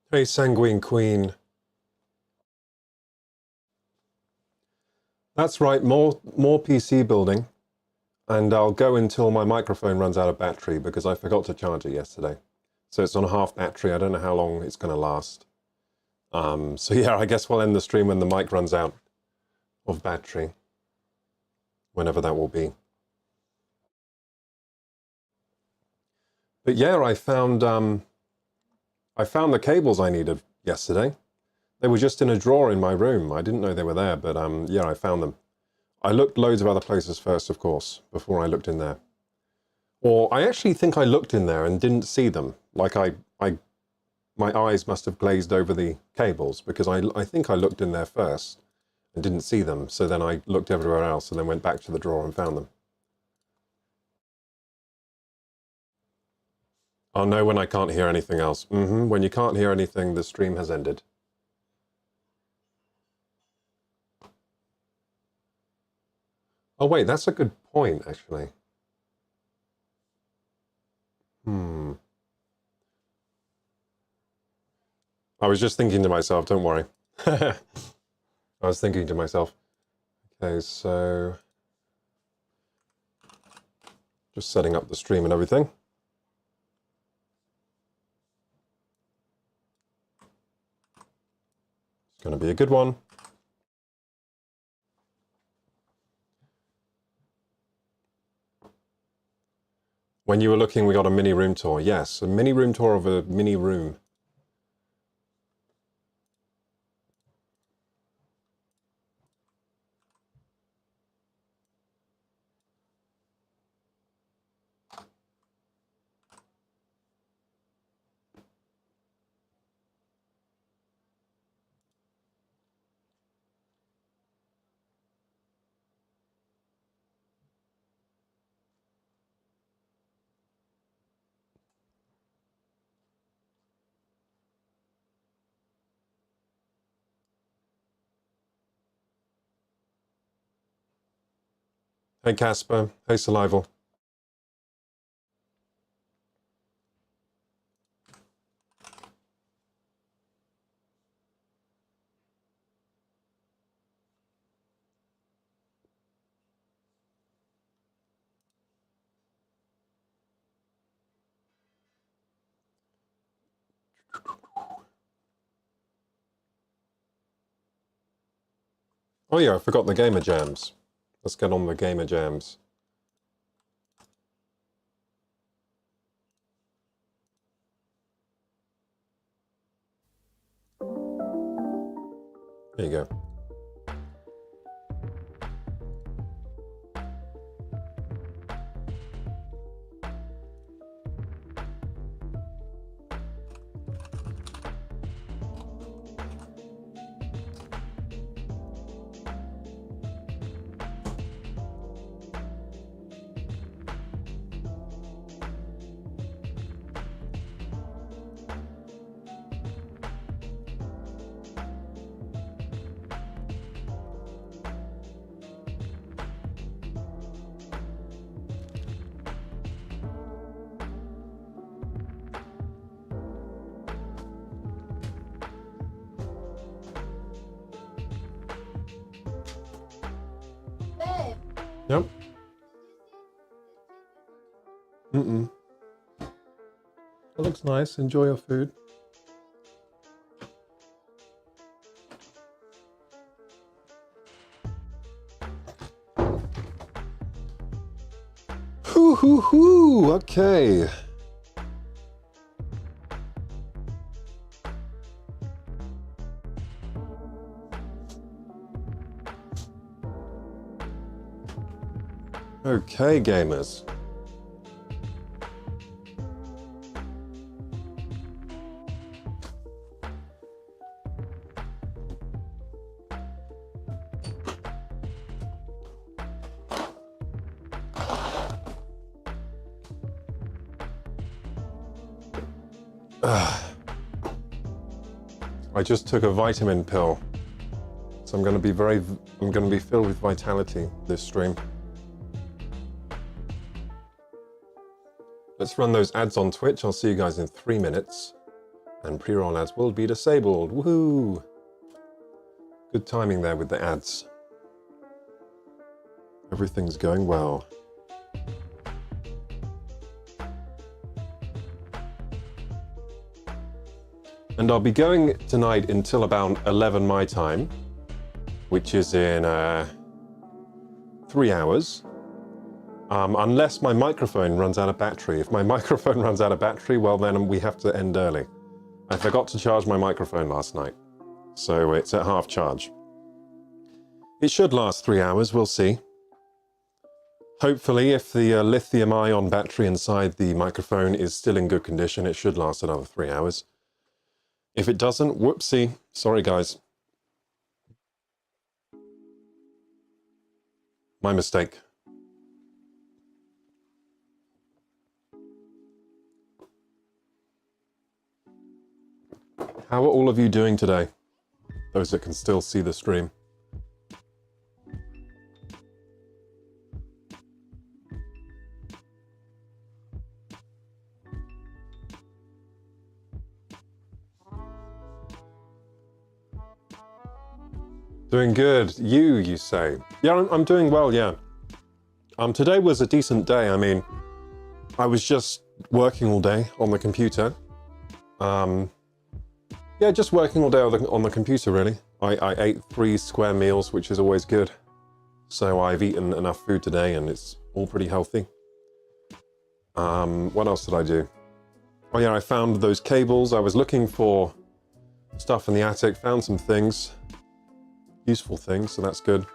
Hey, Sanguine Queen. That's right, more PC building. And I'll go until my microphone runs out of battery because I forgot to charge it yesterday. So it's on a half battery. I don't know how long it's going to last. So yeah, I guess we'll end the stream when the mic runs out of battery. Whenever that will be. But yeah, I found the cables I needed yesterday. They were just in a drawer in my room. I didn't know they were there, but yeah, I found them. I looked loads of other places first, of course, before I looked in there. Or I actually think I looked in there and didn't see them. Like my eyes must have glazed over the cables because I think I looked in there first and didn't see them. So then I looked everywhere else and then went back to the drawer and found them. I'll know when I can't hear anything else. When you can't hear anything, the stream has ended. Oh wait, that's a good point, actually. I was just thinking to myself, don't worry. I was thinking to myself, okay, so just setting up the stream and everything. It's going to be a good one. When you were looking, we got a mini room tour. Yes, a mini room tour of a mini room. Hey Casper, hey Salival. Oh yeah, I forgot the gamer jams. Let's get on the gamer jams. There you go. Yep. It looks nice. Enjoy your food. Woo, okay. Okay, gamers. I just took a vitamin pill, so I'm going to be filled with vitality this stream. Let's run those ads on Twitch. I'll see you guys in 3 minutes, and pre-roll ads will be disabled. Woohoo! Good timing there with the ads. Everything's going well. And I'll be going tonight until about 11 my time, which is in 3 hours. Unless my microphone runs out of battery. If my microphone runs out of battery, well then we have to end early. I forgot to charge my microphone last night, so it's at half charge. It should last 3 hours, we'll see. Hopefully, if the lithium-ion battery inside the microphone is still in good condition, it should last another 3 hours. If it doesn't, whoopsie. Sorry, guys. My mistake. How are all of you doing today? Those that can still see the stream. Doing good. You say? Yeah, I'm doing well, yeah. Today was a decent day. I mean, I was just working all day on the computer. Yeah, just working all day on the computer, really. I ate 3 square meals, which is always good. So I've eaten enough food today, and it's all pretty healthy. What else did I do? Oh yeah, I found those cables. I was looking for stuff in the attic, found some things. Useful things, so that's good.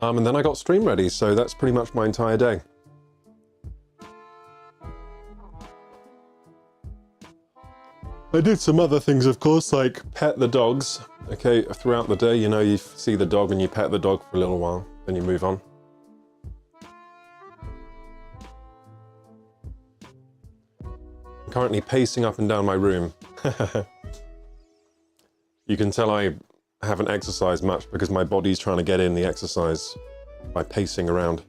And then I got stream ready, so that's pretty much my entire day. I did some other things, of course, like pet the dogs. Okay, throughout the day, you know, you see the dog and you pet the dog for a little while, then you move on. I'm currently pacing up and down my room. You can tell I haven't exercised much because my body's trying to get in the exercise by pacing around.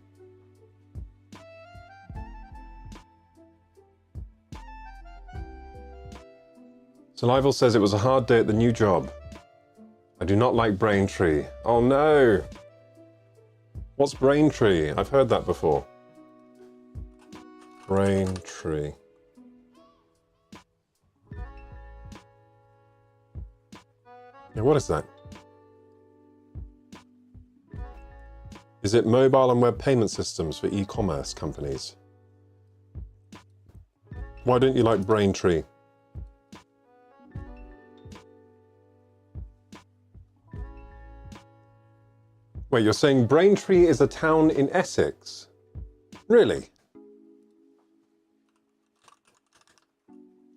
Salival says it was a hard day at the new job. I do not like Braintree. Oh no! What's Braintree? I've heard that before. Braintree. Yeah, what is that? Is it mobile and web payment systems for e-commerce companies? Why don't you like Braintree? Wait, you're saying Braintree is a town in Essex? Really?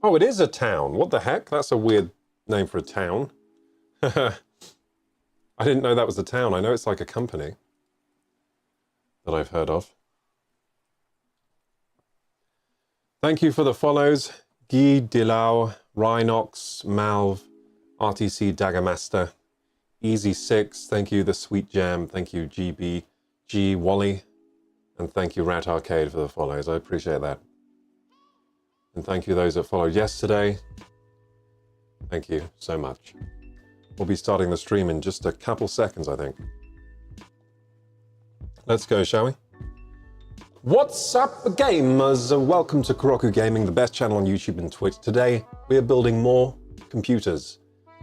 Oh, it is a town. What the heck? That's a weird name for a town. I didn't know that was a town. I know it's like a company that I've heard of. Thank you for the follows. Guy, Dilau, Rhinox, Malv, RTC Daggermaster, Easy6, thank you, The Sweet Jam, thank you, GB, G Wally, and thank you, Rat Arcade, for the follows. I appreciate that. And thank you those that followed yesterday. Thank you so much. We'll be starting the stream in just a couple seconds, I think. Let's go, shall we? What's up, gamers? Welcome to KorokuGaming, the best channel on YouTube and Twitch. Today, we are building more computers.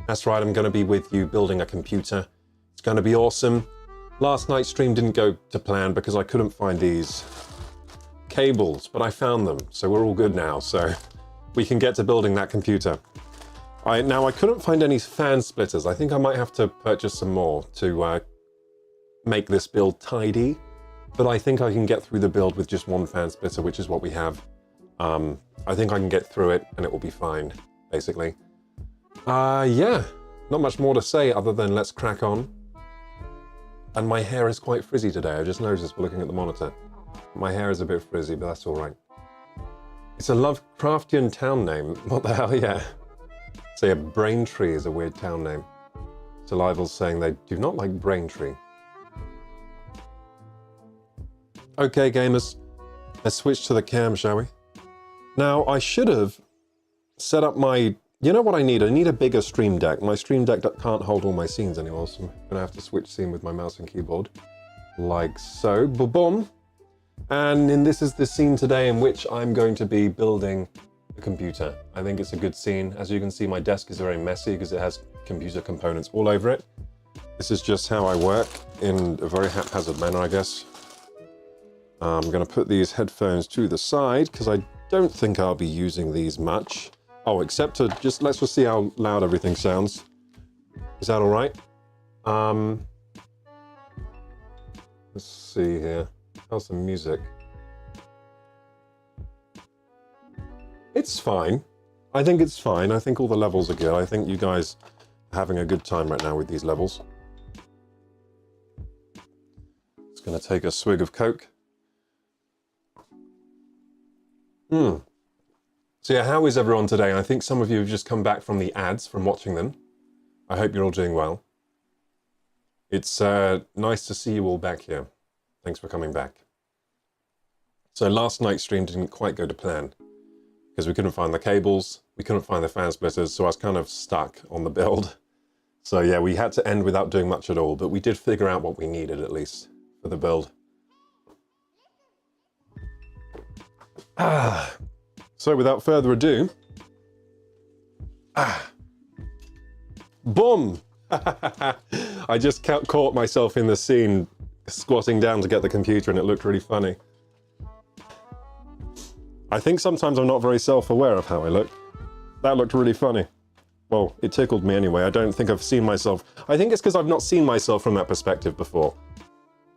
That's right, I'm going to be with you building a computer. It's going to be awesome. Last night's stream didn't go to plan because I couldn't find these cables, but I found them, so we're all good now. So we can get to building that computer. Now I couldn't find any fan splitters. I think I might have to purchase some more to make this build tidy, but I think I can get through the build with just one fan splitter, which is what we have. I think I can get through it and it will be fine, basically. Yeah, not much more to say other than let's crack on. And my hair is quite frizzy today. I just noticed looking at the monitor. My hair is a bit frizzy, but that's all right. It's a Lovecraftian town name. What the hell, yeah. Say a Braintree is a weird town name. Salival's saying they do not like Braintree. Okay, gamers, let's switch to the cam, shall we? Now, I should have set up my... You know what I need? I need a bigger stream deck. My stream deck can't hold all my scenes anymore, so I'm gonna have to switch scene with my mouse and keyboard. Like so. Boom. And this is the scene today in which I'm going to be building a computer. I think it's a good scene. As you can see, my desk is very messy because it has computer components all over it. This is just how I work in a very haphazard manner, I guess. I'm gonna put these headphones to the side because I don't think I'll be using these much. Oh, except to let's just see how loud everything sounds. Is that all right? Let's see here. How's the music? It's fine. I think it's fine. I think all the levels are good. I think you guys are having a good time right now with these levels. Just gonna take a swig of Coke. So yeah, how is everyone today? I think some of you have just come back from the ads, from watching them. I hope you're all doing well. It's nice to see you all back here. Thanks for coming back. So last night's stream didn't quite go to plan because we couldn't find the cables, we couldn't find the fan splitters, so I was kind of stuck on the build. So yeah, we had to end without doing much at all, but we did figure out what we needed at least for the build. So without further ado, boom! I just caught myself in the scene squatting down to get the computer and it looked really funny. I think sometimes I'm not very self-aware of how I look. That looked really funny. Well, it tickled me anyway. I don't think I've seen myself. I think it's because I've not seen myself from that perspective before.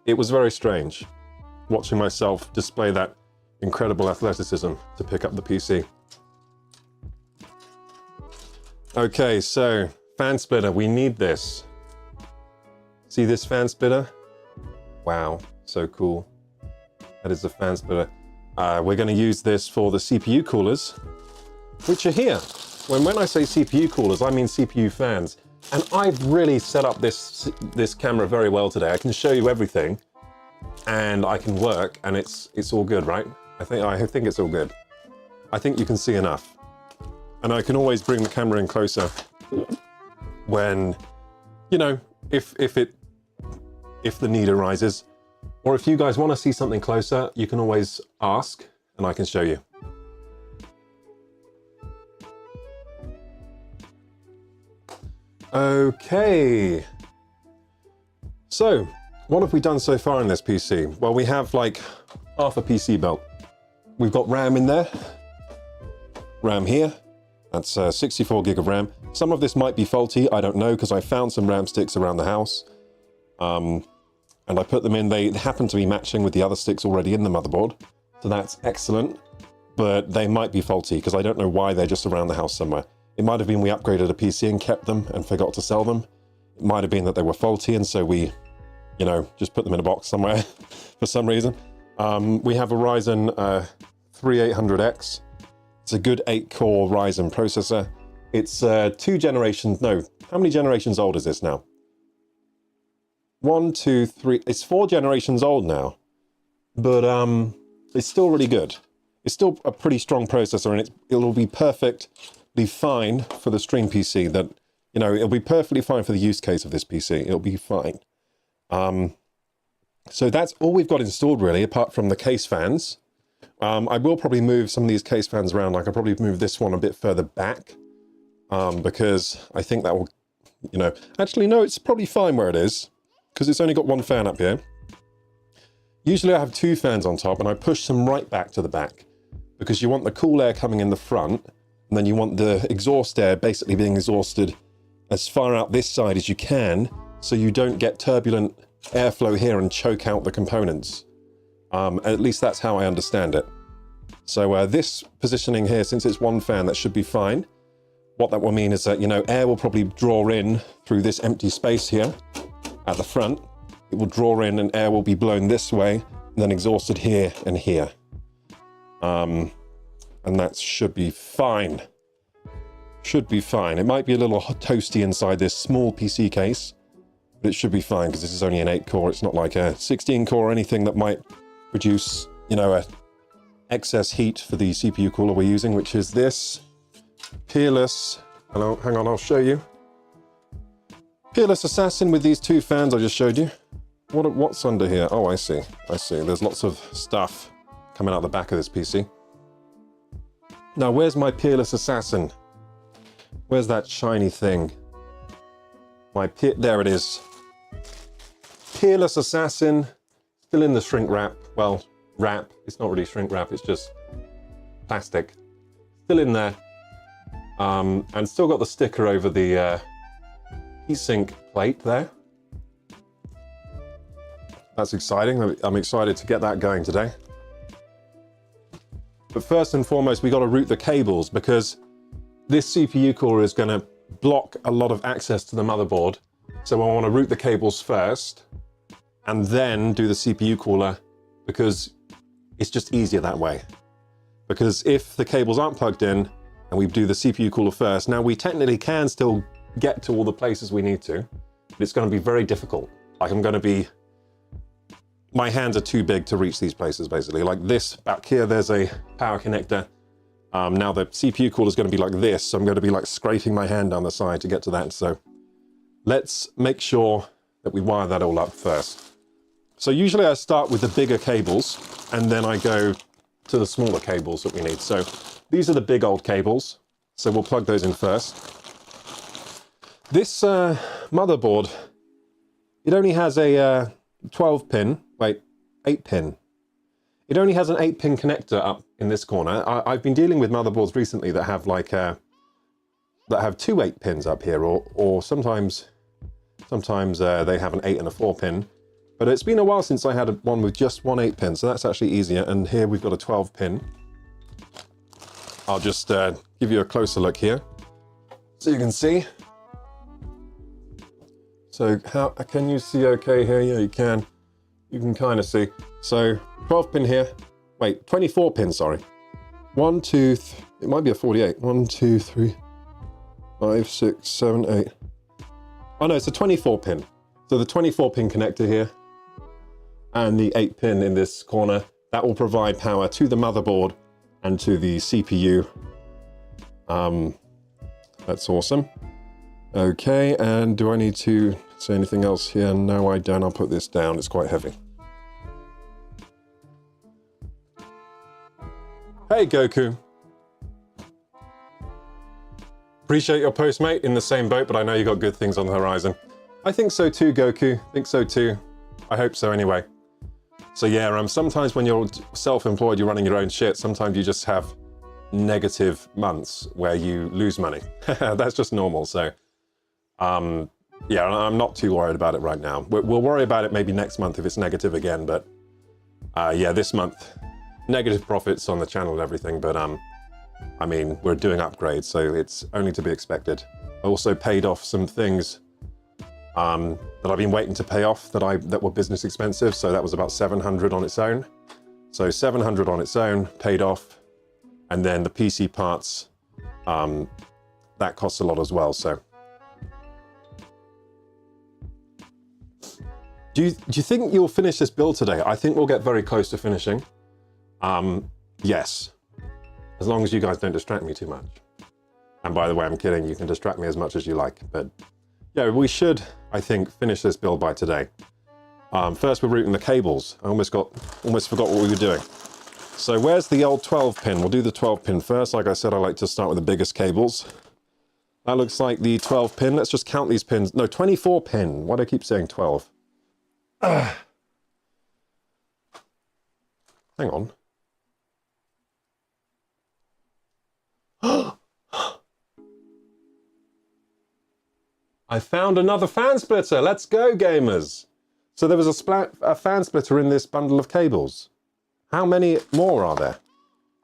It was very strange watching myself display that incredible athleticism to pick up the PC. Okay, so fan splitter, we need this. See this fan splitter? Wow, so cool. That is the fan splitter. We're going to use this for the CPU coolers, which are here. When I say CPU coolers, I mean CPU fans. And I've really set up this camera very well today. I can show you everything, and I can work, and it's all good, right? I think it's all good. I think you can see enough. And I can always bring the camera in closer when, you know, if the need arises. Or if you guys want to see something closer, you can always ask and I can show you. Okay. So, what have we done so far in this PC? Well, we have like half a PC built. We've got RAM in there. RAM here. That's 64 gig of RAM. Some of this might be faulty, I don't know, because I found some RAM sticks around the house. And I put them in, they happen to be matching with the other sticks already in the motherboard. So that's excellent, but they might be faulty because I don't know why they're just around the house somewhere. It might have been we upgraded a PC and kept them and forgot to sell them. It might have been that they were faulty and so we, you know, just put them in a box somewhere for some reason. We have a Ryzen 3800X. It's a good 8-core Ryzen processor. It's 2 generations, no, how many generations old is this now? 1, 2, 3, it's 4 generations old now, but it's still really good. It's still a pretty strong processor and it'll be perfectly fine for the stream PC that, you know, it'll be perfectly fine for the use case of this PC. It'll be fine. So that's all we've got installed really, apart from the case fans. I will probably move some of these case fans around. Like I'll probably move this one a bit further back because I think that will, you know, actually no, it's probably fine where it is because it's only got one fan up here. Usually I have two fans on top and I push them right back to the back because you want the cool air coming in the front and then you want the exhaust air basically being exhausted as far out this side as you can so you don't get turbulent airflow here and choke out the components. At least that's how I understand it. So this positioning here, since it's one fan, that should be fine. What that will mean is that, you know, air will probably draw in through this empty space here at the front. It will draw in and air will be blown this way and then exhausted here and here. And that should be fine. Should be fine. It might be a little toasty inside this small PC case, but it should be fine because this is only an 8-core. It's not like a 16-core or anything that might produce, you know, a excess heat for the CPU cooler we're using, which is this Peerless. Hello, hang on, I'll show you. Peerless Assassin with these two fans I just showed you. What's under here? Oh, I see. I see. There's lots of stuff coming out the back of this PC. Now, where's my Peerless Assassin? Where's that shiny thing? There it is. Peerless Assassin, still in the shrink wrap. Well, wrap. It's not really shrink wrap, it's just plastic. Still in there. And still got the sticker over the heatsink plate there. That's exciting. I'm excited to get that going today. But first and foremost, we got to route the cables because this CPU core is going to block a lot of access to the motherboard. So I want to route the cables first and then do the CPU cooler because it's just easier that way. Because if the cables aren't plugged in and we do the CPU cooler first, now we technically can still get to all the places we need to, but it's going to be very difficult. Like my hands are too big to reach these places basically. Like this back here, there's a power connector. Now the CPU cooler is going to be like this, so I'm going to be like scraping my hand down the side to get to that. So let's make sure that we wire that all up first. So usually I start with the bigger cables and then I go to the smaller cables that we need. So these are the big old cables. So we'll plug those in first. This motherboard, it only has a 12-pin, wait, 8-pin. It only has an 8-pin connector up in this corner. I've been dealing with motherboards recently that have like that have two 8-pins up here, or sometimes they have an 8 and a 4-pin. But it's been a while since I had one with just one 8-pin, so that's actually easier. And here we've got a 12-pin. I'll just give you a closer look here, so you can see. So how can you see okay here? Yeah, you can. You can kind of see. So 12-pin here. Wait, 24-pin, sorry. 1, 2, it might be a 48. 1, 2, 3, 5, 6, 7, 8. Oh no, it's a 24-pin. So the 24-pin connector here and the 8-pin in this corner, that will provide power to the motherboard and to the CPU. That's awesome. Okay, and do I need to say anything else here? No, I don't. I'll put this down. It's quite heavy. Hey, Goku. Appreciate your post, mate. In the same boat, but I know you got good things on the horizon. I think so too, Goku. Think so too. I hope so anyway. So yeah, sometimes when you're self-employed, you're running your own shit, sometimes you just have negative months where you lose money. That's just normal, so... yeah, I'm not too worried about it right now. We'll worry about it maybe next month if it's negative again, but yeah, this month, negative profits on the channel and everything, but I mean, we're doing upgrades, so it's only to be expected. I also paid off some things that I've been waiting to pay off that were business expensive, so that was about 700 on its own. So 700 on its own, paid off, and then the PC parts, that costs a lot as well, so. Do you think you'll finish this build today? I think we'll get very close to finishing. Yes. As long as you guys don't distract me too much. And by the way, I'm kidding, you can distract me as much as you like, but yeah, we should, I think, finish this build by today. First, we're routing the cables. I almost forgot what we were doing. So where's the old 12-pin? We'll do the 12-pin first. Like I said, I like to start with the biggest cables. That looks like the 12-pin. Let's just count these pins. No, 24-pin. Why do I keep saying 12? Hang on. I found another fan splitter. Let's go, gamers. So there was a fan splitter in this bundle of cables. How many more are there?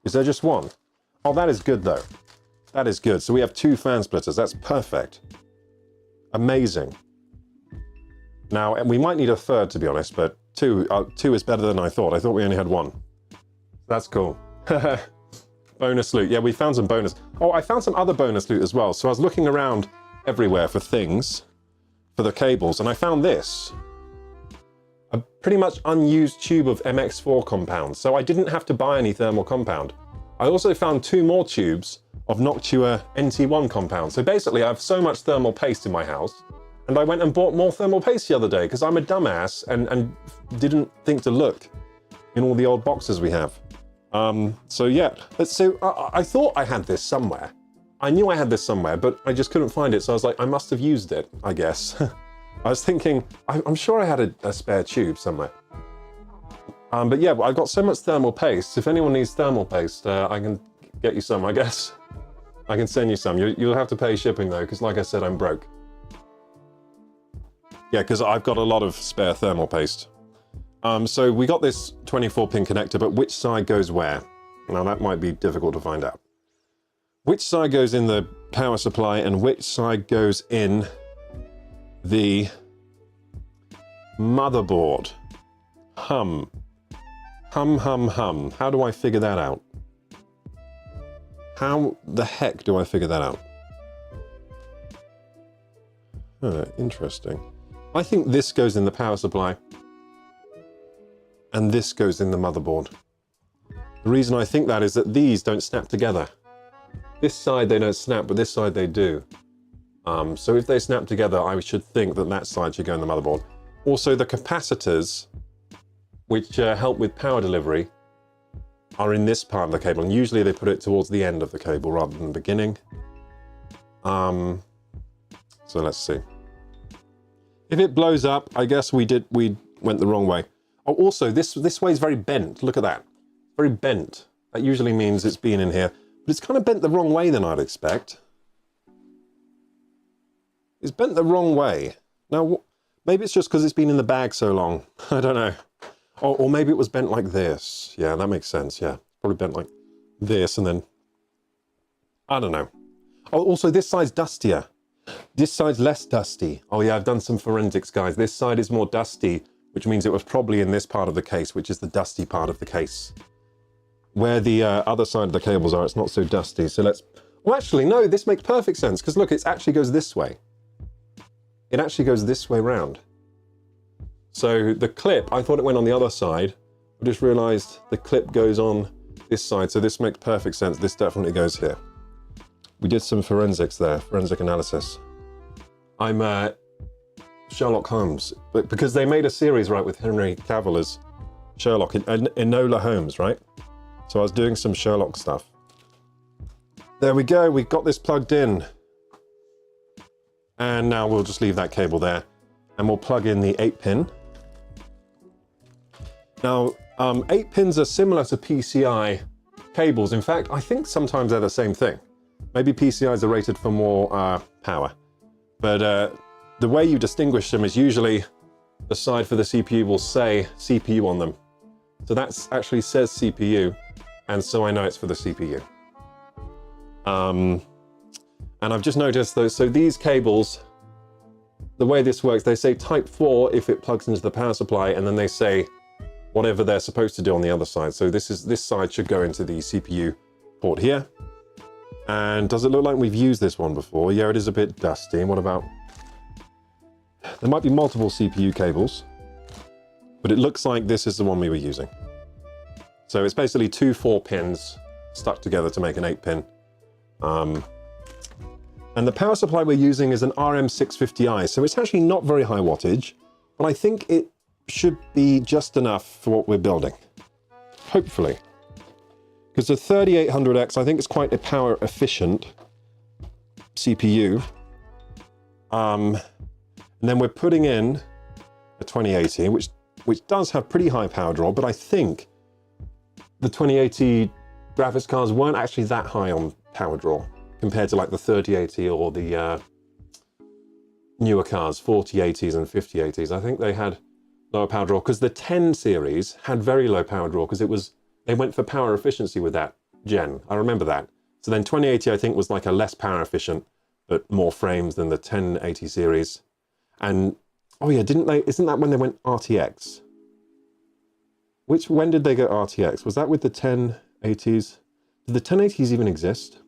Is there just one? Oh, that is good, though. That is good. So we have 2 fan splitters. That's perfect. Amazing. Now, we might need a third, to be honest, but 2 is better than I thought. I thought we only had 1. That's cool. Bonus loot. Yeah, we found some bonus. Oh, I found some other bonus loot as well. So I was looking around everywhere for things, for the cables, and I found this. A pretty much unused tube of MX4 compound. So I didn't have to buy any thermal compound. I also found 2 more tubes of Noctua NT1 compound. So basically I have so much thermal paste in my house, and I went and bought more thermal paste the other day because I'm a dumbass and didn't think to look in all the old boxes we have. So yeah, so I thought I had this somewhere. I knew I had this somewhere, but I just couldn't find it. So I was like, I must have used it, I guess. I was thinking, I'm sure I had a spare tube somewhere. But yeah, I've got so much thermal paste. If anyone needs thermal paste, I can get you some, I guess. I can send you some. You'll have to pay shipping though, because like I said, I'm broke. Yeah, because I've got a lot of spare thermal paste. So we got this 24-pin connector, but which side goes where? Now that might be difficult to find out. Which side goes in the power supply and which side goes in the motherboard? Hum. Hum, hum, hum. How do I figure that out? How the heck do I figure that out? Interesting. I think this goes in the power supply. And this goes in the motherboard. The reason I think that is that these don't snap together. This side they don't snap, but this side they do. So if they snap together, I should think that that side should go in the motherboard. Also, the capacitors, which help with power delivery, are in this part of the cable, and usually they put it towards the end of the cable rather than the beginning. So let's see. If it blows up, I guess we went the wrong way. Oh, also, this way is very bent. Look at that. Very bent. That usually means it's been in here. But it's kind of bent the wrong way than I'd expect. It's bent the wrong way. Now, maybe it's just because it's been in the bag so long. I don't know. Or maybe it was bent like this. Yeah, that makes sense. Yeah, probably bent like this and then... I don't know. Oh, also, this side's dustier. This side's less dusty. Oh yeah, I've done some forensics, guys. This side is more dusty, which means it was probably in this part of the case, which is the dusty part of the case. Where the other side of the cables are, it's not so dusty. So let's... Well, actually, no, this makes perfect sense, because look, it actually goes this way. It actually goes this way round. So the clip, I thought it went on the other side. I just realized the clip goes on this side, so this makes perfect sense. This definitely goes here. We did some forensics there, forensic analysis. I'm Sherlock Holmes, but because they made a series, right, with Henry Cavill as Sherlock, Enola Holmes, right? So I was doing some Sherlock stuff. There we go, we've got this plugged in. And now we'll just leave that cable there. And we'll plug in the 8-pin. Now, 8 pins are similar to PCI cables. In fact, I think sometimes they're the same thing. Maybe PCIs are rated for more power. But the way you distinguish them is usually the side for the CPU will say CPU on them. So that actually says CPU, and so I know it's for the CPU. And I've just noticed those, so these cables, the way this works, they say type 4 if it plugs into the power supply, and then they say whatever they're supposed to do on the other side. So this side should go into the CPU port here. And does it look like we've used this one before? Yeah, it is a bit dusty. What about... There might be multiple CPU cables, but it looks like this is the one we were using. So it's basically 2 4-pins stuck together to make an 8-pin. And the power supply we're using is an RM650i, so it's actually not very high wattage, but I think it should be just enough for what we're building. Hopefully. Because the 3800X, I think it's quite a power efficient CPU. And then we're putting in a 2080, which does have pretty high power draw, but I think the 2080 graphics cards weren't actually that high on power draw compared to like the 3080 or the newer cards, 4080s and 5080s. I think they had lower power draw because the 10 series had very low power draw because they went for power efficiency with that gen. I remember that. So then 2080 I think was like a less power efficient but more frames than the 1080 series. And oh yeah, isn't that when they went RTX? When did they go RTX? Was that with the 1080s? Did the 1080s even exist?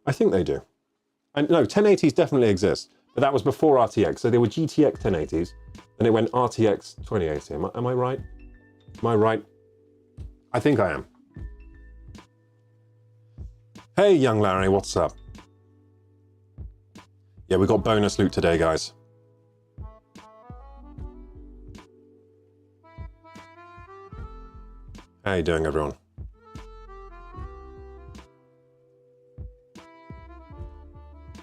I think they do. No, 1080s definitely exist, but that was before RTX. So they were GTX 1080s, and it went RTX 2080. Am I right? Am I right? I think I am. Hey, young Larry, what's up? Yeah, we got bonus loot today, guys. How you doing, everyone?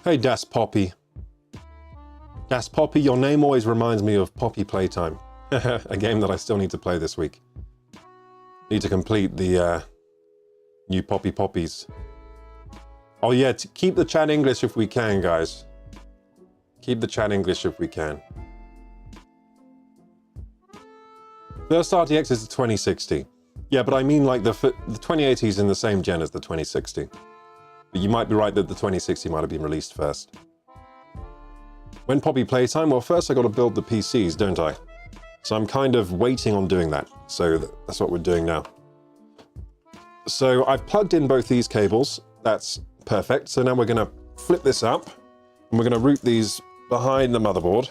Hey, Das Poppy. Das Poppy, your name always reminds me of Poppy Playtime. A game that I still need to play this week. Need to complete the new Poppy Poppies. Oh yeah, to keep the chat English if we can, guys. Keep the chat English if we can. First RTX is the 2060. Yeah, but I mean like the 2080 is in the same gen as the 2060. But you might be right that the 2060 might have been released first. When Poppy Playtime? Well, first I got to build the PCs, don't I? So I'm kind of waiting on doing that. So that's what we're doing now. So I've plugged in both these cables. That's perfect. So now we're going to flip this up and we're going to route these behind the motherboard.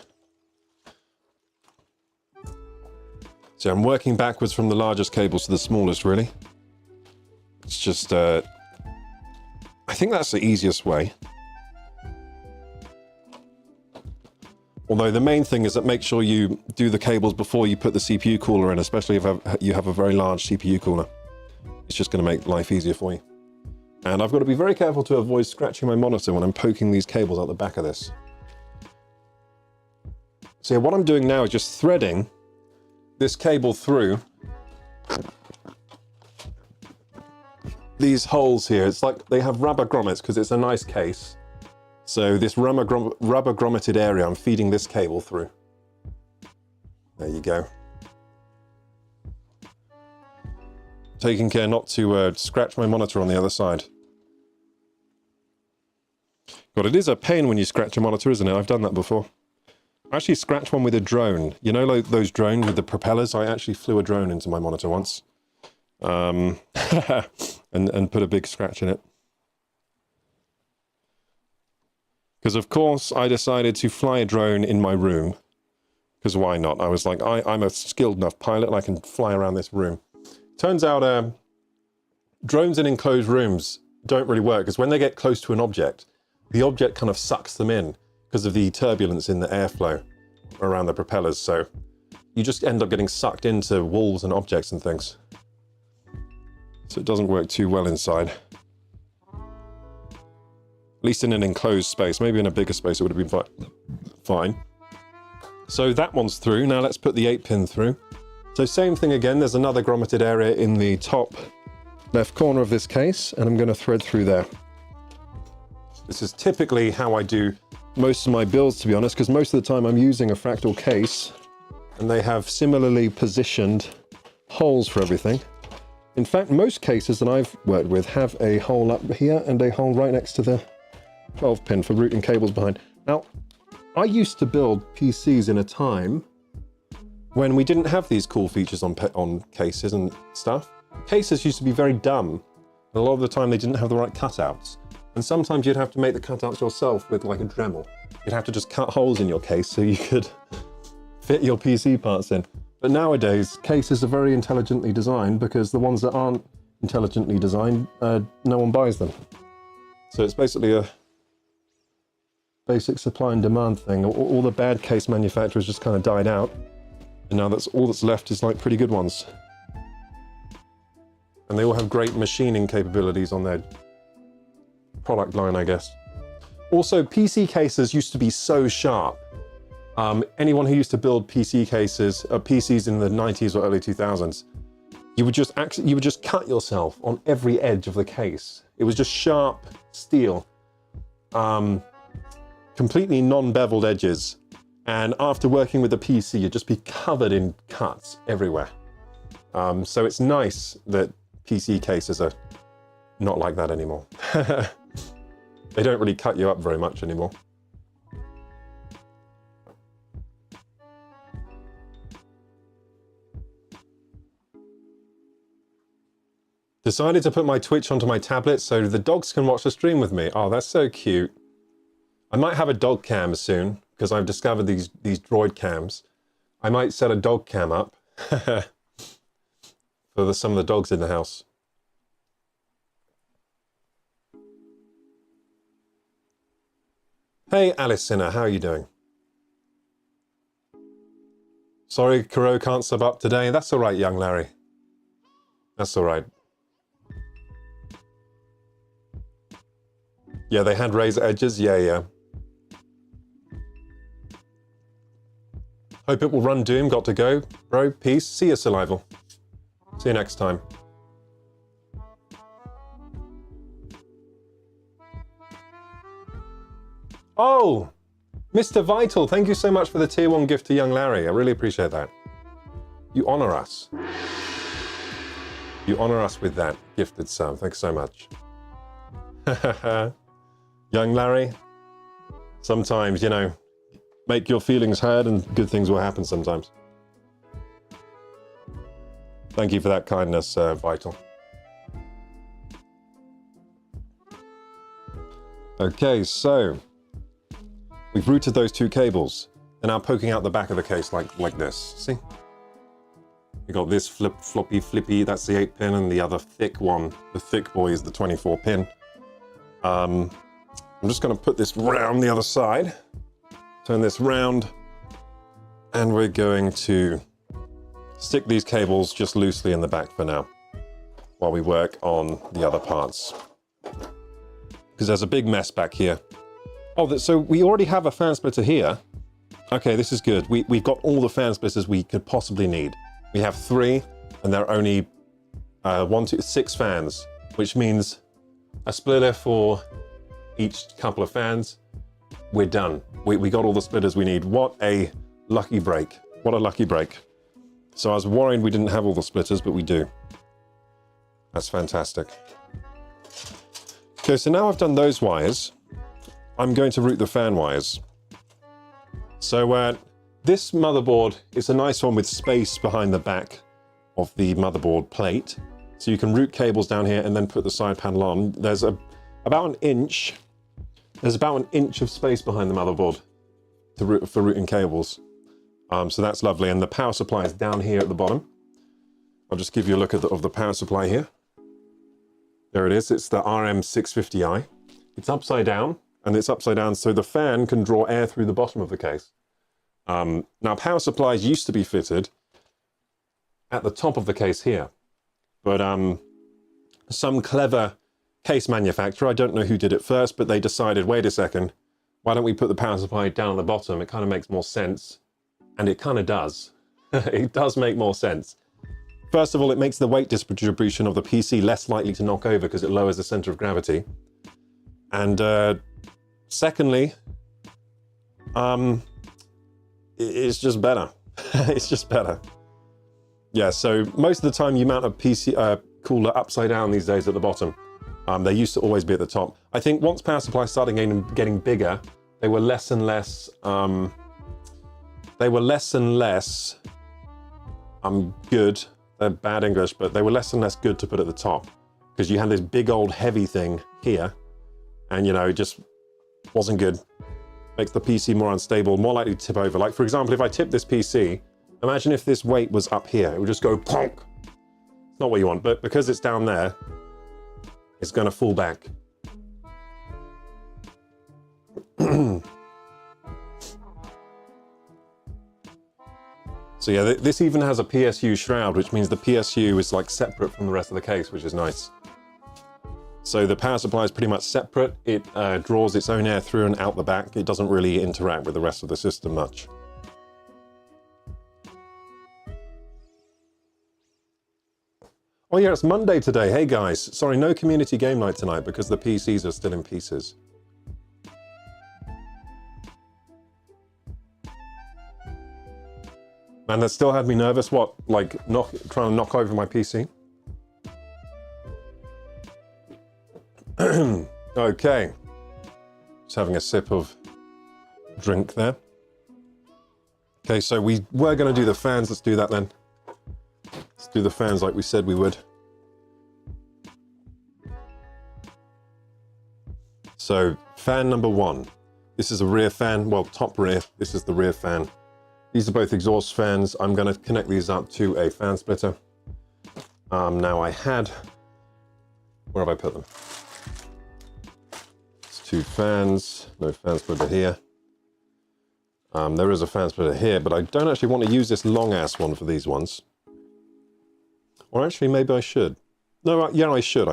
So I'm working backwards from the largest cables to the smallest, really. It's just, I think that's the easiest way. Although the main thing is that make sure you do the cables before you put the CPU cooler in, especially if you have a very large CPU cooler. It's just going to make life easier for you. And I've got to be very careful to avoid scratching my monitor when I'm poking these cables out the back of this. So yeah, what I'm doing now is just threading this cable through these holes here. It's like they have rubber grommets because it's a nice case. So this rubber grommeted area, I'm feeding this cable through. There you go. Taking care not to scratch my monitor on the other side. God, it is a pain when you scratch a monitor, isn't it? I've done that before. I actually scratched one with a drone. You know, like those drones with the propellers? I actually flew a drone into my monitor once. And put a big scratch in it. Because of course I decided to fly a drone in my room. Because why not? I was like, I'm a skilled enough pilot and I can fly around this room. Turns out drones in enclosed rooms don't really work because when they get close to an object, the object kind of sucks them in because of the turbulence in the airflow around the propellers. So you just end up getting sucked into walls and objects and things. So it doesn't work too well inside. At least in an enclosed space. Maybe in a bigger space it would have been fine. So that one's through. Now let's put the 8-pin through. So same thing again. There's another grommeted area in the top left corner of this case, and I'm going to thread through there. This is typically how I do most of my builds, to be honest, because most of the time I'm using a fractal case, and they have similarly positioned holes for everything. In fact, most cases that I've worked with have a hole up here and a hole right next to the 12-pin for routing cables behind. Now, I used to build PCs in a time when we didn't have these cool features on cases and stuff. Cases used to be very dumb, and a lot of the time they didn't have the right cutouts. And sometimes you'd have to make the cutouts yourself with like a Dremel. You'd have to just cut holes in your case so you could fit your PC parts in. But nowadays, cases are very intelligently designed because the ones that aren't intelligently designed, no one buys them. So it's basically a basic supply and demand thing. All the bad case manufacturers just kind of died out. And now that's all that's left is like pretty good ones. And they all have great machining capabilities on their product line, I guess. Also, PC cases used to be so sharp. Anyone who used to build PC cases, PCs in the 90s or early 2000s, you would just cut yourself on every edge of the case. It was just sharp steel, completely non-beveled edges. And after working with the PC, you'd just be covered in cuts everywhere. So it's nice that PC cases are not like that anymore. They don't really cut you up very much anymore. Decided to put my Twitch onto my tablet so the dogs can watch the stream with me. Oh, that's so cute. I might have a dog cam soon, because I've discovered these droid cams. I might set a dog cam up for some of the dogs in the house. Hey, Alice Sinner, how are you doing? Sorry, Koro can't sub up today. That's all right, young Larry. That's all right. Yeah, they had razor edges. Yeah. Hope it will run Doom. Got to go. Bro, peace. See you, Survival. See you next time. Oh, Mr. Vital, thank you so much for the tier 1 gift to young Larry. I really appreciate that. You honor us. You honor us with that gifted sub. Thanks so much. Young Larry, sometimes, you know, make your feelings heard and good things will happen sometimes. Thank you for that kindness, Vital. Okay, so we've routed those 2 cables. They're now poking out the back of the case like this. See? We got this floppy flippy, that's the 8-pin, and the other thick one, the thick boy, is the 24-pin. I'm just going to put this round the other side, turn this round, and we're going to stick these cables just loosely in the back for now, while we work on the other parts. Because there's a big mess back here. Oh, so we already have a fan splitter here. Okay, this is good. We've got all the fan splitters we could possibly need. We have 3, and there are only 6 fans, which means a splitter for each couple of fans. We're done. We got all the splitters we need. What a lucky break. What a lucky break. So I was worried we didn't have all the splitters, but we do. That's fantastic. Okay, so now I've done those wires, I'm going to route the fan wires. So this motherboard is a nice one with space behind the back of the motherboard plate. So you can route cables down here and then put the side panel on. There's about an inch. There's about an inch of space behind the motherboard for routing cables. So that's lovely. And the power supply is down here at the bottom. I'll just give you a look at of the power supply here. There it is. It's the RM650i. It's upside down, and it's upside down so the fan can draw air through the bottom of the case. Now, power supplies used to be fitted at the top of the case here, but some clever case manufacturer, I don't know who did it first, but they decided, wait a second, why don't we put the power supply down at the bottom? It kind of makes more sense, and it kind of does. It does make more sense. First of all, it makes the weight distribution of the PC less likely to knock over because it lowers the center of gravity. And secondly, it's just better. It's just better. Yeah, so most of the time you mount a PC cooler upside down these days at the bottom. They used to always be at the top. I think once power supplies started getting bigger, they were less and less good. They're bad English, but they were less and less good to put at the top because you had this big old heavy thing here, and you know, it just wasn't good. Makes the PC more unstable, more likely to tip over. Like, for example, if I tip this PC, imagine if this weight was up here, it would just go plonk. It's not what you want, but because it's down there, it's going to fall back. So yeah, this even has a PSU shroud, which means the PSU is like separate from the rest of the case, which is nice. So the power supply is pretty much separate. It draws its own air through and out the back. It doesn't really interact with the rest of the system much. Oh yeah, it's Monday today. Hey guys, sorry, no community game night tonight because the PCs are still in pieces. Man, that still had me nervous. What, like trying to knock over my PC? Okay. Just having a sip of drink there. Okay, so we were going to do the fans. Let's do that then. Let's do the fans like we said we would. So, fan number 1. This is a rear fan, well, top rear. This is the rear fan. These are both exhaust fans. I'm going to connect these up to a fan splitter. Now I had... Where have I put them? It's 2 fans. No fan splitter here. There is a fan splitter here, but I don't actually want to use this long-ass one for these ones. Or actually, maybe I should. No, yeah, I should.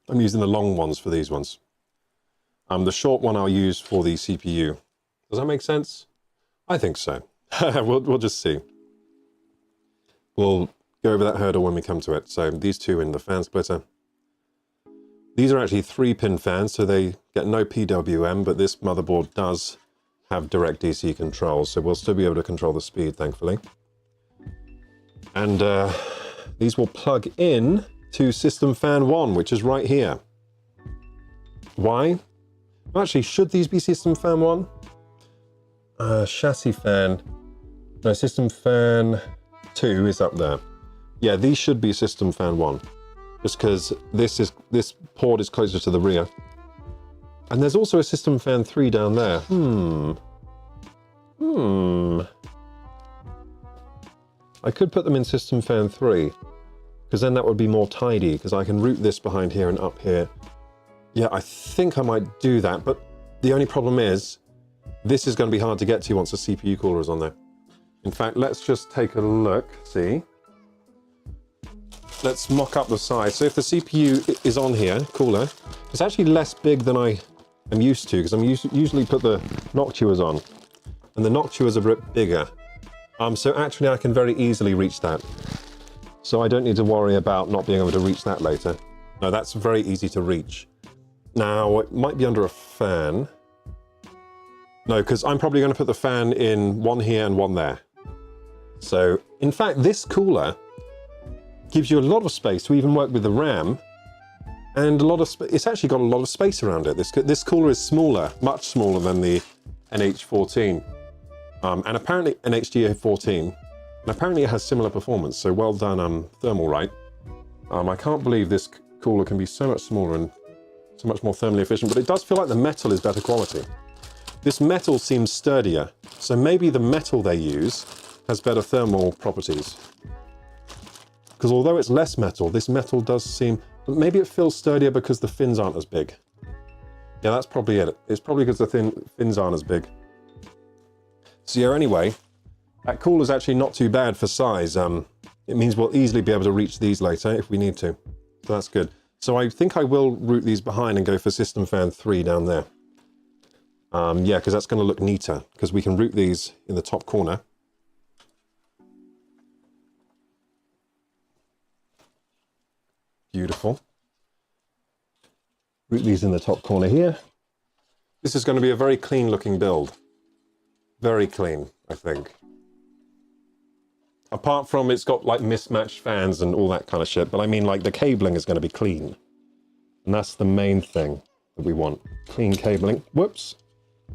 I'm using the long ones for these ones. The short one I'll use for the CPU. Does that make sense? I think so. We'll just see. We'll go over that hurdle when we come to it. So these 2 in the fan splitter. These are actually 3-pin fans, so they get no PWM, but this motherboard does have direct DC control, so we'll still be able to control the speed, thankfully. And these will plug in to system fan 1, which is right here. Why? Actually, should these be system fan 1? Chassis fan. No, system fan 2 is up there. Yeah, these should be system fan 1. Just because this port is closer to the rear. And there's also a system fan 3 down there. I could put them in system fan 3, because then that would be more tidy, because I can route this behind here and up here. Yeah, I think I might do that, but the only problem is, this is going to be hard to get to once the CPU cooler is on there. In fact, let's just take a look, see. Let's mock up the size. So if the CPU is on here, cooler, it's actually less big than I am used to, because I'm usually put the Noctuas on, and the Noctuas are a bit bigger. So actually I can very easily reach that. So I don't need to worry about not being able to reach that later. No, that's very easy to reach. Now, it might be under a fan. No, because I'm probably going to put the fan in one here and one there. So, in fact, this cooler gives you a lot of space to even work with the RAM, and a lot of it's actually got a lot of space around it. This cooler is smaller, much smaller than the NH14, and apparently NHDA14, and apparently it has similar performance. So well done, Thermalright. I can't believe this cooler can be so much smaller and so much more thermally efficient, but it does feel like the metal is better quality. This metal seems sturdier, so maybe the metal they use has better thermal properties. Because although it's less metal, this metal does seem... Maybe it feels sturdier because the fins aren't as big. Yeah, that's probably it. It's probably because the fins aren't as big. So yeah, anyway, that cooler's actually not too bad for size. It means we'll easily be able to reach these later if we need to. So that's good. So I think I will route these behind and go for system fan 3 down there. Yeah, because that's going to look neater, because we can route these in the top corner. Beautiful. Route these in the top corner here. This is going to be a very clean looking build. Very clean, I think. Apart from it's got like mismatched fans and all that kind of shit, but I mean like the cabling is going to be clean. And that's the main thing that we want. Clean cabling. Whoops.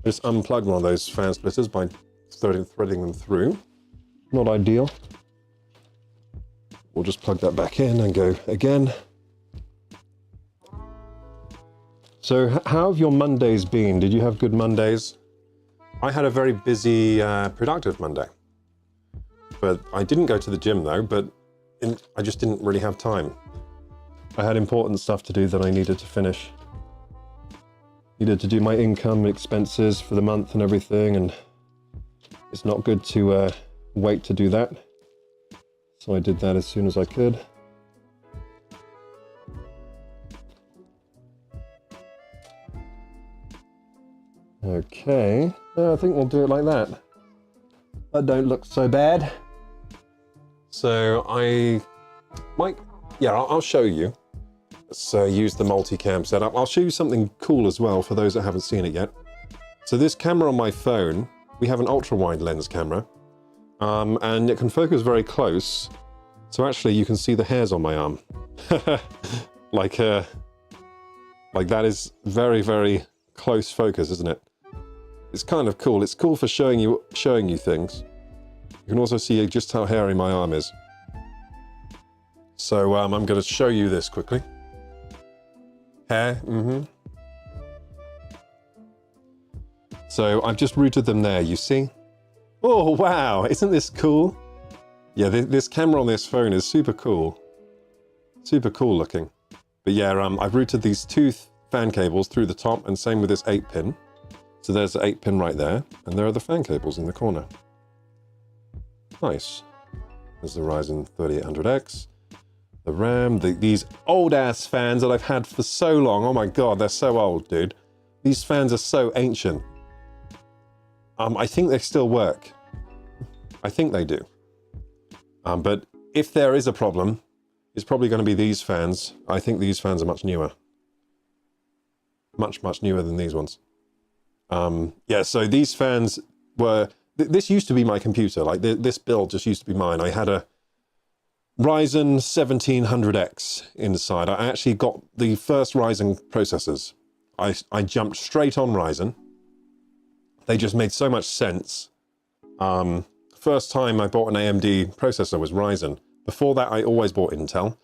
Just unplugged one of those fan splitters by threading them through. Not ideal. We'll just plug that back in and go again. So how have your Mondays been? Did you have good Mondays? I had a very busy, productive Monday. But I didn't go to the gym though, but I just didn't really have time. I had important stuff to do that I needed to finish. Needed to do my income and expenses for the month and everything, and it's not good to wait to do that. So I did that as soon as I could. Okay, I think we'll do it like that. That don't look so bad. So I might yeah, I'll show you. Let's use the multicam setup. I'll show you something cool as well for those that haven't seen it yet. So this camera on my phone, we have an ultra-wide lens camera, and it can focus very close. So actually you can see the hairs on my arm. like that is very, very close focus, isn't it? It's kind of cool. It's cool for showing you things. You can also see just how hairy my arm is. So I'm going to show you this quickly. Hair, So I've just routed them there, you see? Oh, wow, isn't this cool? Yeah, this camera on this phone is super cool. Super cool looking. But yeah, I've routed these two fan cables through the top, and same with this 8-pin. So there's the 8-pin right there, and there are the fan cables in the corner. Nice. There's the Ryzen 3800X. The RAM, these old-ass fans that I've had for so long. Oh my god, they're so old, dude. These fans are so ancient. I think they still work. I think they do. But if there is a problem, it's probably going to be these fans. I think these fans are much newer. Much, much newer than these ones. Yeah, so these fans were... This used to be my computer. Like, this build just used to be mine. I had a Ryzen 1700X inside. I actually got the first Ryzen processors. I jumped straight on Ryzen. They just made so much sense. First time I bought an AMD processor was Ryzen. Before that, I always bought Intel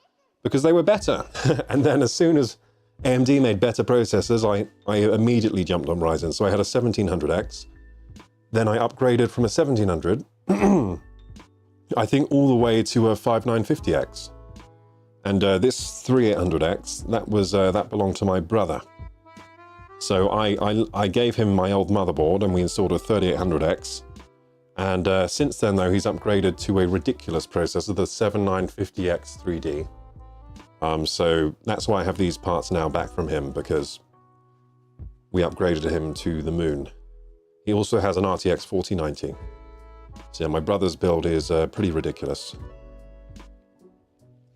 because they were better. And then as soon as AMD made better processors, I immediately jumped on Ryzen. So I had a 1700X. Then I upgraded from a 1700, I think all the way to a 5950X. And this 3800X, that belonged to my brother. So I gave him my old motherboard and we installed a 3800X. And since then though, he's upgraded to a ridiculous processor, the 7950X 3D. So that's why I have these parts now back from him, because we upgraded him to the moon. He also has an RTX 4090. So yeah, my brother's build is pretty ridiculous.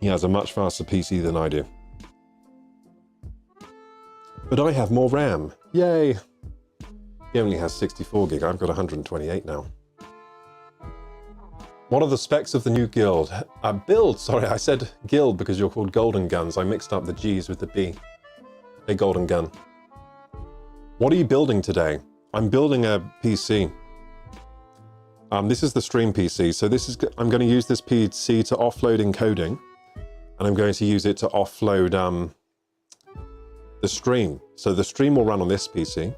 He has a much faster PC than I do. But I have more RAM. Yay! He only has 64 gig. I've got 128 now. What are the specs of the new guild? Build, sorry, I said guild because you're called Golden Guns. I mixed up the G's with the B. A golden gun. What are you building today? I'm building a PC. This is the stream PC. So I'm going to use this PC to offload encoding, and I'm going to use it to offload the stream. So the stream will run on this PC.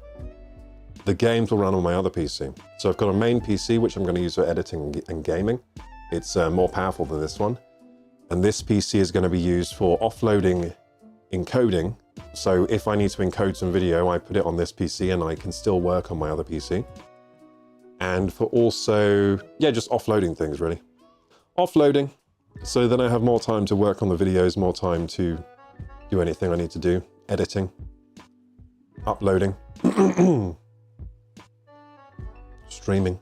The games will run on my other PC. So I've got a main PC, which I'm going to use for editing and gaming. It's more powerful than this one. And this PC is going to be used for offloading encoding. So if I need to encode some video, I put it on this PC and I can still work on my other PC. And for also, yeah, just offloading things really. Offloading, so then I have more time to work on the videos, more time to do anything I need to do. Editing, uploading, streaming.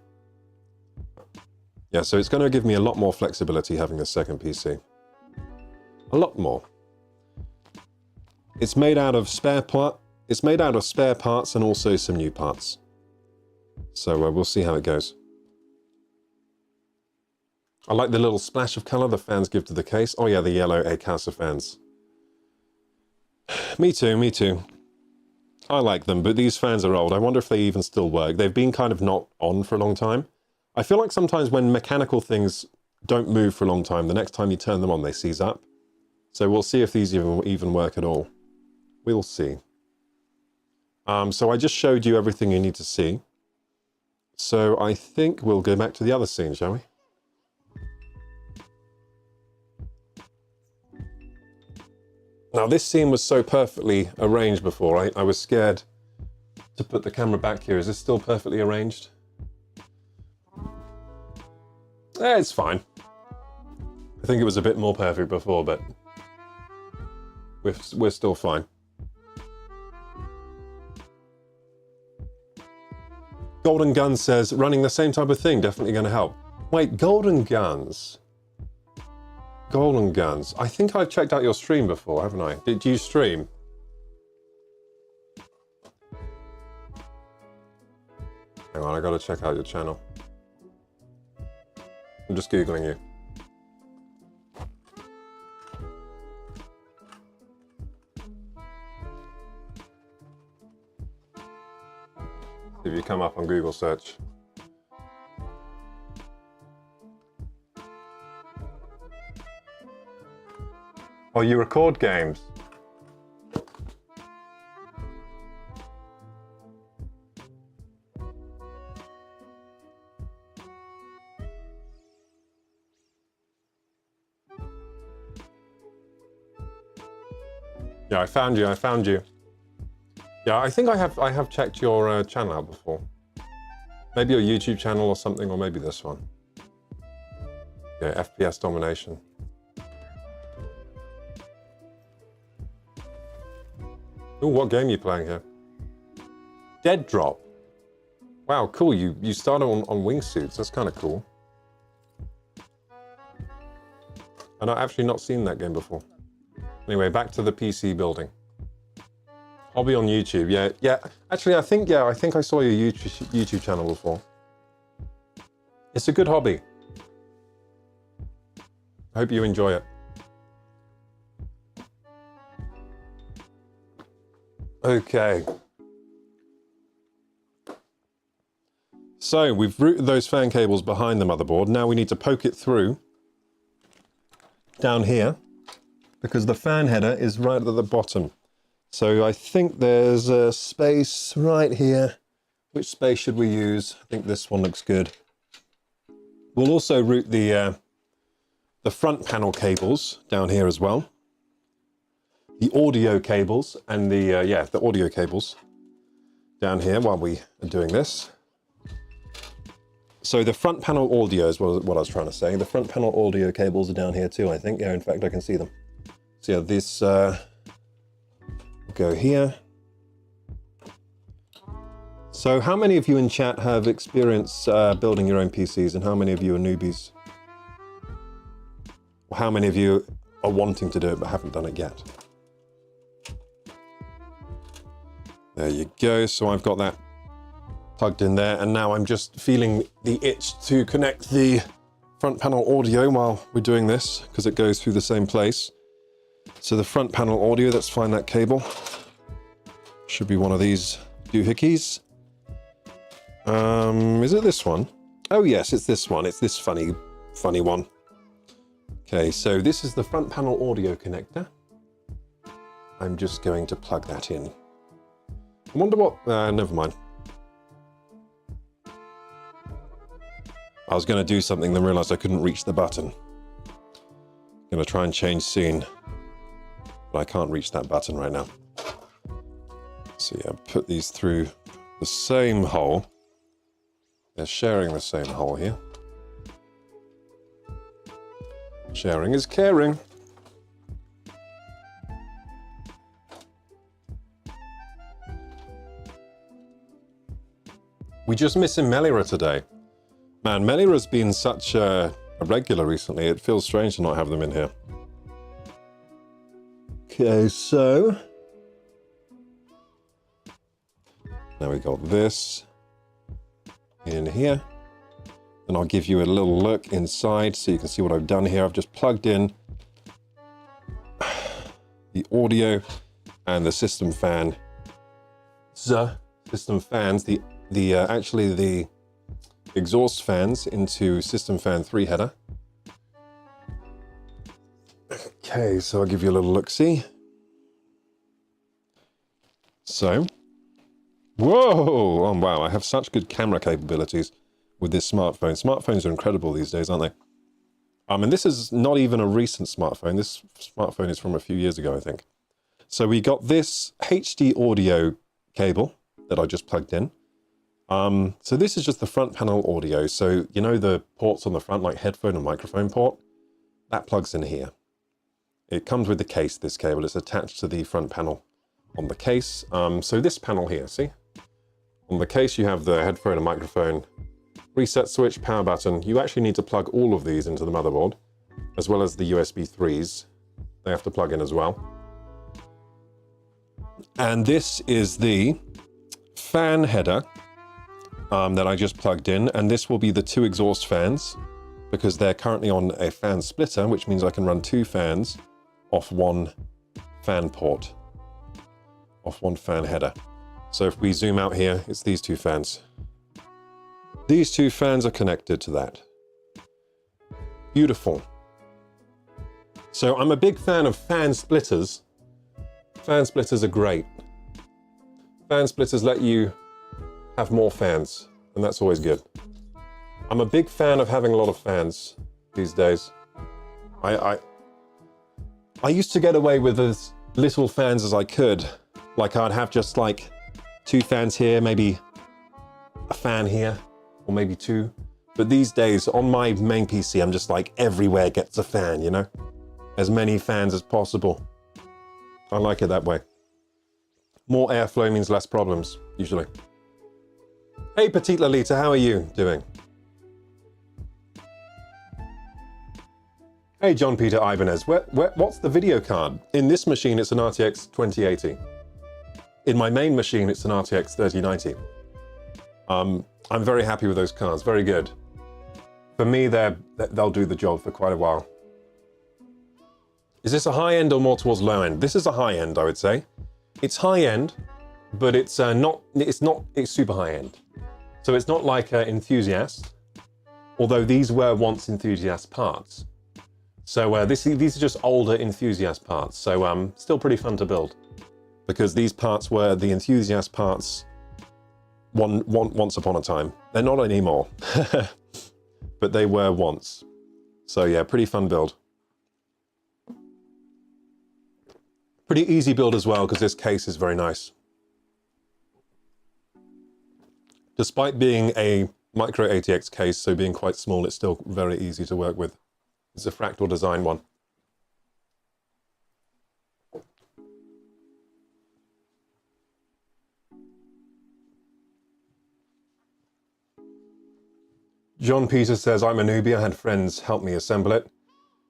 Yeah, so it's going to give me a lot more flexibility having a second PC. A lot more. It's made out of spare parts and also some new parts. So we'll see how it goes. I like the little splash of color the fans give to the case. Oh yeah, the yellow Acasa fans. Me too, me too. I like them, but these fans are old. I wonder if they even still work. They've been kind of not on for a long time. I feel like sometimes when mechanical things don't move for a long time, the next time you turn them on, they seize up. So we'll see if these even work at all. We'll see. So I just showed you everything you need to see. So I think we'll go back to the other scene, shall we? Now this scene was so perfectly arranged before, I was scared to put the camera back here. Is this still perfectly arranged? It's fine. I think it was a bit more perfect before, but we're still fine. Golden Guns says, running the same type of thing, definitely going to help. Wait, Golden Guns? golden guns. I think I've checked out your stream before, haven't I? Did you stream? Hang on, I gotta check out your channel. I'm just Googling you. See if you come up on Google search. Oh, you record games? Yeah, I found you, I found you. Yeah, I think I have checked your channel out before. Maybe your YouTube channel or something, or maybe this one. Yeah, FPS domination. Ooh, what game are you playing here? Dead Drop. Wow, cool. You started on wingsuits. That's kind of cool. And I've actually not seen that game before. Anyway, back to the PC building. Hobby on YouTube. Yeah. Actually, I think I saw your YouTube channel before. It's a good hobby. I hope you enjoy it. Okay. So we've routed those fan cables behind the motherboard. Now we need to poke it through down here because the fan header is right at the bottom. So I think there's a space right here. Which space should we use? I think this one looks good. We'll also route the front panel cables down here as well. The audio cables and the audio cables down here while we are doing this. So the front panel audio is what I was trying to say. The front panel audio cables are down here too, I think. Yeah, in fact, I can see them. So yeah, this go here. So how many of you in chat have experience building your own PCs, and how many of you are newbies? Or how many of you are wanting to do it but haven't done it yet? There you go. So I've got that plugged in there, and now I'm just feeling the itch to connect the front panel audio while we're doing this, because it goes through the same place. So the front panel audio, let's find that cable. Should be one of these doohickeys. Is it this one? Oh yes, it's this one. It's this funny one. Okay, so this is the front panel audio connector. I'm just going to plug that in. I wonder what, never mind. I was going to do something, then realized I couldn't reach the button. Going to try and change scene, but I can't reach that button right now. So yeah, put these through the same hole. They're sharing the same hole here. Sharing is caring. We just missing Melira today. Man, Melira's been such a regular recently. It feels strange to not have them in here. Okay, so now we got this in here. And I'll give you a little look inside so you can see what I've done here. I've just plugged in the audio and the system fan. System fans, actually the exhaust fans into system fan 3 header. Okay, so I'll give you a little look-see. So, whoa! Oh wow, I have such good camera capabilities with this smartphone. Smartphones are incredible these days, aren't they? And this is not even a recent smartphone. This smartphone is from a few years ago, I think. So we got this HD audio cable that I just plugged in. So this is just the front panel audio. So you know the ports on the front, like headphone and microphone port? That plugs in here. It comes with the case, this cable. It's attached to the front panel on the case. So this panel here, see? On the case you have the headphone and microphone, reset switch, power button. You actually need to plug all of these into the motherboard. as well as the USB 3s. They have to plug in as well. And this is the fan header that I just plugged in, and this will be the 2 exhaust fans because they're currently on a fan splitter, which means I can run 2 fans off 1 fan port, off 1 fan header. So if we zoom out here, it's these 2 fans. These 2 fans are connected to that. Beautiful. So I'm a big fan of fan splitters. Fan splitters are great. Fan splitters let you have more fans, and that's always good. I'm a big fan of having a lot of fans these days. I used to get away with as little fans as I could. Like I'd have just like 2 fans here, maybe a fan here, or maybe 2. But these days on my main PC, I'm just like everywhere gets a fan, you know? As many fans as possible. I like it that way. More airflow means less problems, usually. Hey, Petite Lolita, how are you doing? Hey, John Peter Ibanez, what's the video card? In this machine, it's an RTX 2080. In my main machine, it's an RTX 3090. I'm very happy with those cards, very good. For me, they'll do the job for quite a while. Is this a high end or more towards low end? This is a high end, I would say. It's high end, but it's super high end. So it's not like Enthusiast, although these were once Enthusiast parts. So these are just older Enthusiast parts, so still pretty fun to build. Because these parts were the Enthusiast parts once upon a time. They're not anymore, but they were once. So yeah, pretty fun build. Pretty easy build as well, because this case is very nice. Despite being a micro ATX case, so being quite small, it's still very easy to work with. It's a fractal design one. John Peter says, I'm a newbie, I had friends help me assemble it.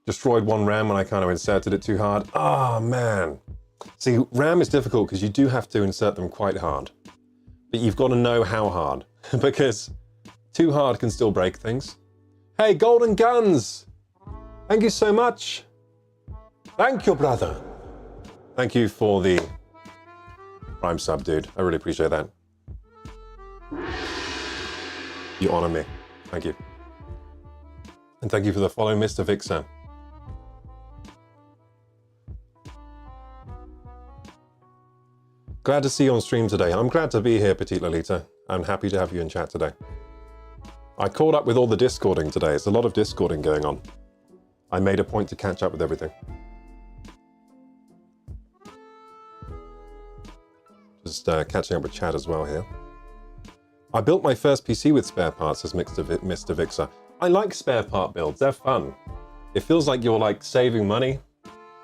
Destroyed 1 RAM when I kind of inserted it too hard. Ah, man. See, RAM is difficult because you do have to insert them quite hard. But you've got to know how hard, because too hard can still break things. Hey, Golden Guns! Thank you so much. Thank you, brother. Thank you for the Prime sub, dude. I really appreciate that. You honor me. Thank you. And thank you for the follow, Mr. Vixer. Glad to see you on stream today. I'm glad to be here, Petite Lolita. I'm happy to have you in chat today. I caught up with all the Discording today. There's a lot of Discording going on. I made a point to catch up with everything. Just catching up with chat as well here. I built my first PC with spare parts as Mr. Vixer. I like spare part builds, they're fun. It feels like you're like saving money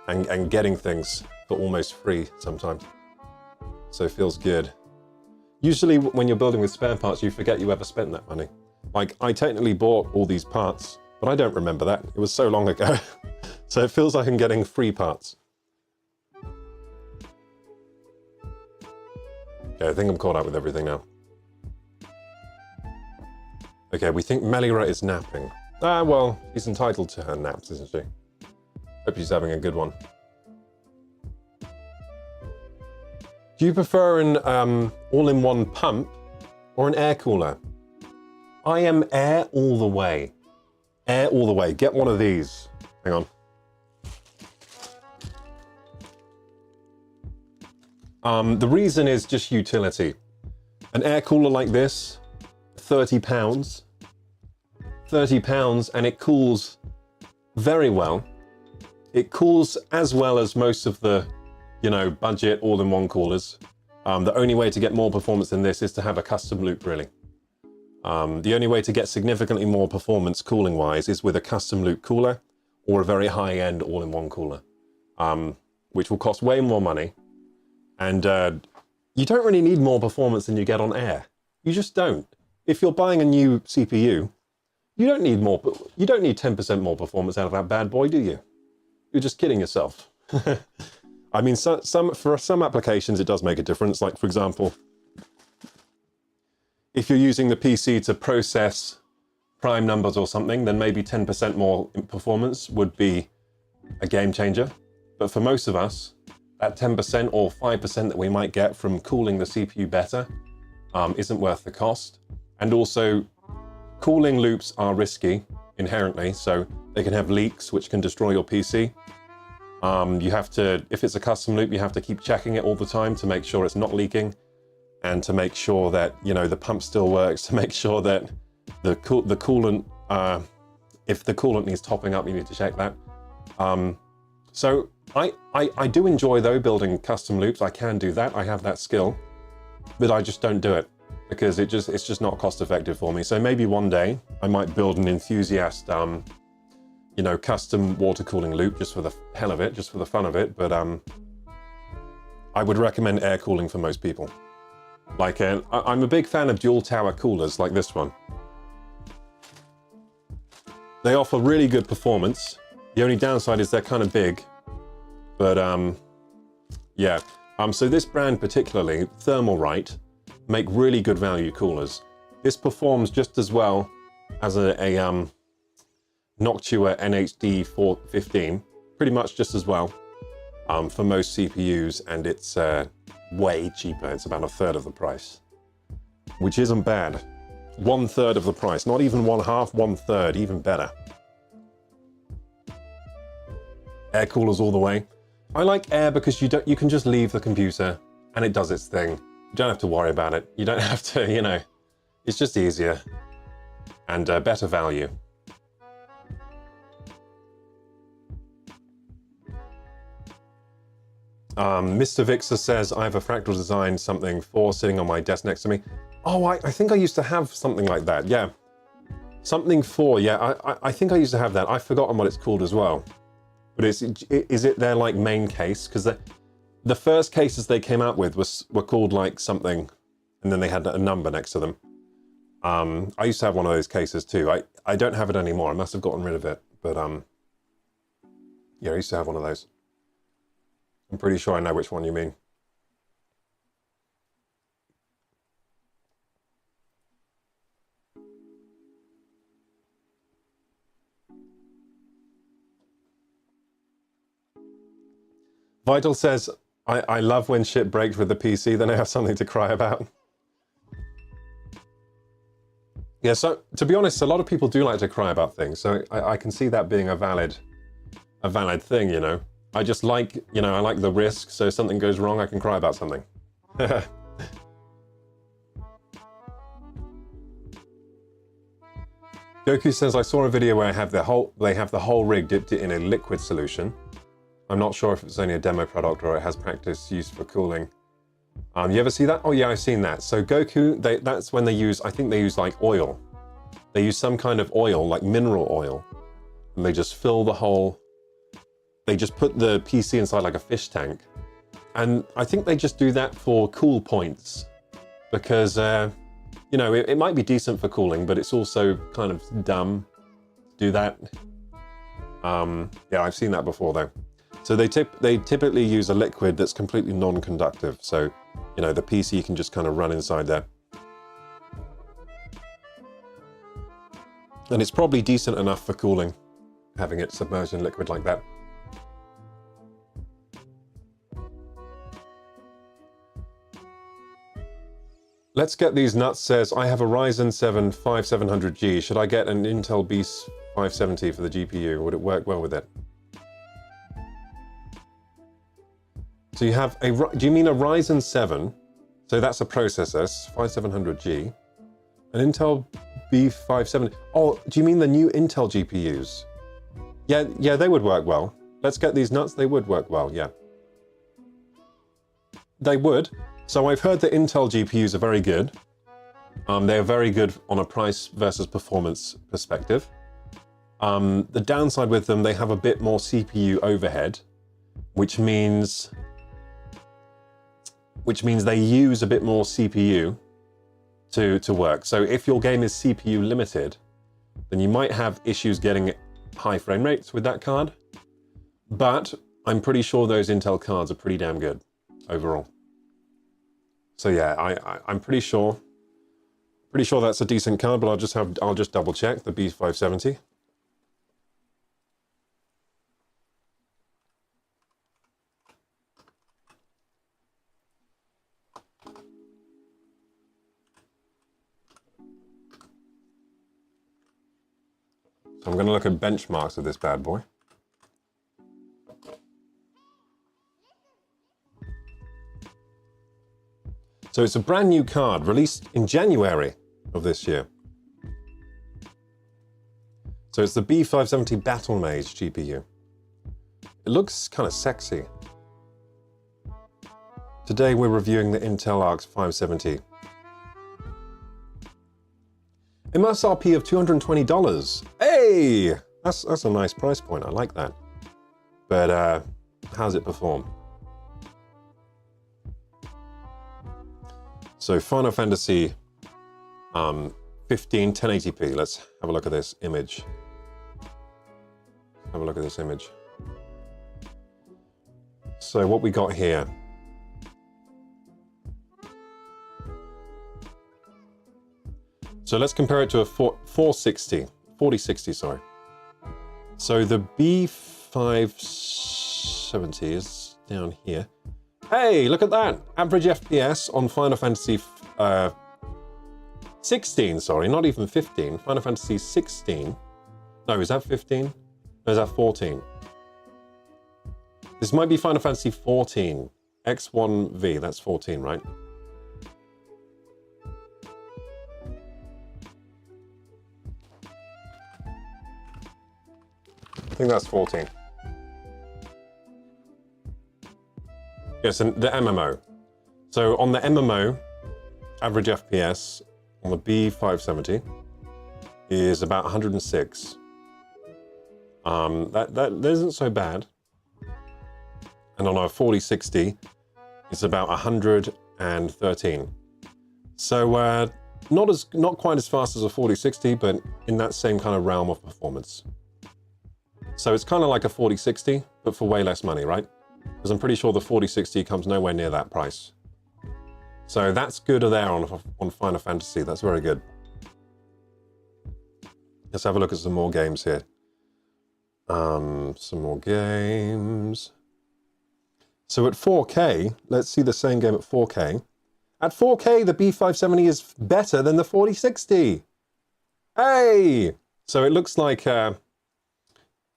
and getting things for almost free sometimes. So it feels good. Usually when you're building with spare parts, you forget you ever spent that money. Like, I technically bought all these parts, but I don't remember that. It was so long ago. So it feels like I'm getting free parts. Okay, I think I'm caught up with everything now. Okay, we think Melira is napping. Ah, well, she's entitled to her naps, isn't she? Hope she's having a good one. Do you prefer an all-in-one pump or an air cooler? I am air all the way. Air all the way. Get one of these. Hang on. The reason is just utility. An air cooler like this, £30. £30, and it cools very well. It cools as well as most of the, you know, budget all-in-one coolers. The only way to get more performance than this is to have a custom loop, really. The only way to get significantly more performance cooling-wise is with a custom loop cooler or a very high-end all-in-one cooler, which will cost way more money. And you don't really need more performance than you get on air. You just don't. If you're buying a new CPU, You don't need more, you don't need 10% more performance out of that bad boy, do you? You're just kidding yourself. I mean, for some applications, it does make a difference. Like, for example, if you're using the PC to process prime numbers or something, then maybe 10% more performance would be a game changer. But for most of us, that 10% or 5% that we might get from cooling the CPU better isn't worth the cost. And also, cooling loops are risky inherently, so they can have leaks which can destroy your PC. You have to, if it's a custom loop, you have to keep checking it all the time to make sure it's not leaking, and to make sure that, you know, the pump still works, to make sure that the coolant, if the coolant needs topping up, you need to check that. So I do enjoy, though, building custom loops. I can do that. I have that skill, but I just don't do it because it's just not cost effective for me. So maybe one day I might build an enthusiast, you know, custom water cooling loop just for the hell of it, just for the fun of it. But I would recommend air cooling for most people. Like, I'm a big fan of dual tower coolers like this one. They offer really good performance. The only downside is they're kind of big, but yeah. So this brand particularly, Thermalright, make really good value coolers. This performs just as well as a Noctua NHD 415, pretty much just as well for most CPUs, and it's way cheaper. It's about 1/3 of the price, which isn't bad. 1/3 of the price, not even 1/2, 1/3, even better. Air coolers all the way. I like air because you can just leave the computer and it does its thing. You don't have to worry about it. You don't have to, you know, it's just easier and better value. Mr. Vixer says, I have a fractal design something 4 sitting on my desk next to me. Oh, I think I used to have something like that, yeah. Something 4, yeah, I think I used to have that. I've forgotten what it's called as well. But is it their like main case? Because the first cases they came out with were called like something, and then they had a number next to them. I used to have one of those cases too. I don't have it anymore. I must have gotten rid of it. But yeah, I used to have one of those. I'm pretty sure I know which one you mean. Vital says, I love when shit breaks with the PC, then I have something to cry about. Yeah, so to be honest, a lot of people do like to cry about things, so I can see that being a valid thing, you know. I just like, you know, I like the risk, so if something goes wrong, I can cry about something. Goku says, I saw a video where they have the whole rig dipped in a liquid solution. I'm not sure if it's only a demo product or it has practice use for cooling. You ever see that? Oh yeah, I've seen that. So Goku, that's when they use, I think they use like oil. They use some kind of oil, like mineral oil, and they just fill the whole, they just put the PC inside like a fish tank. And I think they just do that for cool points because, you know, it might be decent for cooling, but it's also kind of dumb to do that. Yeah, I've seen that before though. So they typically use a liquid that's completely non-conductive. So, you know, the PC can just kind of run inside there. And it's probably decent enough for cooling, having it submerged in liquid like that. Let's get these nuts says, I have a Ryzen 7 5700G. Should I get an Intel Beast 570 for the GPU? Would it work well with it? So you have a, do you mean a Ryzen 7? So that's a processor, 5700G. An Intel B570. Oh, do you mean the new Intel GPUs? Yeah, they would work well. Let's get these nuts, they would work well, yeah. They would. So I've heard that Intel GPUs are very good. They're very good on a price versus performance perspective. The downside with them, they have a bit more CPU overhead, which means they use a bit more CPU to work. So if your game is CPU limited, then you might have issues getting high frame rates with that card. But I'm pretty sure those Intel cards are pretty damn good overall. So yeah, I'm pretty sure that's a decent card, but I'll just double check the B570. So I'm going to look at benchmarks of this bad boy. So it's a brand new card released in January of this year. So it's the B570 Battle Mage GPU. It looks kind of sexy. Today we're reviewing the Intel Arc 570. MSRP of $220. Hey! That's a nice price point, I like that. But how's it perform? So Final Fantasy 15 1080p. Let's have a look at this image. Have a look at this image. So what we got here. So let's compare it to a 4060, sorry. So the B570 is down here. Hey, look at that. Average FPS on Final Fantasy 16, sorry, not even 15. Final Fantasy 16. No, is that 15? No, is that 14? This might be Final Fantasy 14. X1V, that's 14, right? I think that's 14. Yes, and the MMO. So on the MMO, average FPS on the B570 is about 106. That isn't so bad. And on our 4060, it's about 113. So not quite as fast as a 4060, but in that same kind of realm of performance. So it's kind of like a 4060, but for way less money, right? Because I'm pretty sure the 4060 comes nowhere near that price. So that's good there on Final Fantasy. That's very good. Let's have a look at some more games here. Some more games. So at 4K, let's see the same game at 4K. At 4K, the B570 is better than the 4060. Hey! So it looks like when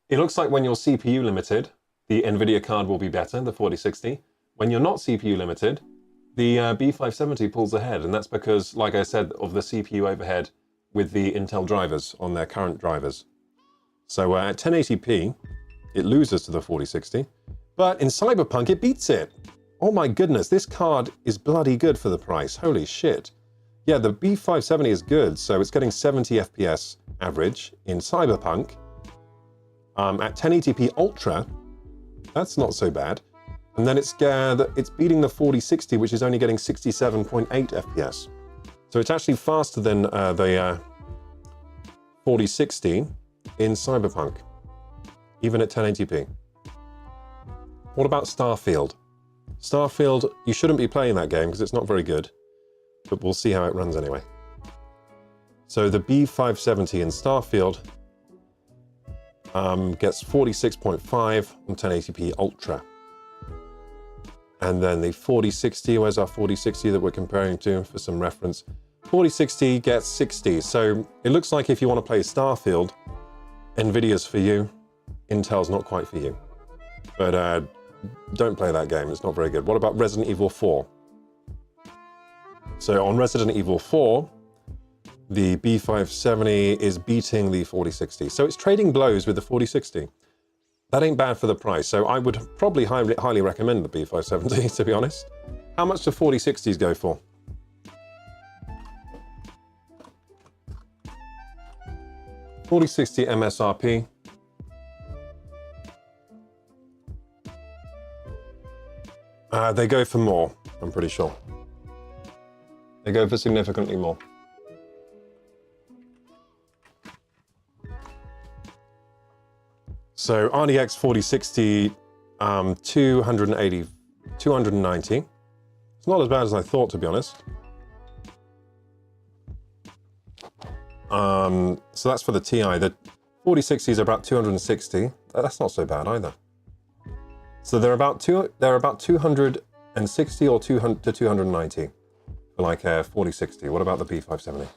you're CPU limited, the NVIDIA card will be better, the 4060. When you're not CPU limited, the B570 pulls ahead, and that's because, like I said, of the CPU overhead with the Intel drivers on their current drivers. So at 1080p, it loses to the 4060, but in Cyberpunk, it beats it. Oh my goodness, this card is bloody good for the price. Holy shit. Yeah, the B570 is good, so it's getting 70 FPS average in Cyberpunk. At 1080p Ultra, that's not so bad. And then it's beating the 4060, which is only getting 67.8 FPS. So it's actually faster than the 4060 in Cyberpunk, even at 1080p. What about Starfield? Starfield, you shouldn't be playing that game because it's not very good, but we'll see how it runs anyway. So the B570 in Starfield gets 46.5 on 1080p Ultra. And then the 4060, where's our 4060 that we're comparing to for some reference? 4060 gets 60. So it looks like if you want to play Starfield, NVIDIA's for you, Intel's not quite for you. But don't play that game, it's not very good. What about Resident Evil 4? So on Resident Evil 4, the B570 is beating the 4060. So it's trading blows with the 4060. That ain't bad for the price. So I would probably highly recommend the B570, to be honest. How much do 4060s go for? $4060 MSRP. They go for more, I'm pretty sure. They go for significantly more. So RDX 4060, 280, 290. It's not as bad as I thought, to be honest. So that's for the TI. The 4060s are about 260. That's not so bad either. So they're about 260 or 200 to 290 for like a 4060. What about the B570?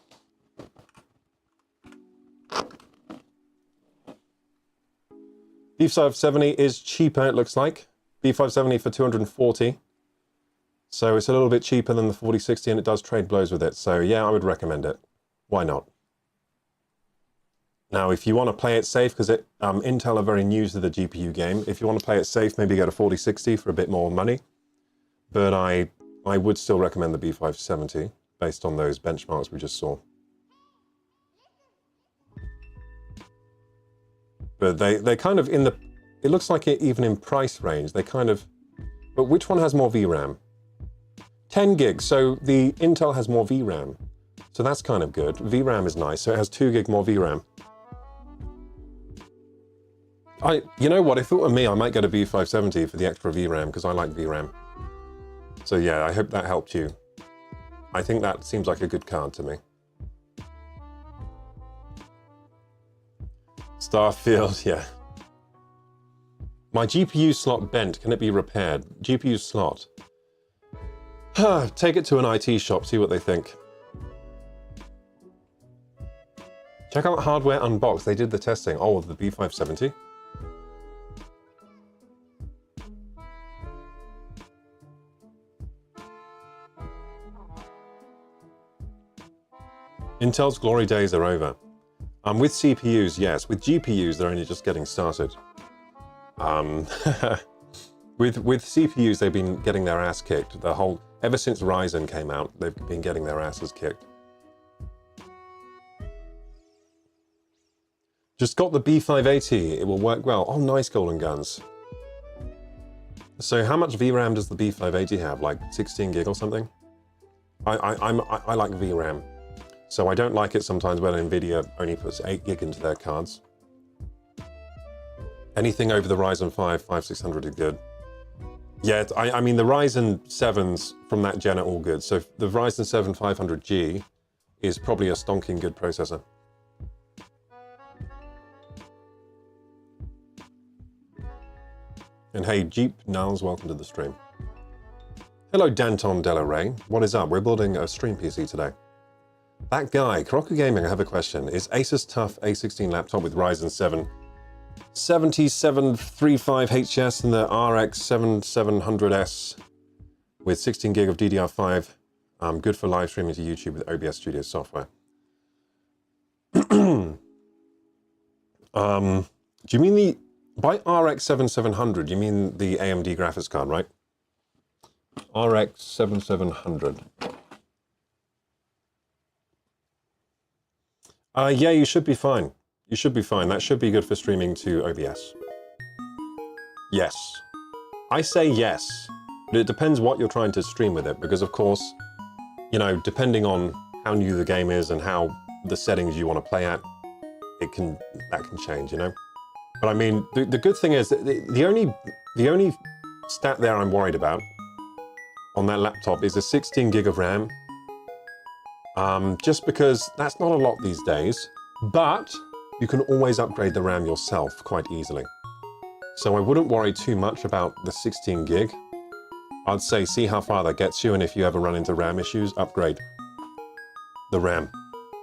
B570 is cheaper, it looks like. B570 for 240. So it's a little bit cheaper than the 4060 and it does trade blows with it. So yeah, I would recommend it. Why not? Now, if you want to play it safe, because Intel are very new to the GPU game, if you want to play it safe, maybe get a 4060 for a bit more money. But I would still recommend the B570 based on those benchmarks we just saw. But they kind of it looks like it even in price range, they kind of, but which one has more VRAM? 10 gigs, so the Intel has more VRAM. So that's kind of good. VRAM is nice, so it has 2 gig more VRAM. You know what, if it were me, I might get a B570 for the extra VRAM, because I like VRAM. So yeah, I hope that helped you. I think that seems like a good card to me. Starfield, yeah. My GPU slot bent, can it be repaired? GPU slot. Take it to an IT shop, see what they think. Check out Hardware Unboxed, they did the testing. Oh, the B570. Intel's glory days are over. With CPUs, yes. With GPUs, they're only just getting started. With CPUs, they've been getting their ass kicked. Ever since Ryzen came out, they've been getting their asses kicked. Just got the B580. It will work well. Oh, nice, Golden Guns. So how much VRAM does the B580 have? Like 16 gig or something? I like VRAM. So I don't like it sometimes when NVIDIA only puts 8 gig into their cards. Anything over the Ryzen 5 5600 is good. Yeah, I mean the Ryzen 7s from that gen are all good. So the Ryzen 7 500G is probably a stonking good processor. And hey, Jeep Nals, welcome to the stream. Hello, Danton Delaray. What is up? We're building a stream PC today. That guy, KorokuGaming, I have a question. Is Asus TUF A16 laptop with Ryzen 7 7735HS and the RX 7700S with 16 gig of DDR5 good for live streaming to YouTube with OBS Studio software? Do you mean by RX 7700, you mean the AMD graphics card, right? RX 7700. Yeah, you should be fine. You should be fine. That should be good for streaming to OBS. Yes. I say yes, but it depends what you're trying to stream with it, because of course, you know, depending on how new the game is and how the settings you want to play at, that can change, you know? But I mean, the good thing is that the only stat there I'm worried about on that laptop is a 16 gig of RAM. Just because that's not a lot these days, but you can always upgrade the RAM yourself quite easily. So I wouldn't worry too much about the 16 gig. I'd say see how far that gets you, and if you ever run into RAM issues, upgrade the RAM.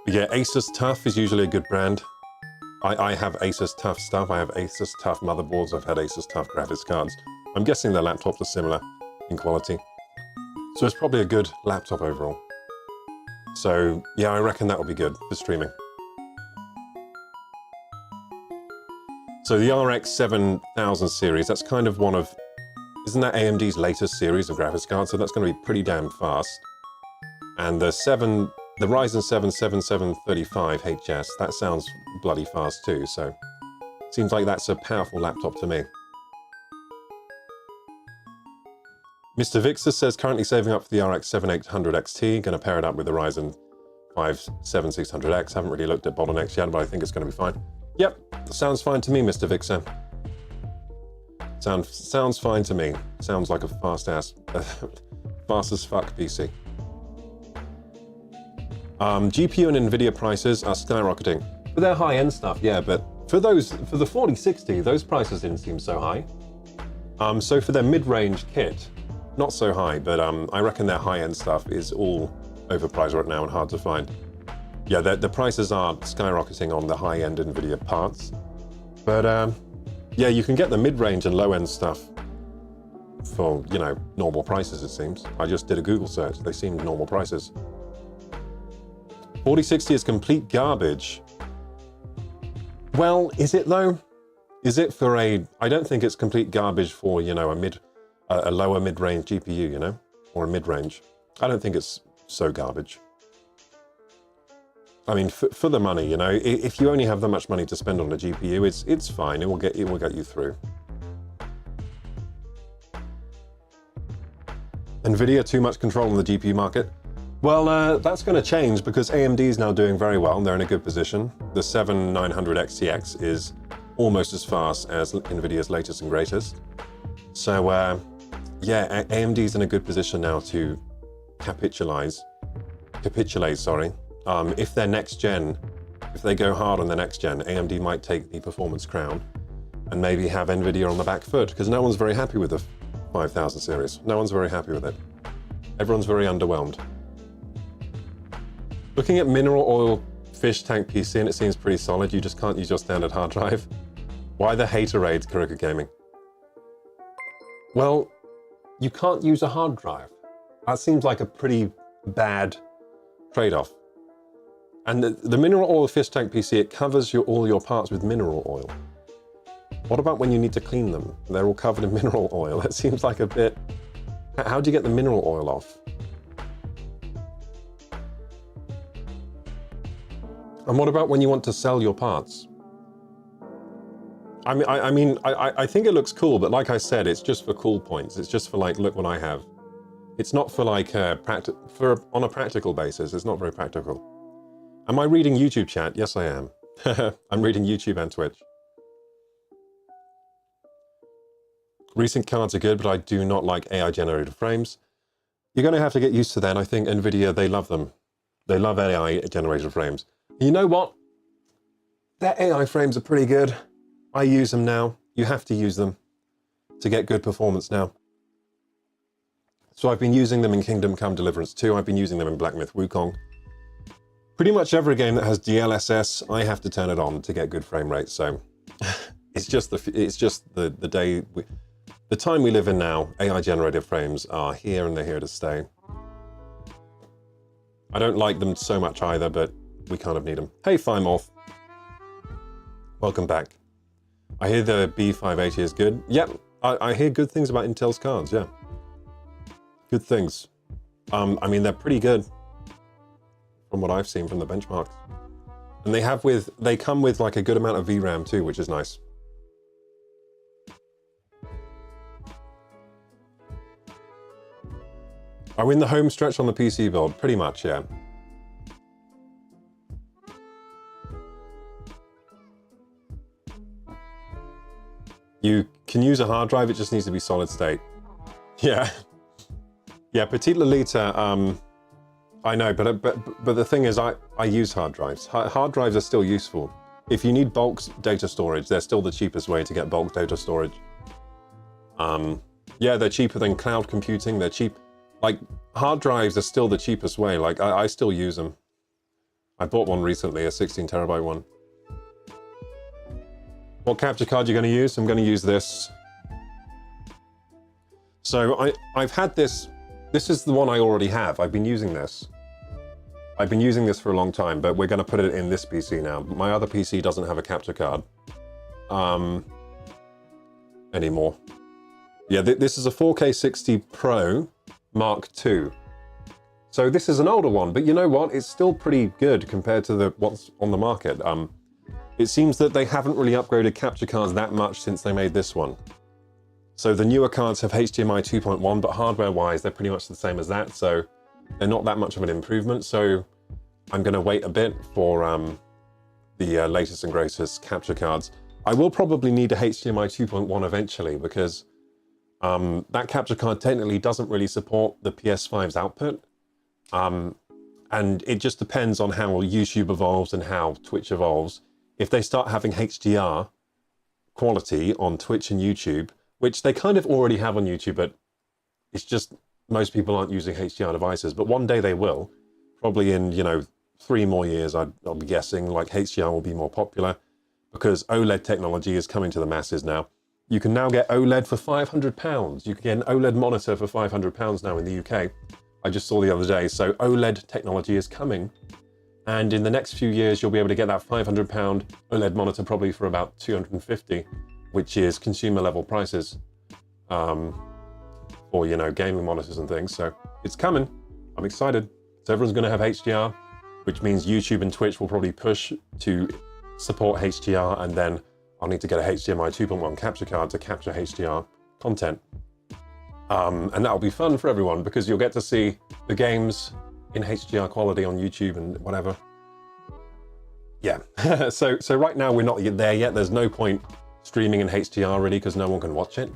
But yeah, Asus TUF is usually a good brand. I have Asus TUF stuff. I have Asus TUF motherboards. I've had Asus TUF graphics cards. I'm guessing their laptops are similar in quality. So it's probably a good laptop overall. So yeah, I reckon that will be good for streaming. So the RX 7000 series, that's kind of one of, isn't that AMD's latest series of graphics cards? So that's going to be pretty damn fast. And the Ryzen 7 7735HS, that sounds bloody fast too. So seems like that's a powerful laptop to me. Mr. Vixer says currently saving up for the RX 7800 XT, going to pair it up with the Ryzen 5 7600X. Haven't really looked at bottlenecks yet, but I think it's going to be fine. Yep, sounds fine to me, Mr. Vixer. Sounds fine to me. Sounds like a fast as fuck PC. GPU and NVIDIA prices are skyrocketing. For their high-end stuff, yeah, but for the 4060, those prices didn't seem so high. So for their mid-range kit, not so high, but I reckon their high-end stuff is all overpriced right now and hard to find. Yeah, the prices are skyrocketing on the high-end NVIDIA parts. But yeah, you can get the mid-range and low-end stuff for, you know, normal prices, it seems. I just did a Google search. They seemed normal prices. 4060 is complete garbage. Well, is it though? Is it for a... I don't think it's complete garbage for, you know, a lower mid-range GPU, you know? Or a mid-range. I don't think it's so garbage. I mean, for the money, you know, if you only have that much money to spend on a GPU, it's fine. It will get you through. NVIDIA too much control on the GPU market. Well, that's going to change because AMD is now doing very well. They're in a good position. The 7900 XTX is almost as fast as NVIDIA's latest and greatest. So, yeah, AMD is in a good position now to capitulate, sorry. If their next gen, if they go hard on the next gen, AMD might take the performance crown and maybe have NVIDIA on the back foot because no one's very happy with the 5000 series. No one's very happy with it. Everyone's very underwhelmed. Looking at mineral oil fish tank PC and it seems pretty solid. You just can't use your standard hard drive. Why the haterade, KorokuGaming? Well, you can't use a hard drive. That seems like a pretty bad trade-off. And the mineral oil fish tank PC, it covers all your parts with mineral oil. What about when you need to clean them? They're all covered in mineral oil. It seems like a bit... How do you get the mineral oil off? And what about when you want to sell your parts? I think it looks cool, but like I said, it's just for cool points. It's just for like, look what I have. It's not for like, on a practical basis. It's not very practical. Am I reading YouTube chat? Yes, I am. I'm reading YouTube and Twitch. Recent cards are good, but I do not like AI-generated frames. You're going to have to get used to that. I think NVIDIA, they love them. They love AI-generated frames. You know what? Their AI frames are pretty good. I use them now. You have to use them to get good performance now. So I've been using them in Kingdom Come Deliverance 2. I've been using them in Black Myth Wukong. Pretty much every game that has DLSS, I have to turn it on to get good frame rates. So it's just the time we live in now. AI-generated frames are here and they're here to stay. I don't like them so much either, but we kind of need them. Hey, Fimorth. Welcome back. I hear the B580 is good. Yep, I hear good things about Intel's cards, yeah. Good things. I mean, they're pretty good from what I've seen from the benchmarks. And they come with like a good amount of VRAM too, which is nice. Are we in the home stretch on the PC build? Pretty much, yeah. You can use a hard drive, it just needs to be solid state. Yeah. Yeah, Petite Lolita, I know, but the thing is, I use hard drives. Hard drives are still useful. If you need bulk data storage, they're still the cheapest way to get bulk data storage. Yeah, they're cheaper than cloud computing. They're cheap. Like, hard drives are still the cheapest way. Like, I still use them. I bought one recently, a 16 terabyte one. What capture card you're going to use? I'm going to use this. So I've had this. This is the one I already have. I've been using this. I've been using this for a long time, but we're going to put it in this PC now. My other PC doesn't have a capture card anymore. Yeah, this is a 4K 60 Pro Mark II. So this is an older one, but you know what? It's still pretty good compared to what's on the market. It seems that they haven't really upgraded capture cards that much since they made this one. So the newer cards have HDMI 2.1, but hardware-wise, they're pretty much the same as that. So they're not that much of an improvement. So I'm going to wait a bit for the latest and greatest capture cards. I will probably need a HDMI 2.1 eventually because that capture card technically doesn't really support the PS5's output. And it just depends on how YouTube evolves and how Twitch evolves. If they start having HDR quality on Twitch and YouTube, which they kind of already have on YouTube, but it's just most people aren't using HDR devices. But one day they will, probably in, you know, 3 more years, I'll be guessing, like HDR will be more popular because OLED technology is coming to the masses now. You can now get OLED for £500. You can get an OLED monitor for £500 now in the UK. I just saw the other day. So OLED technology is coming. And in the next few years, you'll be able to get that £500 OLED monitor probably for about 250, which is consumer level prices for, you know, gaming monitors and things. So it's coming. I'm excited. So everyone's going to have HDR, which means YouTube and Twitch will probably push to support HDR. And then I'll need to get a HDMI 2.1 capture card to capture HDR content. And that'll be fun for everyone because you'll get to see the games in HDR quality on YouTube and whatever. Yeah, so right now we're not there yet. There's no point streaming in HDR really because no one can watch it.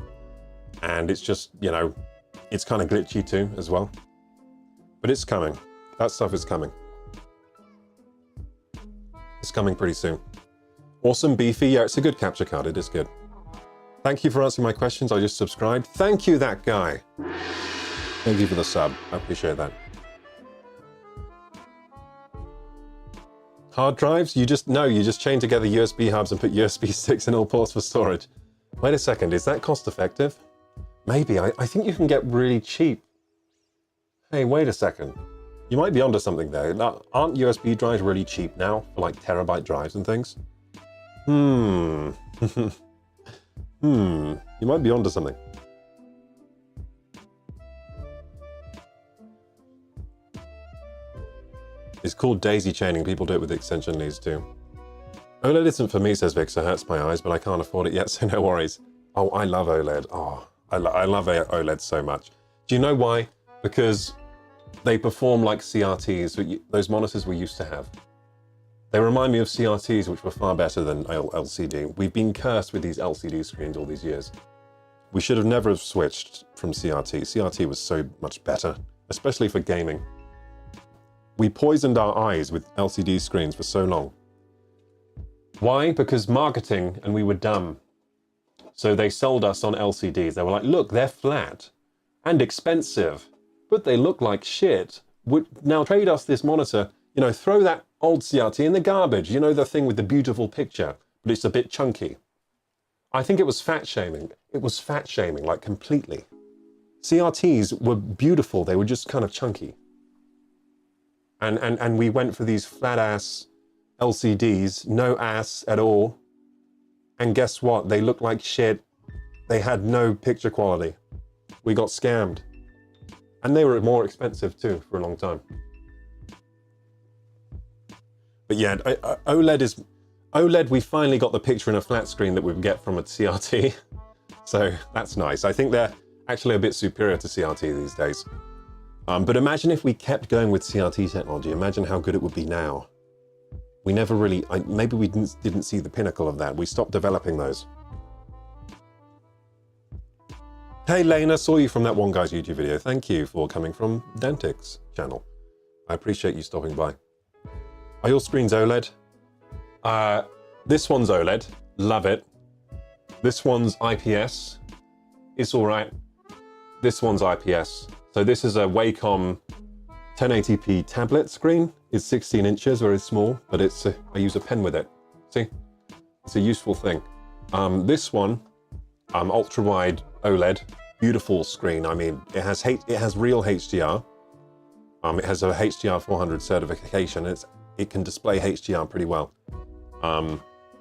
And it's just, you know, it's kind of glitchy too as well. But it's coming. That stuff is coming. It's coming pretty soon. Awesome, beefy. Yeah, it's a good capture card. It is good. Thank you for answering my questions. I just subscribed. Thank you, that guy. Thank you for the sub. I appreciate that. Hard drives? You just chain together USB hubs and put USB sticks in all ports for storage. Wait a second, is that cost effective? Maybe. I think you can get really cheap. Hey, wait a second. You might be onto something there. Aren't USB drives really cheap now for like terabyte drives and things? You might be onto something. It's called daisy chaining. People do it with extension leads too. OLED isn't for me, says Vic, so it hurts my eyes, but I can't afford it yet, so no worries. Oh, I love OLED. Oh, I love OLED so much. Do you know why? Because they perform like CRTs, those monitors we used to have. They remind me of CRTs, which were far better than LCD. We've been cursed with these LCD screens all these years. We should have never have switched from CRT. CRT was so much better, especially for gaming. We poisoned our eyes with LCD screens for so long. Why? Because marketing, and we were dumb. So they sold us on LCDs. They were like, look, they're flat and expensive, but they look like shit. Now trade us this monitor, you know, throw that old CRT in the garbage. You know, the thing with the beautiful picture, but it's a bit chunky. I think it was fat shaming. It was fat shaming, like completely. CRTs were beautiful. They were just kind of chunky. And we went for these flat ass LCDs, no ass at all. And guess what? They looked like shit. They had no picture quality. We got scammed. And they were more expensive too for a long time. But yeah, OLED, we finally got the picture in a flat screen that we would get from a CRT. So that's nice. I think they're actually a bit superior to CRT these days. But imagine if we kept going with CRT technology. Imagine how good it would be now. We never really, maybe we didn't see the pinnacle of that. We stopped developing those. Hey Lena, saw you from that one guy's YouTube video. Thank you for coming from Dentix channel. I appreciate you stopping by. Are your screens OLED? This one's OLED, love it. This one's IPS, it's all right. This one's IPS. So this is a Wacom 1080p tablet screen. It's 16 inches, very small, but I use a pen with it. See, it's a useful thing. This one, ultra wide OLED, beautiful screen. I mean, it has real HDR. It has a HDR 400 certification. It can display HDR pretty well.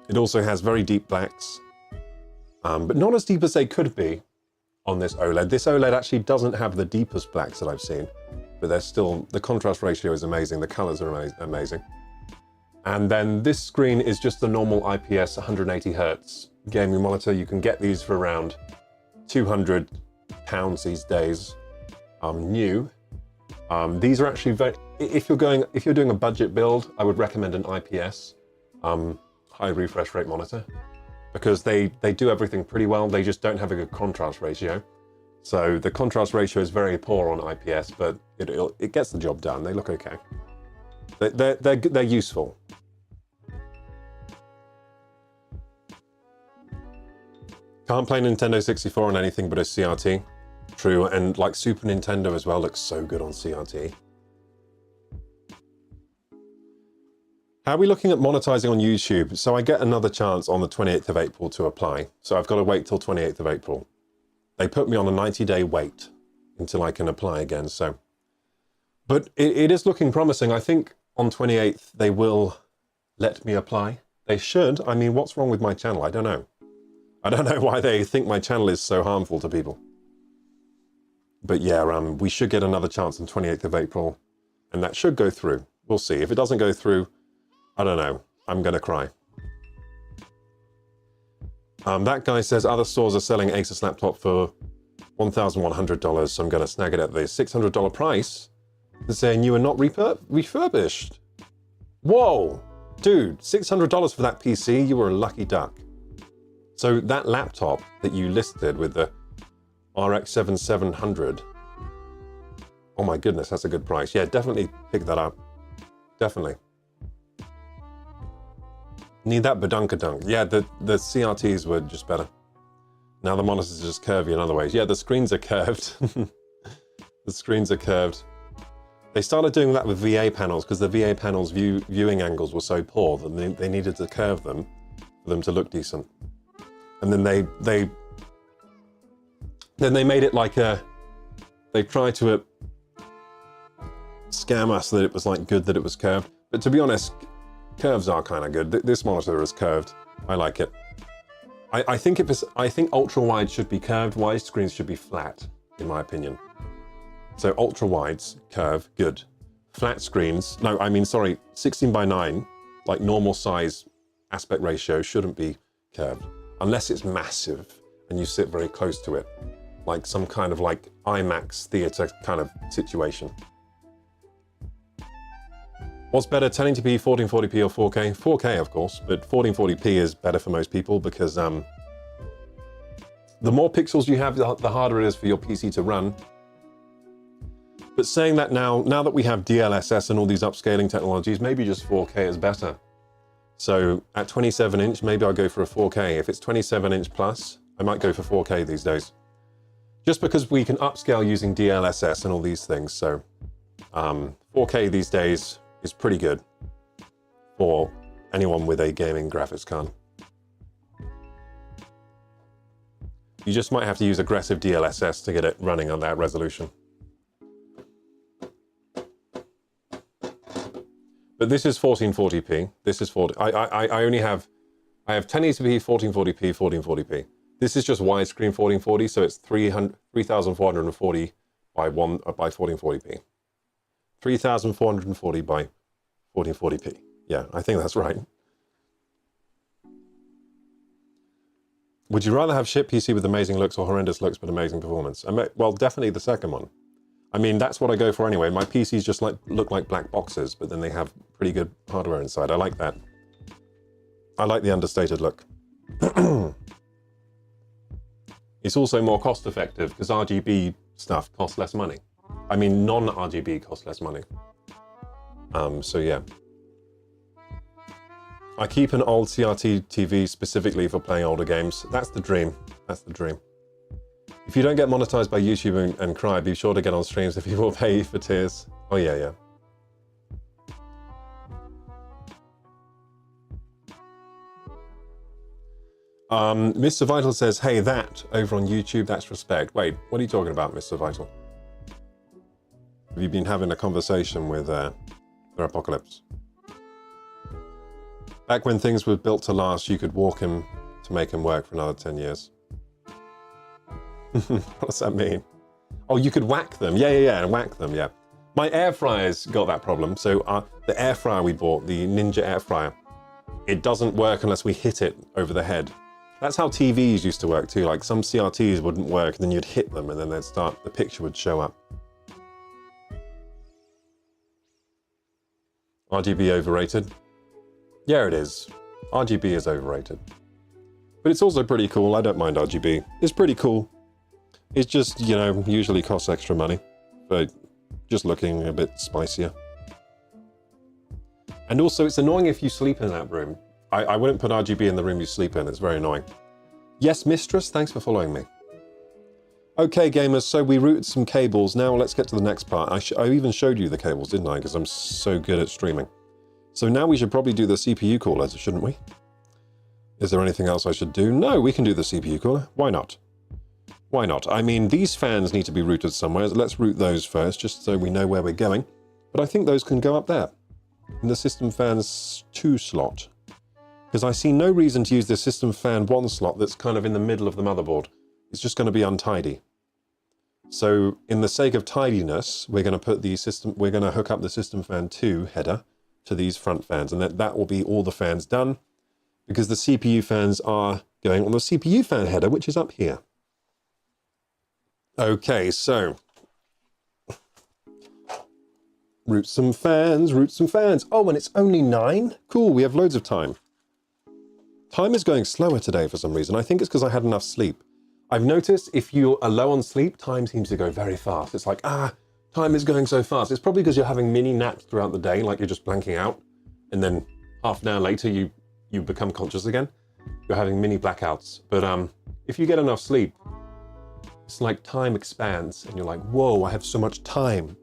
It also has very deep blacks, but not as deep as they could be on this OLED. This OLED actually doesn't have the deepest blacks that I've seen, but they're still, the contrast ratio is amazing. The colors are amazing. And then this screen is just the normal IPS 180 Hertz gaming monitor. You can get these for around £200 these days, new. These are actually very, if you're doing a budget build, I would recommend an IPS high refresh rate monitor, because they do everything pretty well. They just don't have a good contrast ratio. So the contrast ratio is very poor on IPS, but it gets the job done. They look okay. They're useful. Can't play Nintendo 64 on anything but a CRT. True, and like Super Nintendo as well looks so good on CRT. How are we looking at monetizing on YouTube? So I get another chance on the 28th of April to apply. So I've got to wait till 28th of April. They put me on a 90-day wait until I can apply again. So, but it is looking promising. I think on 28th they will let me apply. They should. I mean, what's wrong with my channel? I don't know. I don't know why they think my channel is so harmful to people. But yeah, we should get another chance on 28th of April, and that should go through. We'll see. If it doesn't go through, I don't know. I'm going to cry. That guy says other stores are selling Asus laptop for $1,100, so I'm going to snag it at the $600 price. They're saying you are not refurbished. Whoa! Dude, $600 for that PC? You were a lucky duck. So that laptop that you listed with the RX 7700, oh my goodness, that's a good price. Yeah, definitely pick that up. Definitely. Need that badunkadunk. Yeah, the CRTs were just better. Now the monitors are just curvy in other ways. Yeah, the screens are curved. The screens are curved. They started doing that with VA panels because the VA panels viewing angles were so poor that they needed to curve them for them to look decent. And then they made it like they tried to scam us that it was like good that it was curved. But to be honest, curves are kind of good. This monitor is curved. I like it. I think ultra wide should be curved. Wide screens should be flat, in my opinion. So ultra wides, curve, good. Flat screens, no, I mean, sorry, 16:9, like normal size aspect ratio shouldn't be curved. Unless it's massive and you sit very close to it, like some kind of like IMAX theater kind of situation. What's better, 1080p, 1440p or 4K? 4K, of course, but 1440p is better for most people because the more pixels you have, the harder it is for your PC to run. But saying that now that we have DLSS and all these upscaling technologies, maybe just 4K is better. So at 27 inch, maybe I'll go for a 4K. If it's 27 inch plus, I might go for 4K these days. Just because we can upscale using DLSS and all these things. So 4K these days is pretty good for anyone with a gaming graphics card. You just might have to use aggressive DLSS to get it running on that resolution. But this is 1440p. This is 40. I have 1080p, 1440p, 1440p. This is just widescreen 1440, so it's 3440 by 1440p. 3440 by 1440p. Yeah, I think that's right. Would you rather have shit PC with amazing looks or horrendous looks but amazing performance? Well, definitely the second one. I mean, that's what I go for anyway. My PCs just look like black boxes, but then they have pretty good hardware inside. I like that. I like the understated look. It's also more cost effective because RGB stuff costs less money. I mean, non-RGB costs less money. So yeah. I keep an old CRT TV specifically for playing older games. That's the dream. That's the dream. If you don't get monetized by YouTube and cry, be sure to get on streams if people pay you for tears. Oh yeah, yeah. Mr. Vital says, hey, that over on YouTube, that's respect. Wait, what are you talking about, Mr. Vital? Have you been having a conversation with the Apocalypse? Back when things were built to last, you could walk him to make him work for another 10 years. What does that mean? Oh, you could whack them. Yeah, whack them, yeah. My air fryer's got that problem. So the air fryer we bought, the Ninja air fryer, it doesn't work unless we hit it over the head. That's how TVs used to work too. Like some CRTs wouldn't work, and then you'd hit them and then the picture would show up. RGB overrated? Yeah, it is. RGB is overrated. But it's also pretty cool. I don't mind RGB. It's pretty cool. It's just, you know, usually costs extra money, but just looking a bit spicier. And also, it's annoying if you sleep in that room. I wouldn't put RGB in the room you sleep in. It's very annoying. Yes, mistress, thanks for following me. Okay, gamers, so we routed some cables. Now let's get to the next part. I even showed you the cables, didn't I? Because I'm so good at streaming. So now we should probably do the CPU cooler, shouldn't we? Is there anything else I should do? No, we can do the CPU cooler. Why not? Why not? I mean, these fans need to be routed somewhere. Let's route those first, just so we know where we're going. But I think those can go up there, in the System Fans 2 slot. Because I see no reason to use the System Fan 1 slot that's kind of in the middle of the motherboard. It's just going to be untidy. So, in the sake of tidiness, we're going to hook up the System Fan 2 header to these front fans, and that will be all the fans done, because the CPU fans are going on the CPU fan header, which is up here. Okay, so route some fans, route some fans. Oh, and it's only 9? Cool, we have loads of time. Time is going slower today for some reason. I think it's because I had enough sleep. I've noticed if you are low on sleep, time seems to go very fast. It's like, time is going so fast. It's probably because you're having mini naps throughout the day, like you're just blanking out, and then half an hour later you become conscious again. You're having mini blackouts. But if you get enough sleep, it's like time expands, and you're like, whoa, I have so much time.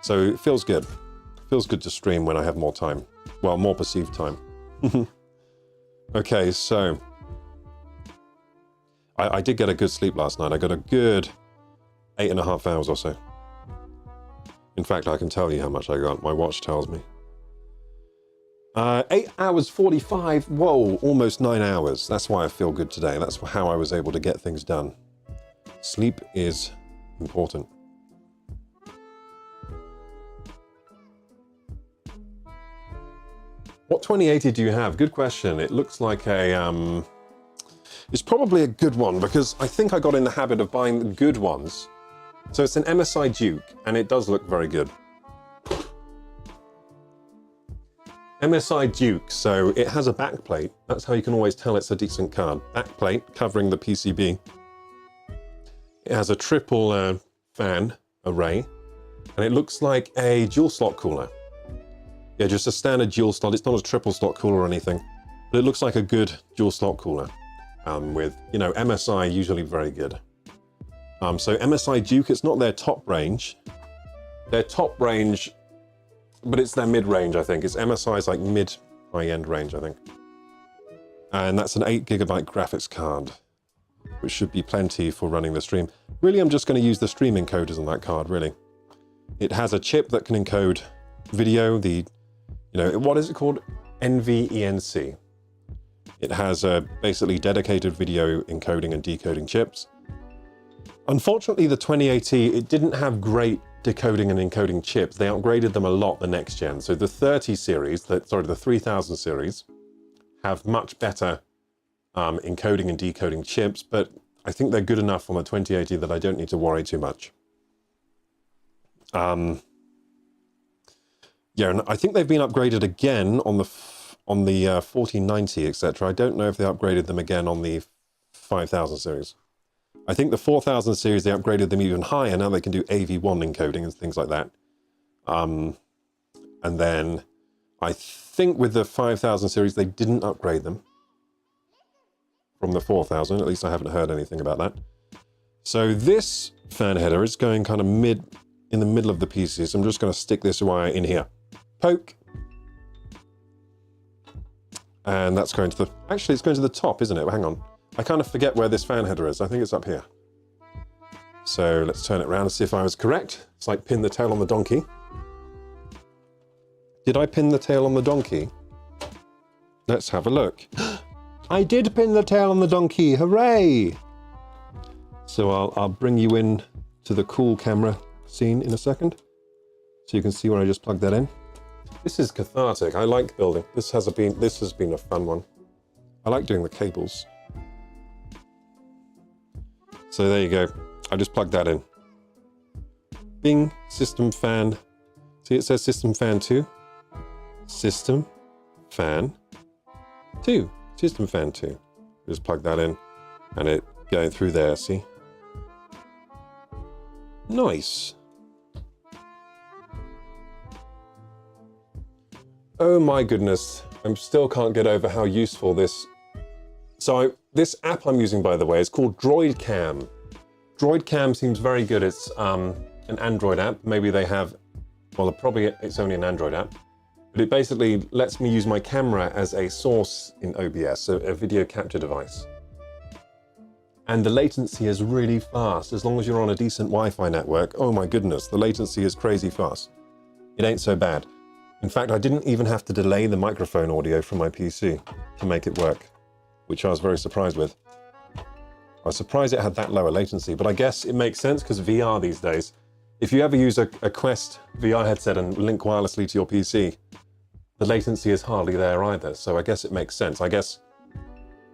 So it feels good. It feels good to stream when I have more time. Well, more perceived time. Okay, so I did get a good sleep last night. I got a good 8.5 hours or so. In fact, I can tell you how much I got. My watch tells me. 8 hours 45. Whoa, almost 9 hours. That's why I feel good today. That's how I was able to get things done. Sleep is important. What 2080 do you have? Good question. It looks like a... It's probably a good one, because I think I got in the habit of buying the good ones. So it's an MSI Duke, and it does look very good. MSI Duke, so it has a backplate. That's how you can always tell it's a decent card. Backplate covering the PCB. It has a triple fan array, and it looks like a dual slot cooler. Yeah, just a standard dual slot. It's not a triple slot cooler or anything, but it looks like a good dual slot cooler. With, you know, MSI usually very good. So MSI Duke, it's not their top range. Their top range, but it's their mid-range, I think. It's MSI's like mid-high-end range, I think. And that's an 8GB graphics card, which should be plenty for running the stream. Really, I'm just going to use the stream encoders on that card, really. It has a chip that can encode video, what is it called? NVENC. It has basically dedicated video encoding and decoding chips. Unfortunately, the 2080, it didn't have great decoding and encoding chips. They upgraded them a lot the next gen. So the 30 series, the 3000 series, have much better encoding and decoding chips, but I think they're good enough on the 2080 that I don't need to worry too much. Yeah, and I think they've been upgraded again on the 4090, etc. I don't know if they upgraded them again on the 5000 series. I think the 4000 series, they upgraded them even higher. Now they can do AV1 encoding and things like that. And then I think with the 5000 series, they didn't upgrade them from the 4000. At least I haven't heard anything about that. So this fan header is going kind of in the middle of the PC. So I'm just going to stick this wire in here. Poke. And that's going to the... Actually, it's going to the top, isn't it? Hang on. I kind of forget where this fan header is. I think it's up here. So let's turn it around and see if I was correct. It's like pin the tail on the donkey. Did I pin the tail on the donkey? Let's have a look. I did pin the tail on the donkey. Hooray! So I'll bring you in to the cool camera scene in a second, so you can see where I just plugged that in. This is cathartic. I like building. This has been a fun one. I like doing the cables. So there you go. I just plugged that in. Bing, system fan. See, it says system fan 2. System fan 2. System fan 2. Just plug that in and it going through there, see? Nice. Oh my goodness. I still can't get over how useful this... So this app I'm using, by the way, is called DroidCam. DroidCam seems very good. It's an Android app. Maybe they have... Well, probably it's only an Android app. But it basically lets me use my camera as a source in OBS, so a video capture device. And the latency is really fast. As long as you're on a decent Wi-Fi network, oh my goodness, the latency is crazy fast. It ain't so bad. In fact, I didn't even have to delay the microphone audio from my PC to make it work, which I was very surprised with. I was surprised it had that lower latency, but I guess it makes sense because VR these days, if you ever use a Quest VR headset and link wirelessly to your PC, the latency is hardly there either. So I guess it makes sense. I guess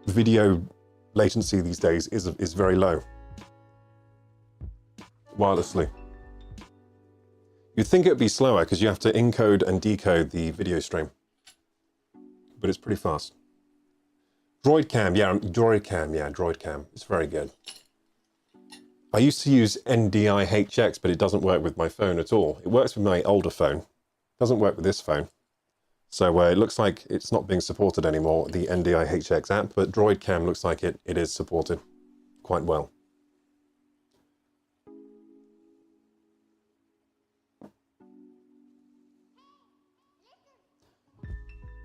video latency these days is very low wirelessly. You'd think it would be slower because you have to encode and decode the video stream, but it's pretty fast. DroidCam, yeah, DroidCam. It's very good. I used to use NDI-HX, but it doesn't work with my phone at all. It works with my older phone. It doesn't work with this phone. So it looks like it's not being supported anymore, the NDI-HX app, but DroidCam looks like it is supported quite well.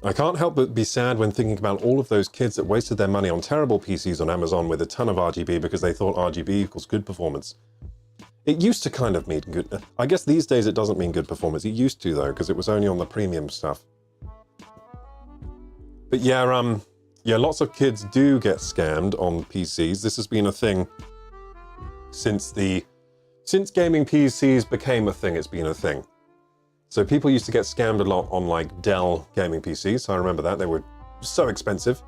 I can't help but be sad when thinking about all of those kids that wasted their money on terrible PCs on Amazon with a ton of RGB because they thought RGB equals good performance. It used to kind of mean good. I guess these days it doesn't mean good performance. It used to though, because it was only on the premium stuff. But yeah, yeah, lots of kids do get scammed on PCs. This has been a thing since gaming PCs became a thing. It's been a thing. So people used to get scammed a lot on like Dell gaming PCs. I remember that. They were so expensive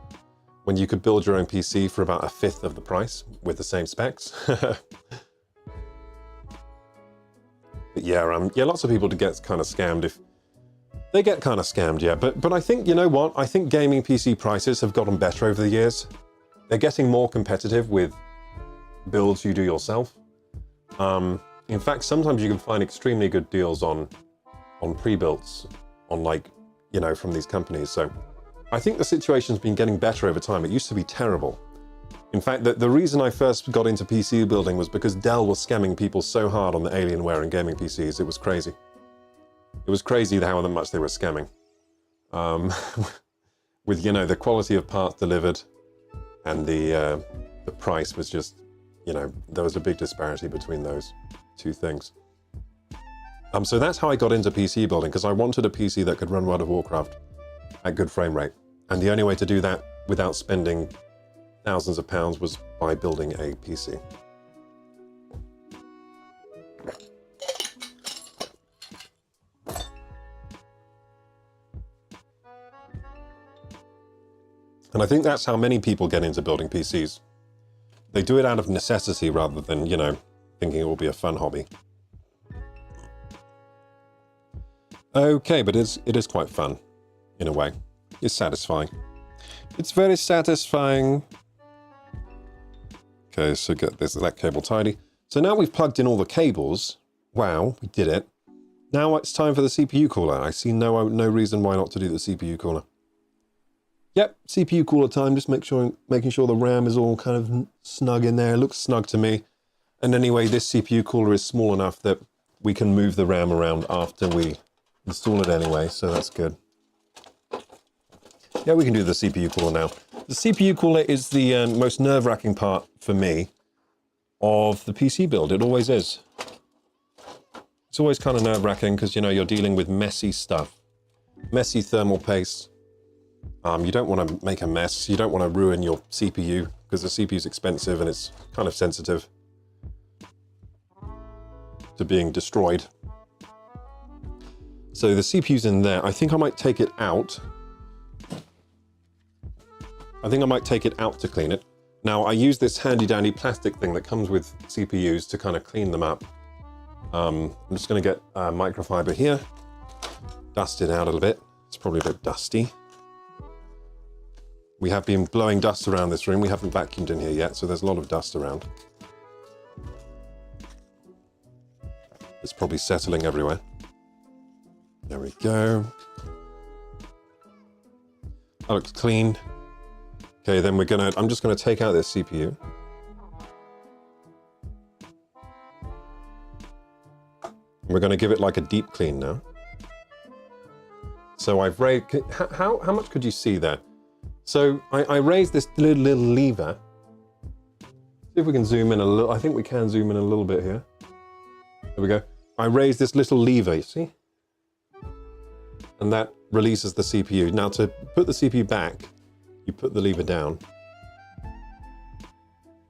when you could build your own PC for about 1/5 of the price with the same specs. But yeah, yeah, lots of people do get kind of scammed if they get kind of scammed, yeah. But I think, you know what? I think gaming PC prices have gotten better over the years. They're getting more competitive with builds you do yourself. In fact, sometimes you can find extremely good deals on pre-builts, on like, you know, from these companies. So I think the situation's been getting better over time. It used to be terrible. In fact, the reason I first got into PC building was because Dell was scamming people so hard on the Alienware and gaming PCs. It was crazy. It was crazy how much they were scamming. With, you know, the quality of parts delivered and the price was just, you know, there was a big disparity between those two things. So that's how I got into PC building, because I wanted a PC that could run World of Warcraft at good frame rate. And the only way to do that without spending thousands of pounds was by building a PC. And I think that's how many people get into building PCs. They do it out of necessity rather than, you know, thinking it will be a fun hobby. Okay, but it is quite fun, in a way. It's satisfying. It's very satisfying. Okay, so get that cable tidy. So now we've plugged in all the cables. Wow, we did it. Now it's time for the CPU cooler. I see no reason why not to do the CPU cooler. Yep, CPU cooler time. Just making sure the RAM is all kind of snug in there. It looks snug to me. And anyway, this CPU cooler is small enough that we can move the RAM around after we install it anyway, so that's good. Yeah, we can do the CPU cooler now. The CPU cooler is the most nerve-wracking part for me of the PC build. It always is. It's always kind of nerve-wracking because, you know, you're dealing with messy stuff. Messy thermal paste. You don't want to make a mess. You don't want to ruin your CPU because the CPU is expensive and it's kind of sensitive to being destroyed. So the CPU's in there. I think I might take it out. I think I might take it out to clean it. Now, I use this handy-dandy plastic thing that comes with CPUs to kind of clean them up. I'm just going to get microfiber here, dust it out a little bit. It's probably a bit dusty. We have been blowing dust around this room. We haven't vacuumed in here yet, so there's a lot of dust around. It's probably settling everywhere. There we go. That looks clean. Okay, then I'm just gonna take out this CPU. We're gonna give it like a deep clean now. So I've raised, how much could you see there? So I raised this little lever. See if we can zoom in a little. I think we can zoom in a little bit here. There we go. I raised this little lever, you see? And that releases the CPU. Now to put the CPU back, you put the lever down.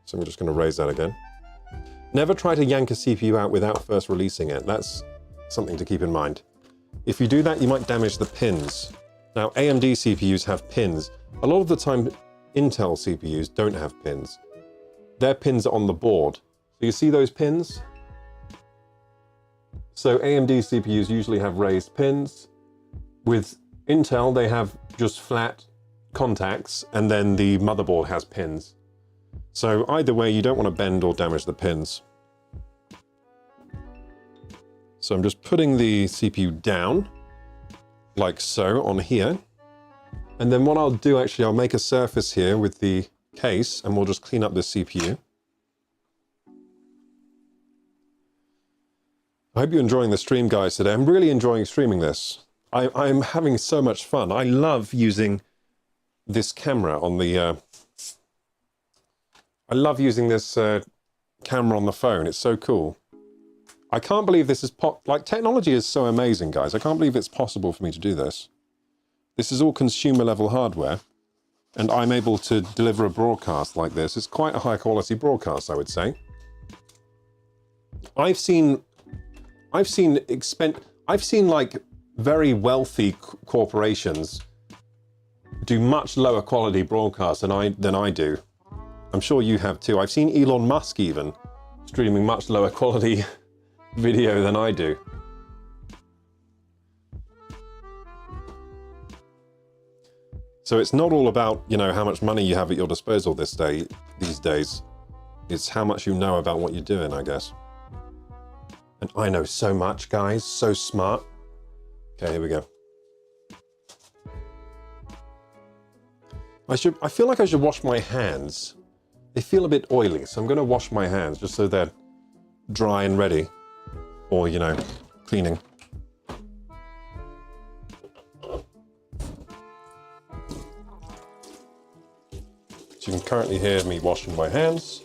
So I'm just going to raise that again. Never try to yank a CPU out without first releasing it. That's something to keep in mind. If you do that, you might damage the pins. Now, AMD CPUs have pins. A lot of the time, Intel CPUs don't have pins. Their pins are on the board. So you see those pins? So AMD CPUs usually have raised pins. With Intel, they have just flat contacts, and then the motherboard has pins. So either way, you don't want to bend or damage the pins. So I'm just putting the CPU down, like so, on here. And then what I'll do, actually, I'll make a surface here with the case, and we'll just clean up the CPU. I hope you're enjoying the stream, guys, today. I'm really enjoying streaming this. I'm having so much fun. I love using this camera on the... I love using this camera on the phone. It's so cool. I can't believe this is... Like, technology is so amazing, guys. I can't believe it's possible for me to do this. This is all consumer-level hardware, and I'm able to deliver a broadcast like this. It's quite a high-quality broadcast, I would say. I've seen like very wealthy corporations do much lower quality broadcasts than I do. I'm sure you have too. I've seen Elon Musk even streaming much lower quality video than I do. So it's not all about, you know, how much money you have at your disposal these days. It's how much you know about what you're doing, I guess. And I know so much, guys. So smart. Okay, here we go. I feel like I should wash my hands. They feel a bit oily, so I'm going to wash my hands just so they're dry and ready for, you know, cleaning. So you can currently hear me washing my hands.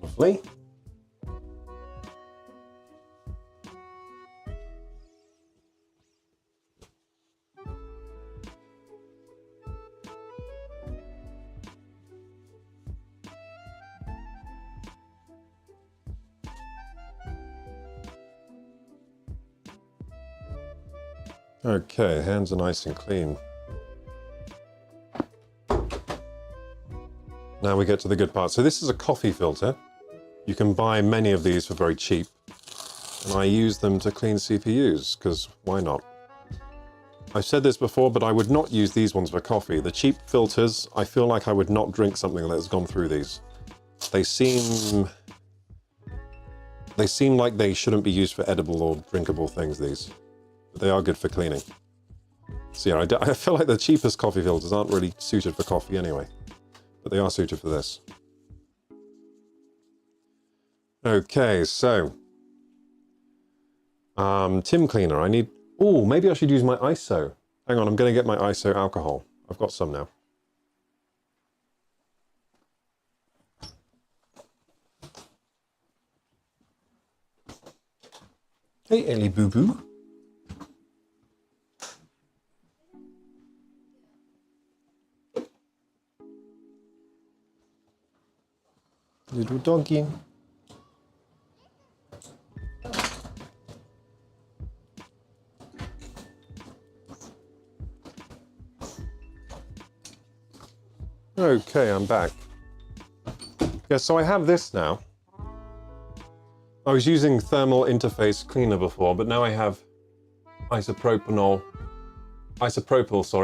Lovely. Okay, hands are nice and clean. Now we get to the good part. So this is a coffee filter. You can buy many of these for very cheap. And I use them to clean CPUs, because why not? I've said this before, but I would not use these ones for coffee. The cheap filters, I feel like I would not drink something that's gone through these. They seem like they shouldn't be used for edible or drinkable things, these. But they are good for cleaning. So yeah, I feel like the cheapest coffee filters aren't really suited for coffee anyway. But they are suited for this. Okay, so... Tim cleaner, I need... Oh, maybe I should use my ISO. Hang on, I'm going to get my ISO alcohol. I've got some now. Hey, Ellie Boo Boo. Little doggy. Okay, I'm back. Yeah, so I have this now. I was using thermal interface cleaner before, but now I have isopropyl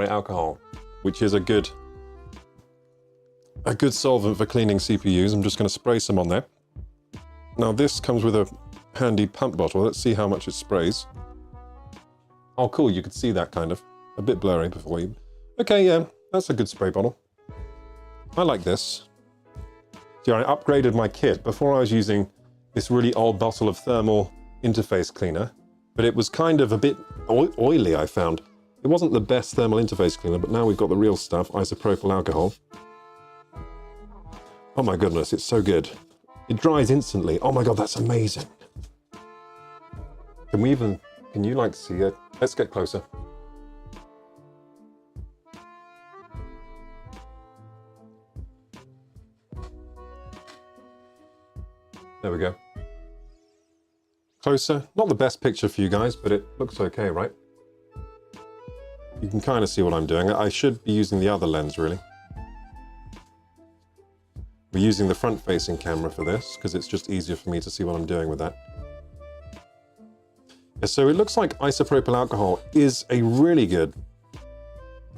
alcohol, which is a good solvent for cleaning CPUs. I'm just going to spray some on there. Now this comes with a handy pump bottle. Let's see how much it sprays. Oh cool, you could see that kind of. A bit blurry before you... Okay, yeah, that's a good spray bottle. I like this. See, I upgraded my kit. Before I was using this really old bottle of thermal interface cleaner, but it was kind of a bit oily, I found. It wasn't the best thermal interface cleaner, but now we've got the real stuff, isopropyl alcohol. Oh my goodness, it's so good. It dries instantly. Oh my god, that's amazing. Can you like see it? Let's get closer. There we go. Closer. Not the best picture for you guys, but it looks okay, right? You can kind of see what I'm doing. I should be using the other lens, really. We're using the front-facing camera for this, because it's just easier for me to see what I'm doing with that. Yeah, so it looks like isopropyl alcohol is a really good,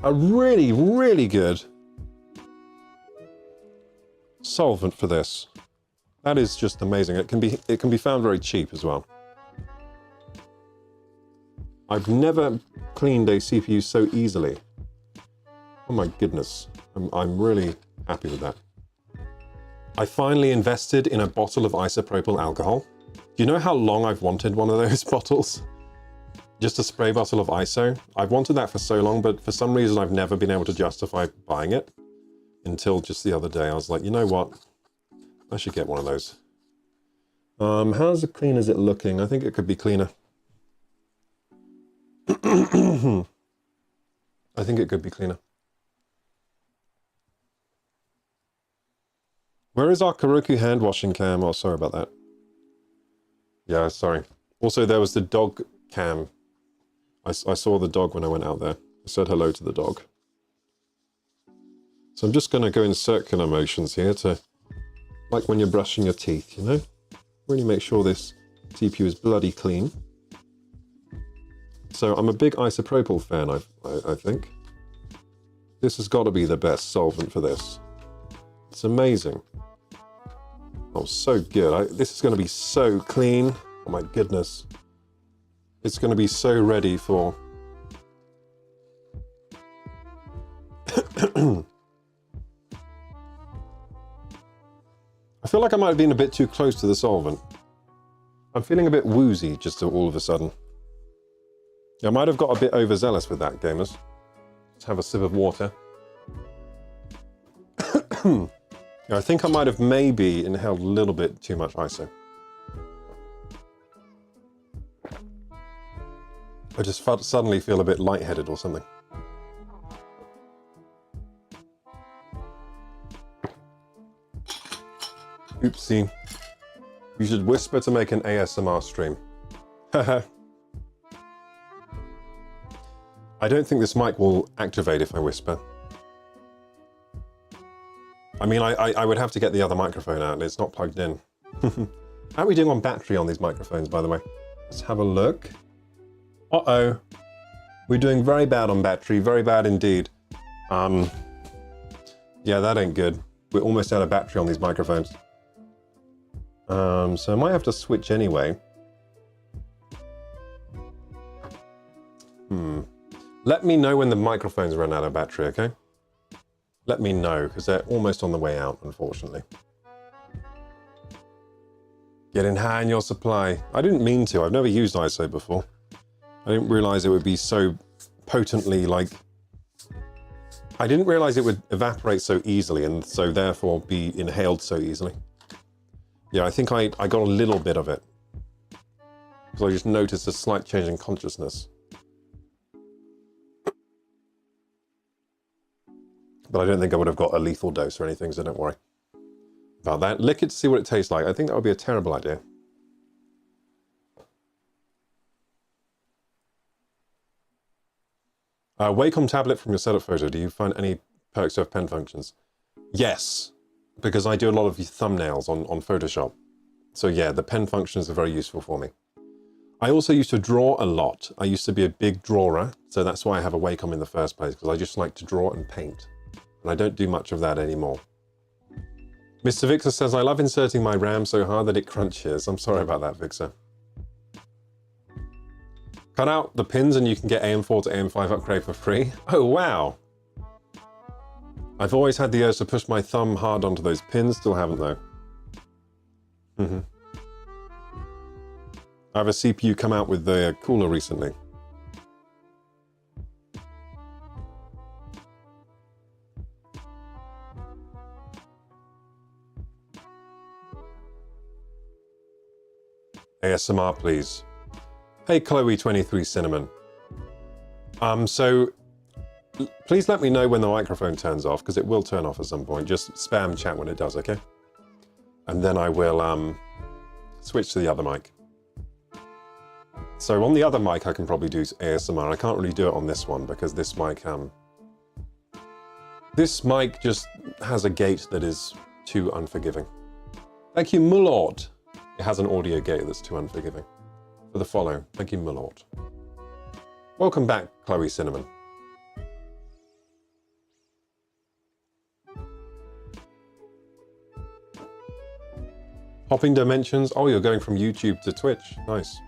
really good solvent for this. That is just amazing. It can be found very cheap as well. I've never cleaned a CPU so easily. Oh my goodness. I'm really happy with that. I finally invested in a bottle of isopropyl alcohol. Do you know how long I've wanted one of those bottles? Just a spray bottle of ISO. I've wanted that for so long, but for some reason I've never been able to justify buying it. Until just the other day, I was like, you know what? I should get one of those. How's clean is it looking? I think it could be cleaner. I think it could be cleaner. Where is our Koroku hand washing cam? Oh, sorry about that. Yeah, sorry. Also, there was the dog cam. I saw the dog when I went out there. I said hello to the dog. So I'm just going to go in circular motions here to, like when you're brushing your teeth, you know? Really make sure this CPU is bloody clean. So I'm a big isopropyl fan, I think. This has got to be the best solvent for this. It's amazing. Oh, so good. This is going to be so clean. Oh my goodness. It's going to be so ready for... I feel like I might have been a bit too close to the solvent. I'm feeling a bit woozy just all of a sudden. I might have got a bit overzealous with that, gamers. Let's have a sip of water. I think I might have maybe inhaled a little bit too much ISO. I just suddenly feel a bit lightheaded or something. Oopsie. You should whisper to make an ASMR stream. Haha. I don't think this mic will activate if I whisper. I mean, I would have to get the other microphone out, and it's not plugged in. How are we doing on battery on these microphones, by the way? Let's have a look. Uh-oh. We're doing very bad on battery, very bad indeed. Yeah, that ain't good. We're almost out of battery on these microphones. So I might have to switch anyway. Let me know when the microphones run out of battery, okay? Let me know, because they're almost on the way out, unfortunately. Getting high in your supply. I didn't mean to. I've never used ISO before. I didn't realize it would be so potently, like... I didn't realize it would evaporate so easily, and so therefore be inhaled so easily. Yeah, I think I got a little bit of it. Because I just noticed a slight change in consciousness. But I don't think I would have got a lethal dose or anything, so don't worry about that. Lick it to see what it tastes like. I think that would be a terrible idea. Wacom tablet from your setup photo. Do you find any perks to have pen functions? Yes, because I do a lot of thumbnails on Photoshop. So yeah, the pen functions are very useful for me. I also used to draw a lot. I used to be a big drawer, so that's why I have a Wacom in the first place, because I just like to draw and paint. And I don't do much of that anymore. Mr. Victor says, I love inserting my RAM so hard that it crunches. I'm sorry about that, Victor. Cut out the pins and you can get AM4 to AM5 upgrade for free. Oh, wow. I've always had the urge to push my thumb hard onto those pins, still haven't though. I have a CPU come out with the cooler recently. ASMR, please. Hey, Chloe23 Cinnamon. So please let me know when the microphone turns off, because it will turn off at some point. Just spam chat when it does, okay? And then I will switch to the other mic. So on the other mic, I can probably do ASMR. I can't really do it on this one because this mic just has a gate that is too unforgiving. Thank you, Mulord. It has an audio gate that's too unforgiving. For the follow, thank you, Mulord. Welcome back, Chloe Cinnamon. Hopping dimensions. Oh, you're going from YouTube to Twitch. Nice.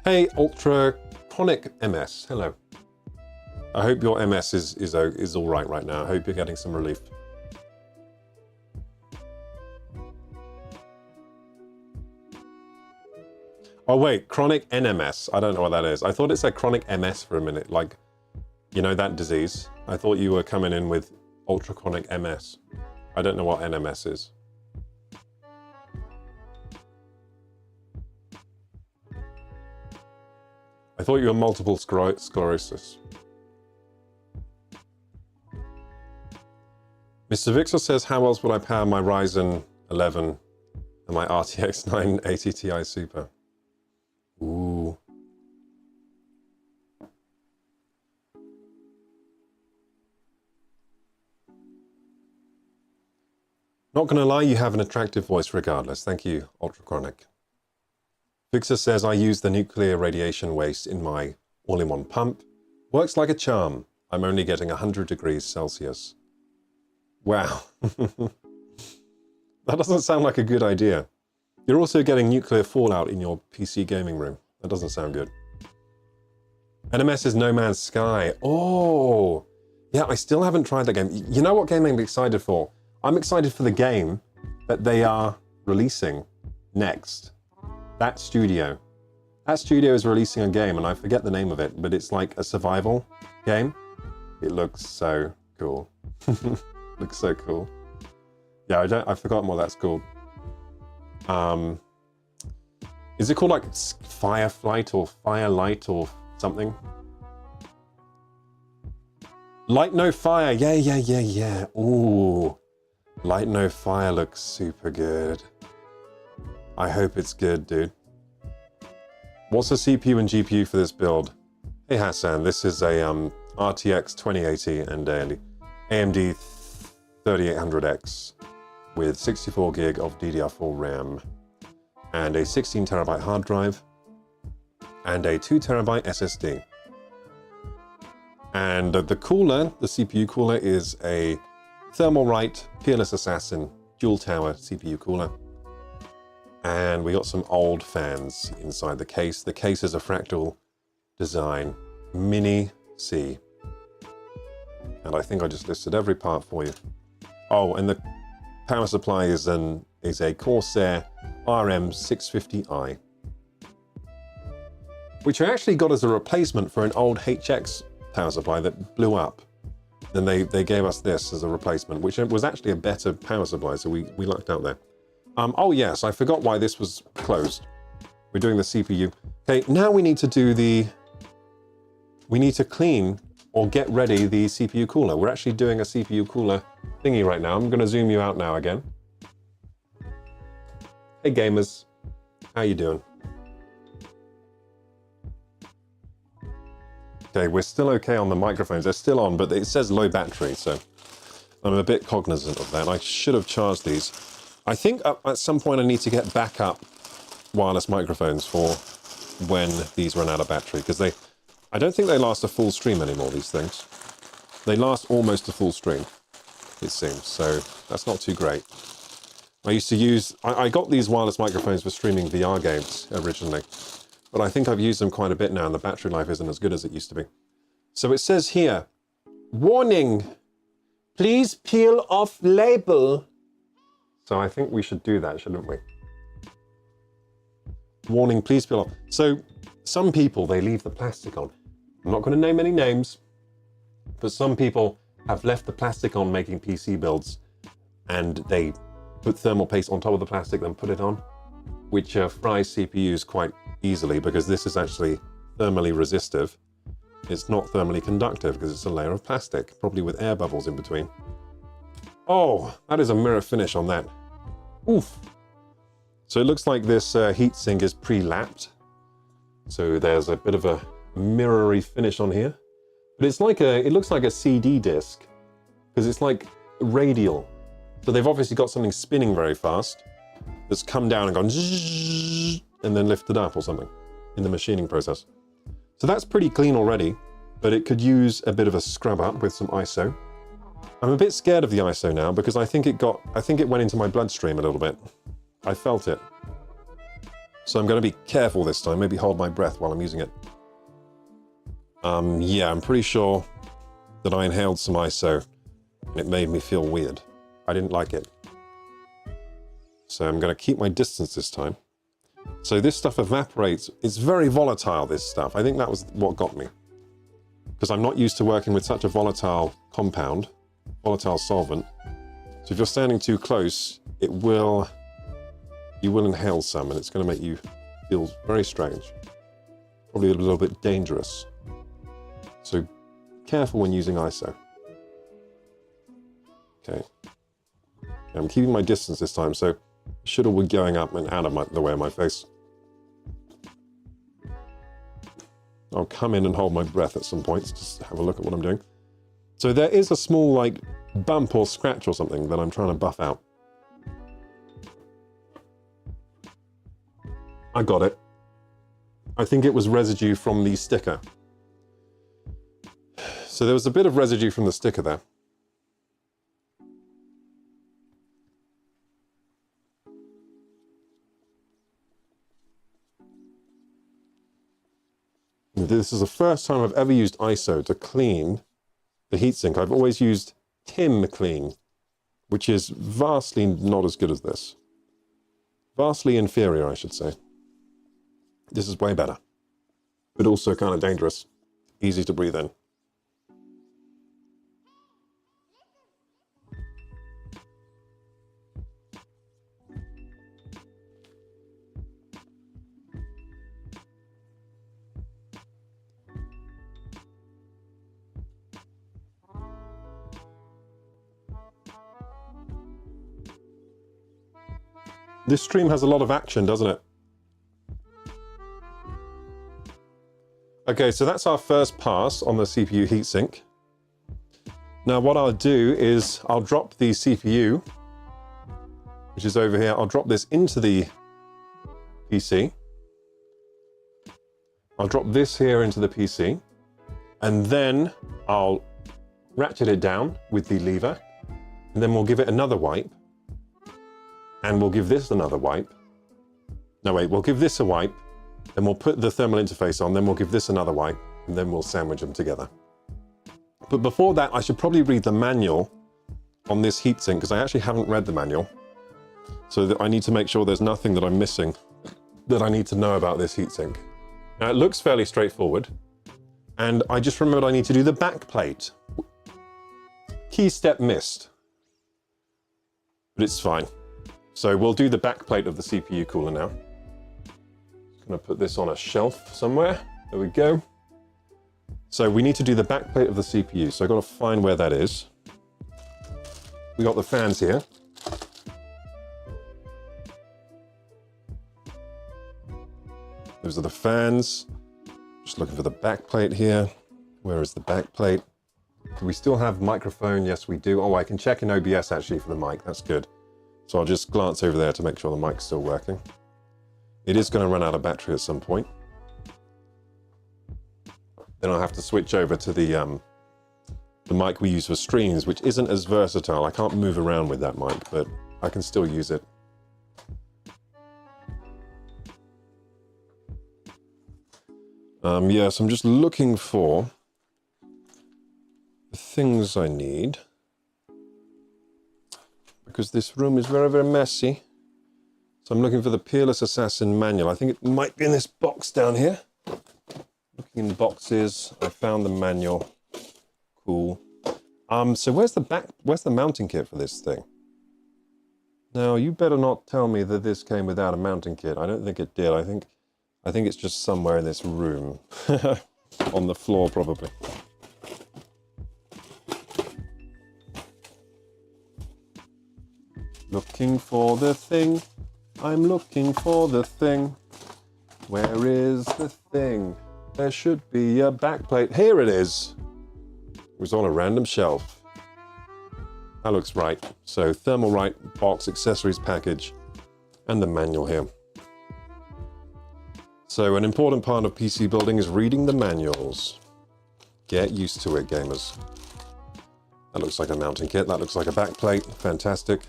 Hey, Ultra Chronic MS. Hello. I hope your MS is all right now. I hope you're getting some relief. Oh wait, chronic NMS. I don't know what that is. I thought it said chronic MS for a minute, like, you know, that disease. I thought you were coming in with ultra chronic MS. I don't know what NMS is. I thought you were multiple sclerosis. Mr. Victor says, how else would I power my Ryzen 11 and my RTX 980 Ti Super? Ooh. Not gonna lie, you have an attractive voice regardless. Thank you, Ultra Chronic. Victor says, I use the nuclear radiation waste in my all-in-one pump. Works like a charm. I'm only getting 100 degrees Celsius. Wow. That doesn't sound like a good idea. You're also getting nuclear fallout in your PC gaming room. That doesn't sound good. NMS is No Man's Sky. Oh, yeah, I still haven't tried that game. You know what game I'm excited for? I'm excited for the game that they are releasing next. That studio is releasing a game, and I forget the name of it, but it's like a survival game. It looks so cool. Looks so cool. Yeah, I've forgotten what that's called. Is it called like Fireflight or Firelight or something? Light No Fire. Yeah. Ooh. Light No Fire looks super good. I hope it's good, dude. What's the CPU and GPU for this build? Hey Hassan, this is a RTX 2080 and a AMD 3800X with 64 gig of DDR4 RAM and a 16 terabyte hard drive and a 2 terabyte SSD. And the cooler, the CPU cooler, is a Thermalright Peerless Assassin dual tower CPU cooler. And we got some old fans inside the case. The case is a Fractal Design Mini C. And I think I just listed every part for you. Oh, and the power supply is a Corsair RM650i, which I actually got as a replacement for an old HX power supply that blew up. Then they gave us this as a replacement, which was actually a better power supply, so we lucked out there. Oh yes, I forgot why this was closed. We're doing the CPU. Okay, now we need to clean or get ready the CPU cooler. We're actually doing a CPU cooler thingy right now. I'm gonna zoom you out now again. Hey gamers, how you doing? Okay, we're still okay on the microphones. They're still on, but it says low battery, so I'm a bit cognizant of that. I should have charged these. I think at some point I need to get backup wireless microphones for when these run out of battery, because I don't think they last a full stream anymore, these things. They last almost a full stream, it seems, so that's not too great. I used to use, I got these wireless microphones for streaming VR games originally, but I think I've used them quite a bit now and the battery life isn't as good as it used to be. So it says here, warning, please peel off label. So I think we should do that, shouldn't we? Warning, please peel off. So some people, they leave the plastic on. I'm not going to name any names, but some people have left the plastic on making PC builds and they put thermal paste on top of the plastic, then put it on, which fries CPUs quite easily because this is actually thermally resistive. It's not thermally conductive because it's a layer of plastic, probably with air bubbles in between. Oh, that is a mirror finish on that. Oof. So it looks like this heatsink is pre-lapped. So there's a bit of a mirrory finish on here. But it's like it looks like a CD disc because it's like radial. So they've obviously got something spinning very fast that's come down and gone zzz, and then lifted up or something in the machining process. So that's pretty clean already, but it could use a bit of a scrub up with some ISO. I'm a bit scared of the ISO now because I think it went into my bloodstream a little bit. I felt it. So I'm going to be careful this time, maybe hold my breath while I'm using it. Yeah, I'm pretty sure that I inhaled some ISO and it made me feel weird. I didn't like it. So I'm going to keep my distance this time. So this stuff evaporates. It's very volatile, this stuff. I think that was what got me. Because I'm not used to working with such a volatile compound, volatile solvent. So if you're standing too close, you will inhale some and it's going to make you feel very strange. Probably a little bit dangerous. So careful when using ISO. Okay. I'm keeping my distance this time, so should all be going up and out of the way of my face. I'll come in and hold my breath at some points, just have a look at what I'm doing. So there is a small, like, bump or scratch or something that I'm trying to buff out. I got it. I think it was residue from the sticker. So there was a bit of residue from the sticker there. This is the first time I've ever used ISO to clean the heatsink. I've always used Tim Clean, which is vastly not as good as this. Vastly inferior, I should say. This is way better, but also kind of dangerous. Easy to breathe in. This stream has a lot of action, doesn't it? Okay, so that's our first pass on the CPU heatsink. Now what I'll do is I'll drop the CPU, which is over here. I'll drop this into the PC. I'll drop this here into the PC, and then I'll ratchet it down with the lever, and then we'll give it another wipe. And we'll give this another wipe. No, wait, we'll give this a wipe, then we'll put the thermal interface on, then we'll give this another wipe, and then we'll sandwich them together. But before that, I should probably read the manual on this heatsink, because I actually haven't read the manual. So that I need to make sure there's nothing that I'm missing that I need to know about this heatsink. Now, it looks fairly straightforward, and I just remembered I need to do the back plate. Key step missed, but it's fine. So we'll do the back plate of the CPU cooler now. Just gonna put this on a shelf somewhere. There we go. So we need to do the back plate of the CPU. So I've got to find where that is. We got the fans here. Those are the fans. Just looking for the back plate here. Where is the back plate? Do we still have microphone? Yes, we do. Oh, I can check in OBS actually for the mic. That's good. So I'll just glance over there to make sure the mic's still working. It is going to run out of battery at some point. Then I'll have to switch over to the mic we use for streams, which isn't as versatile. I can't move around with that mic, but I can still use it. Yes, I'm just looking for the things I need, because this room is very, very messy. So I'm looking for the Peerless Assassin manual. I think it might be in this box down here. Looking in boxes, I found the manual. Cool. So where's the mounting kit for this thing? Now, you better not tell me that this came without a mounting kit. I don't think it did. I think it's just somewhere in this room. On the floor, probably. Looking for the thing. I'm looking for the thing. Where is the thing? There should be a backplate. Here it is. It was on a random shelf. That looks right. So Thermalright box accessories package and the manual here. So an important part of PC building is reading the manuals. Get used to it, gamers. That looks like a mounting kit. That looks like a backplate. Fantastic.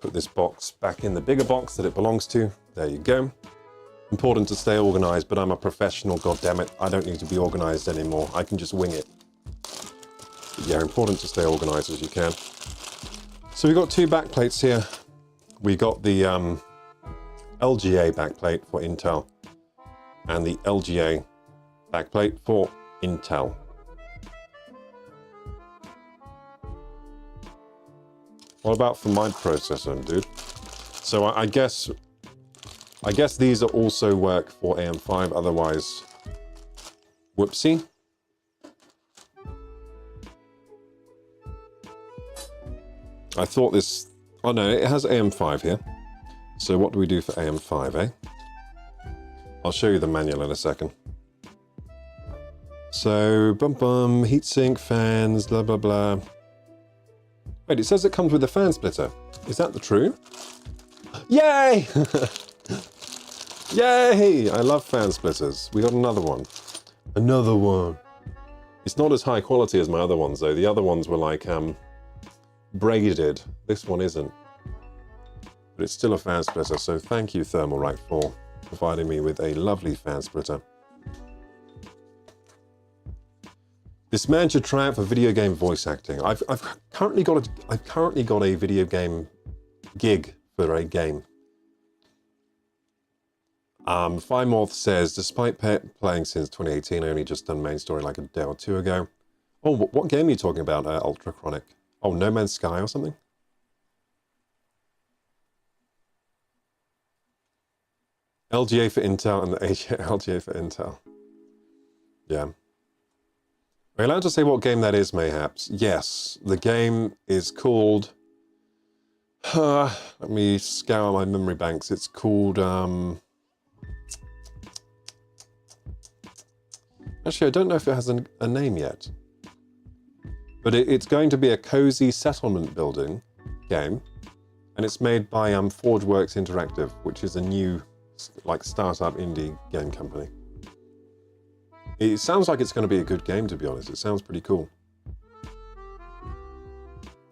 Put this box back in the bigger box that it belongs to. There you go. Important to stay organized, but I'm a professional, goddammit. I don't need to be organized anymore. I can just wing it. But yeah, important to stay organized as you can. So we've got two backplates here. We got the LGA backplate for Intel and the LGA backplate for Intel. What about for my processor, dude? So I guess these are also work for AM5, otherwise, whoopsie. I thought this, oh no, it has AM5 here. So what do we do for AM5, eh? I'll show you the manual in a second. So, heatsink, fans, blah, blah, blah. Wait, it says it comes with a fan splitter. Is that the true? Yay! Yay! I love fan splitters. We got another one. Another one. It's not as high quality as my other ones, though. The other ones were like, braided. This one isn't. But it's still a fan splitter, so thank you, Thermalright, for providing me with a lovely fan splitter. This man should try out for video game voice acting. I've currently got a video game gig for a game. Firemorth says, despite playing since 2018, I only just done main story like a day or two ago. Oh, what game are you talking about, Ultra Chronic? Oh, No Man's Sky or something? LGA for Intel and the LGA for Intel. Yeah. Are you allowed to say what game that is, mayhaps? Yes, the game is called... let me scour my memory banks. It's called... Actually, I don't know if it has a name yet. But it's going to be a cozy settlement building game. And it's made by ForgeWorks Interactive, which is a new like startup indie game company. It sounds like it's going to be a good game, to be honest. It sounds pretty cool.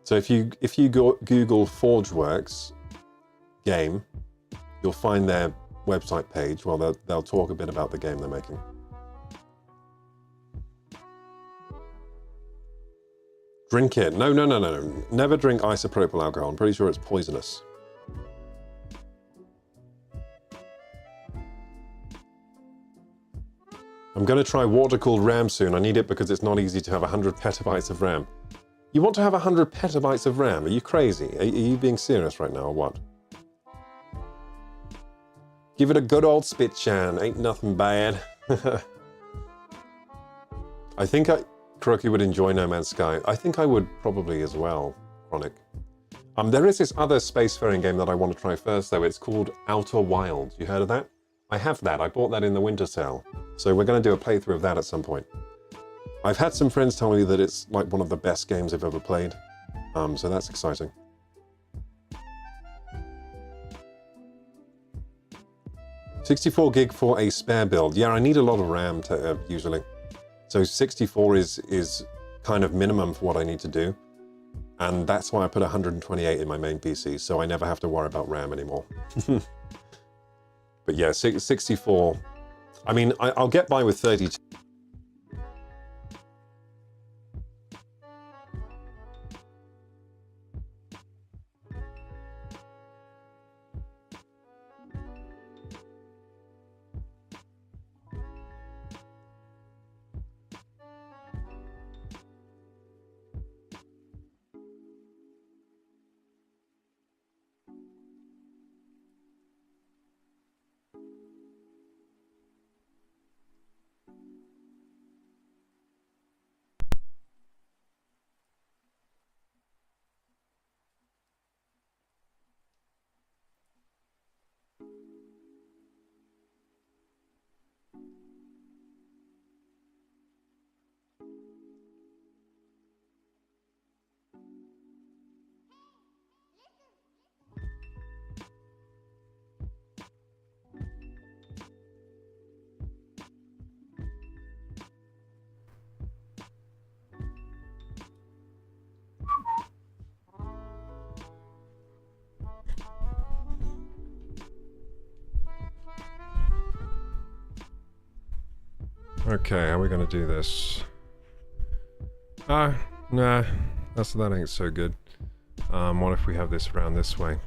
So if you Google ForgeWorks game, you'll find their website page. Well, they'll talk a bit about the game they're making. Drink it. No. Never drink isopropyl alcohol. I'm pretty sure it's poisonous. I'm going to try water-cooled RAM soon. I need it because it's not easy to have 100 petabytes of RAM. You want to have 100 petabytes of RAM? Are you crazy? Are you being serious right now or what? Give it a good old spit, Shan. Ain't nothing bad. I think Koroku would enjoy No Man's Sky. I think I would probably as well, Chronic. There is this other spacefaring game that I want to try first, though. It's called Outer Wilds. You heard of that? I have that. I bought that in the winter sale. So we're going to do a playthrough of that at some point. I've had some friends tell me that it's like one of the best games I've ever played. So that's exciting. 64 gig for a spare build. Yeah, I need a lot of RAM to, usually. So 64 is kind of minimum for what I need to do. And that's why I put 128 in my main PC, so I never have to worry about RAM anymore. But yeah, 64. I mean, I'll get by with 32. Okay, how are we gonna do this? Nah, that ain't so good. What if we have this around this way?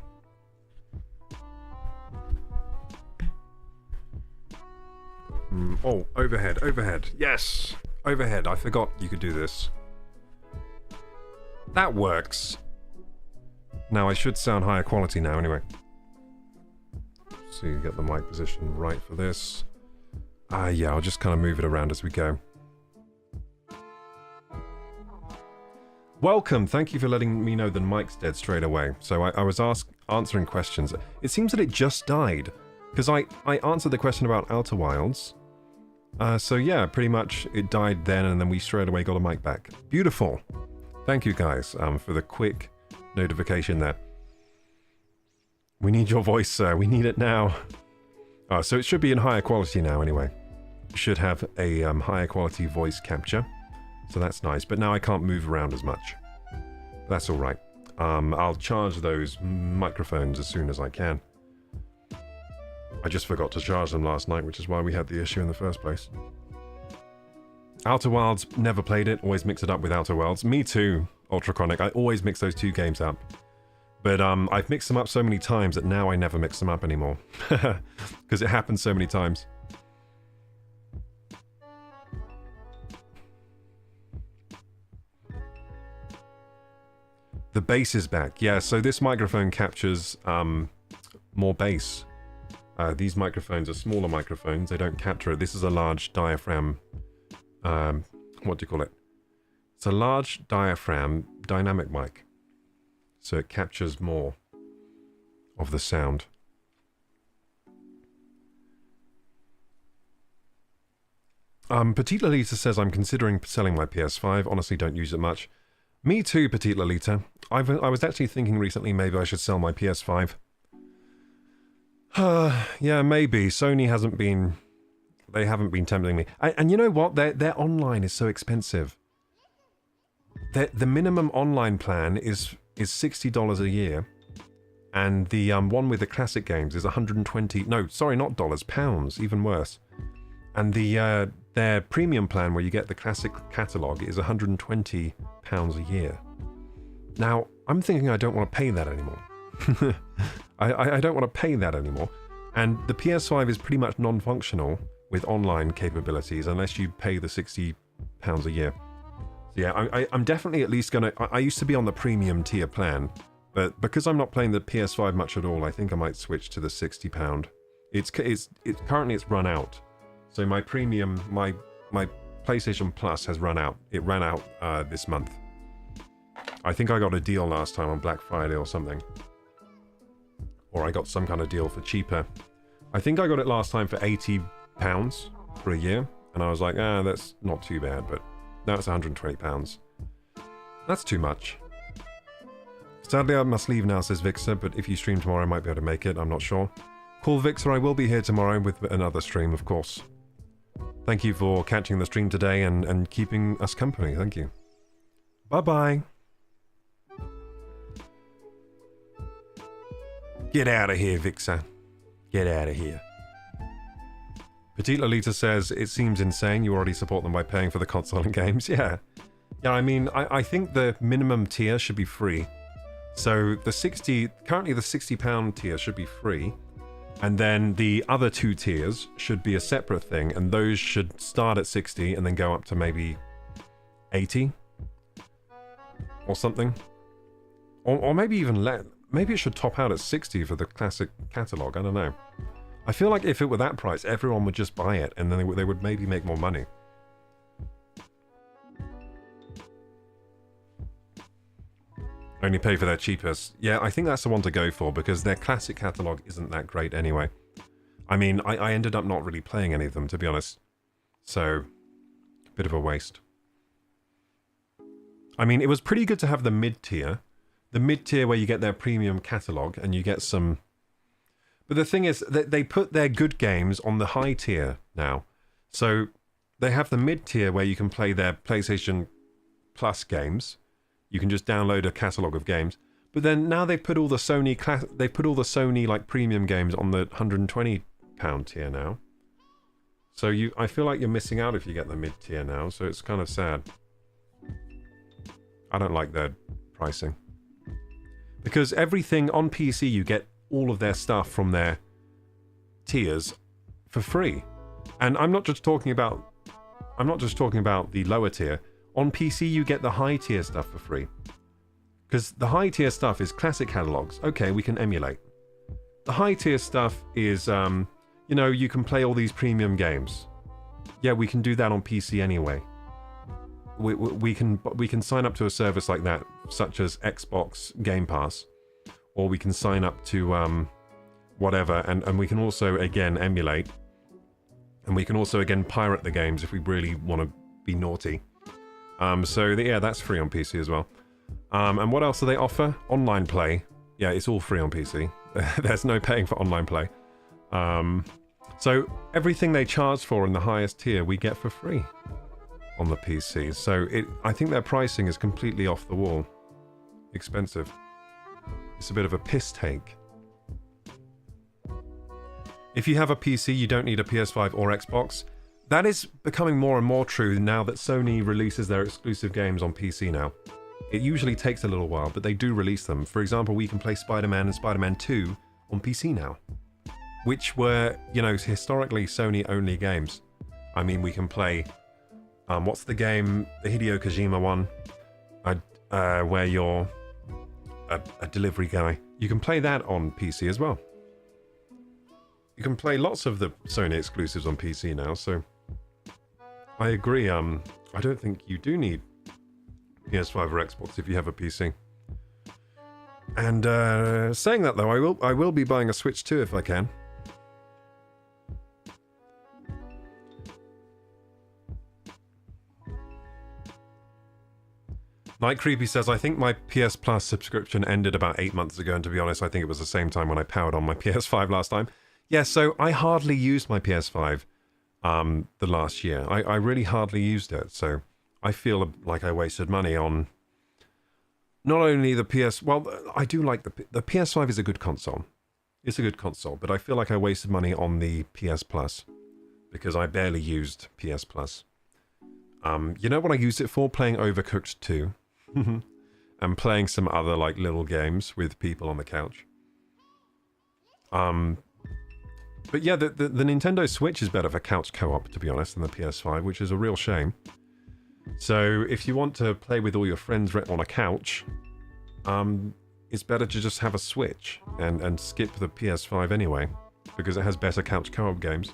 Oh, overhead, yes! Overhead, I forgot you could do this. That works! Now, I should sound higher quality now, anyway. So you get the mic position right for this. Yeah, I'll just kind of move it around as we go. Welcome, thank you for letting me know the mic's dead straight away. So I was answering questions. It seems that it just died, because I answered the question about Outer Wilds. So yeah, pretty much it died then, and then we straight away got a mic back. Beautiful. Thank you guys for the quick notification there. We need your voice, sir. We need it now. So it should be in higher quality now anyway. Should have a higher quality voice capture, so that's nice. But now I can't move around as much. That's all right. I'll charge those microphones as soon as I can. I just forgot to charge them last night, which is why we had the issue in the first place. Outer Wilds, never played it. Always mix it up with Outer Worlds. Me too, Ultrachronic. I always mix those two games up. But I've mixed them up so many times that now I never mix them up anymore. Because it happens so many times. The bass is back. Yeah, so this microphone captures more bass. These microphones are smaller microphones. They don't capture it. This is a large diaphragm. What do you call it? It's a large diaphragm dynamic mic. So it captures more of the sound. Petite Lolita says, I'm considering selling my PS5. Honestly, don't use it much. Me too, Petite Lolita. I was actually thinking recently maybe I should sell my PS5. Yeah, maybe. Sony hasn't been... They haven't been tempting me. And you know what? Their online is so expensive. The minimum online plan is $60 a year. And the one with the classic games is 120... No, sorry, not dollars. Pounds. Even worse. And their premium plan where you get the classic catalogue is £120 a year. Now, I'm thinking I don't want to pay that anymore. I don't want to pay that anymore. And the PS5 is pretty much non-functional with online capabilities unless you pay the £60 a year. So yeah, I'm definitely at least going to... I used to be on the premium tier plan, but because I'm not playing the PS5 much at all, I think I might switch to the £60. Currently it's run out. So my premium, my PlayStation Plus has run out. It ran out this month. I think I got a deal last time on Black Friday or something. Or I got some kind of deal for cheaper. I think I got it last time for £80 for a year. And I was like, that's not too bad, but now it's £120. That's too much. Sadly, I must leave now, says Vixer, but if you stream tomorrow, I might be able to make it. I'm not sure. Cool, Vixer, I will be here tomorrow with another stream, of course. Thank you for catching the stream today and keeping us company. Thank you. Bye-bye. Get out of here, Vixer. Get out of here. Petite Lolita says, it seems insane you already support them by paying for the console and games. Yeah. Yeah, I mean, I think the minimum tier should be free. So currently the £60 tier should be free. And then the other 2 tiers should be a separate thing. And those should start at 60 and then go up to maybe 80. Or something. Or maybe even less. Maybe it should top out at 60 for the classic catalogue. I don't know. I feel like if it were that price, everyone would just buy it, and then they would maybe make more money. Only pay for their cheapest. Yeah, I think that's the one to go for, because their classic catalogue isn't that great anyway. I mean, I ended up not really playing any of them, to be honest. So, a bit of a waste. I mean, it was pretty good to have the mid-tier. The mid-tier where you get their premium catalogue, and you get some... But the thing is, they put their good games on the high tier now. So they have the mid-tier where you can play their PlayStation Plus games. You can just download a catalogue of games. But then now they've put all the Sony like premium games on the £120 tier now. So I feel like you're missing out if you get the mid-tier now. So it's kind of sad. I don't like their pricing. Because everything on PC you get all of their stuff from their tiers for free. And I'm not just talking about the lower tier. On PC you get the high tier stuff for free. Because the high tier stuff is classic catalogs. Okay, we can emulate. The high tier stuff is you know, you can play all these premium games. Yeah, we can do that on PC anyway. We can sign up to a service like that, such as Xbox Game Pass. Or we can sign up to whatever, and we can also, again, emulate. And we can also, again, pirate the games if we really want to be naughty. Yeah, that's free on PC as well. And what else do they offer? Online play. Yeah, it's all free on PC. There's no paying for online play. So everything they charge for in the highest tier, we get for free on the PC. So I think their pricing is completely off the wall. Expensive. It's a bit of a piss take. If you have a PC, you don't need a PS5 or Xbox. That is becoming more and more true now that Sony releases their exclusive games on PC now. It usually takes a little while, but they do release them. For example, we can play Spider-Man and Spider-Man 2 on PC now. Which were, you know, historically Sony-only games. I mean, we can play... what's the game? The Hideo Kojima one. Where you're... a delivery guy. You can play that on PC as well. You can play lots of the Sony exclusives on PC now, so I agree. I don't think you do need PS5 or Xbox if you have a PC. And saying that though, I will be buying a Switch too if I can. Night Creepy says, I think my PS Plus subscription ended about 8 months ago, and to be honest, I think it was the same time when I powered on my PS5 last time. Yeah, so I hardly used my PS5 the last year. I really hardly used it, so I feel like I wasted money on not only the PS... Well, I do like the PS5 is a good console. It's a good console, but I feel like I wasted money on the PS Plus because I barely used PS Plus. You know what I used it for? Playing Overcooked 2. And playing some other like little games with people on the couch. But yeah, the Nintendo Switch is better for couch co-op, to be honest, than the PS5, which is a real shame. So if you want to play with all your friends on a couch, it's better to just have a Switch and skip the PS5 anyway, because it has better couch co-op games.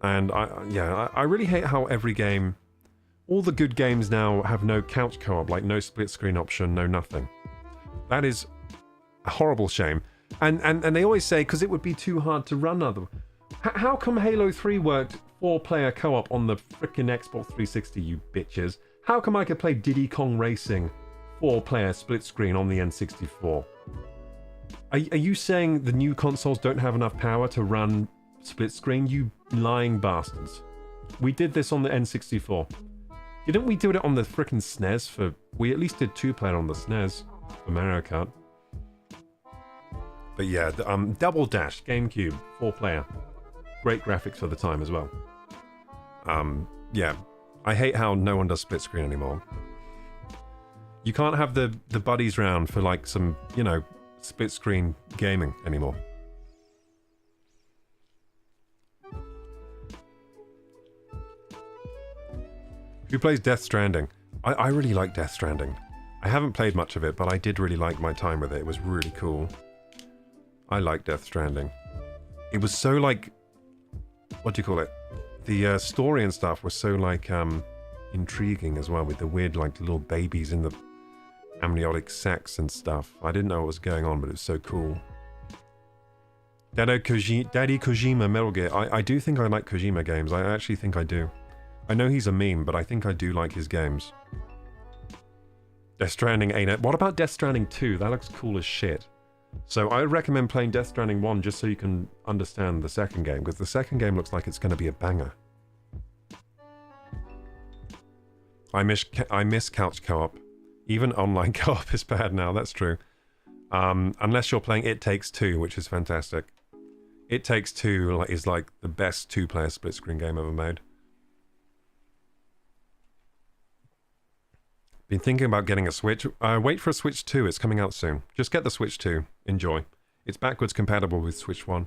And I really hate how every game... All the good games now have no couch co-op, like no split screen option, no nothing. That is a horrible shame. And they always say, because it would be too hard to run other... How come Halo 3 worked 4-player co-op on the frickin' Xbox 360, you bitches? How come I could play Diddy Kong Racing 4-player split screen on the N64? Are you saying the new consoles don't have enough power to run split screen? You lying bastards. We did this on the N64. Didn't we do it on the frickin' SNES for... We at least did 2-player on the SNES for Mario Kart. But yeah, Double Dash, GameCube, 4-player. Great graphics for the time as well. Yeah. I hate how no one does split screen anymore. You can't have the buddies round for like some, you know, split screen gaming anymore. Who plays Death Stranding? I really like Death Stranding. I haven't played much of it, but I did really like my time with it. It was really cool. I like Death Stranding. It was so like... What do you call it? The story and stuff was so like intriguing as well, with the weird like little babies in the amniotic sacs and stuff. I didn't know what was going on, but it was so cool. Daddy Kojima Metal Gear. I do think I like Kojima games. I actually think I do. I know he's a meme, but I think I do like his games. Death Stranding ain't it. What about Death Stranding 2? That looks cool as shit. So I recommend playing Death Stranding 1 just so you can understand the second game, because the second game looks like it's going to be a banger. I miss couch co-op. Even online co-op is bad now, that's true. Unless you're playing It Takes Two, which is fantastic. It Takes Two is like the best 2-player split-screen game ever made. Been thinking about getting a Switch. Wait for a Switch 2, it's coming out soon. Just get the Switch 2, enjoy. It's backwards compatible with Switch 1.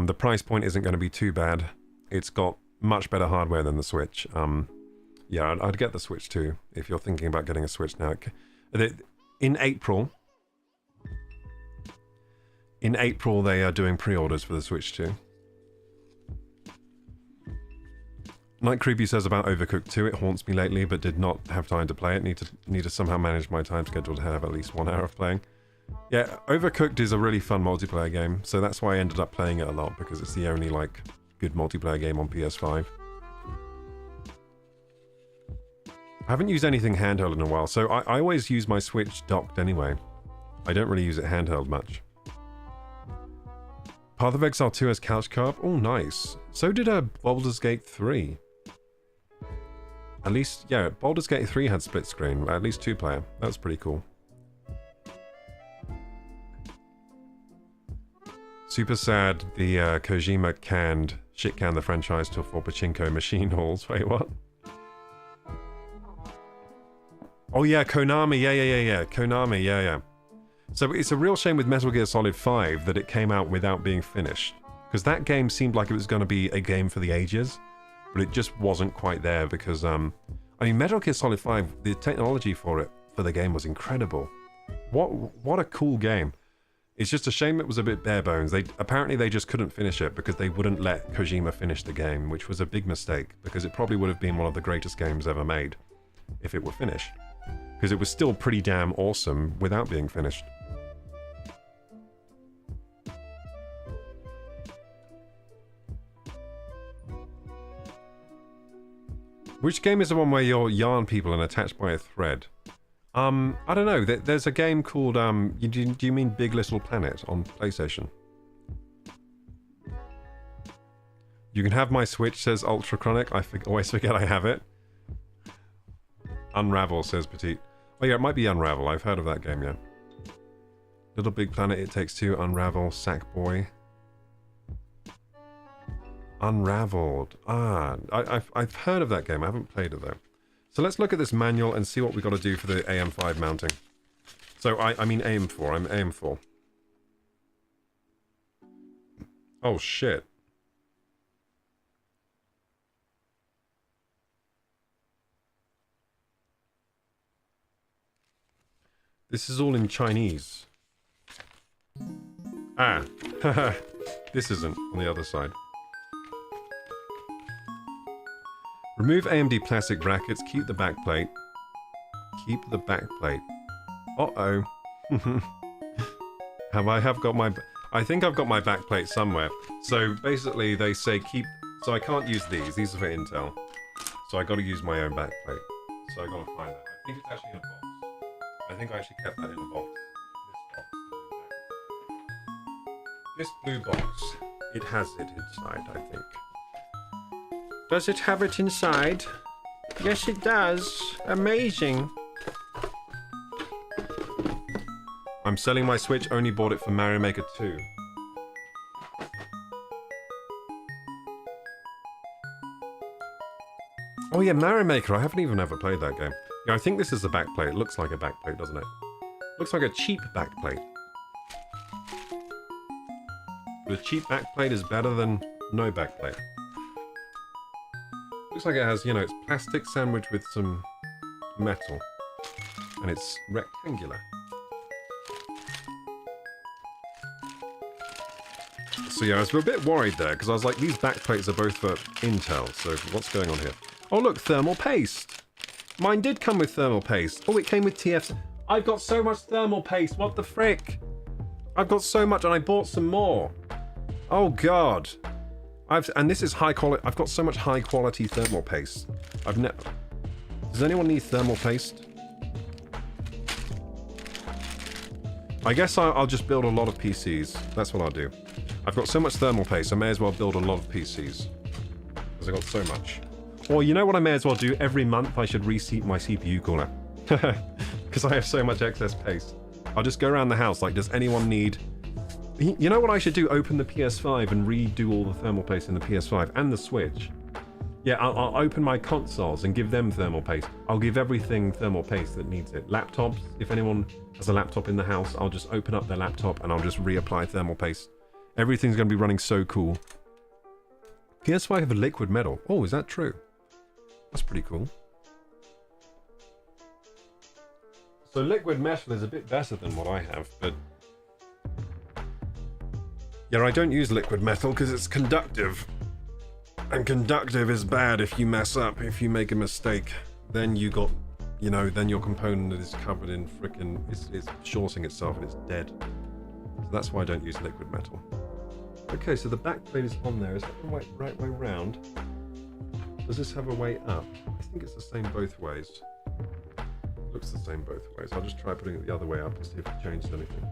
The price point isn't going to be too bad. It's got much better hardware than the Switch. Yeah, I'd get the Switch 2 if you're thinking about getting a Switch now. In April, they are doing pre-orders for the Switch 2. Night Creepy says about Overcooked 2, it haunts me lately, but did not have time to play it. Need to somehow manage my time schedule to have at least 1 hour of playing. Yeah, Overcooked is a really fun multiplayer game, so that's why I ended up playing it a lot, because it's the only, like, good multiplayer game on PS5. I haven't used anything handheld in a while, so I always use my Switch docked anyway. I don't really use it handheld much. Path of Exile 2 has couch co-op? Oh, nice. So did Baldur's Gate 3. At least, yeah, Baldur's Gate 3 had split screen, at least 2-player. That was pretty cool. Super sad the Kojima shit-canned the franchise for pachinko machine halls. Wait, what? Oh yeah, Konami, yeah. Konami, yeah. So it's a real shame with Metal Gear Solid 5 that it came out without being finished. Because that game seemed like it was going to be a game for the ages. But it just wasn't quite there because, I mean, Metal Gear Solid 5, the technology for the game was incredible. What a cool game. It's just a shame it was a bit bare bones. Apparently they just couldn't finish it because they wouldn't let Kojima finish the game, which was a big mistake because it probably would have been one of the greatest games ever made if it were finished. Because it was still pretty damn awesome without being finished. Which game is the one where you're yarn people and attached by a thread? I don't know. There's a game called, do you mean Big Little Planet on PlayStation? You can have my Switch, says Ultra Chronic. I always forget I have it. Unravel, says Petite. Oh yeah, it might be Unravel. I've heard of that game, yeah. Little Big Planet, It Takes Two, Unravel, Sackboy. Unraveled. I've heard of that game. I haven't played it though. So let's look at this manual and see what we've got to do for the AM5 mounting. So I mean AM4. I'm AM4. Oh shit. This is all in Chinese. Ah. This isn't on the other side. Remove AMD plastic brackets, keep the backplate. Keep the backplate. Uh-oh. I think I've got my backplate somewhere. So basically they say keep... So I can't use these. These are for Intel. So I got to use my own backplate. So I got to find that. I think it's actually in a box. I think I actually kept that in a box. This box. This blue box, it has it inside, I think. Does it have it inside? Yes, it does. Amazing. I'm selling my Switch, only bought it for Mario Maker 2. Oh yeah, Mario Maker, I haven't even ever played that game. Yeah, I think this is the backplate. It looks like a backplate, doesn't it? Looks like a cheap backplate. The cheap backplate is better than no backplate. Looks like it has, you know, it's plastic sandwiched with some metal. And it's rectangular. So yeah, I was a bit worried there, because I was like, these backplates are both for Intel, so what's going on here? Oh look, thermal paste! Mine did come with thermal paste. Oh, it came with TFs. I've got so much thermal paste, what the frick? I've got so much, and I bought some more. Oh god. And this is high quality. I've got so much high quality thermal paste. I've never. Does anyone need thermal paste? I guess I'll just build a lot of PCs. That's what I'll do. I've got so much thermal paste, I may as well build a lot of PCs. Because I've got so much. Or you know what I may as well do? Every month I should reseat my CPU cooler. Because I have so much excess paste. I'll just go around the house like, does anyone need... You know what I should do? Open the PS5 and redo all the thermal paste in the PS5 and the Switch. Yeah, I'll open my consoles and give them thermal paste. I'll give everything thermal paste that needs it. Laptops, if anyone has a laptop in the house, I'll just open up their laptop and I'll just reapply thermal paste. Everything's going to be running so cool. PS5 have a liquid metal. Oh, is that true? That's pretty cool. So liquid metal is a bit better than what I have, but... Yeah, I don't use liquid metal because it's conductive. And conductive is bad if you mess up, if you make a mistake. Then you got, you know, then your component is covered in frickin'... It's shorting itself and it's dead. So that's why I don't use liquid metal. Okay, so the back plate is on there. Is that the right way round? Does this have a way up? I think it's the same both ways. It looks the same both ways. I'll just try putting it the other way up and see if it changed anything.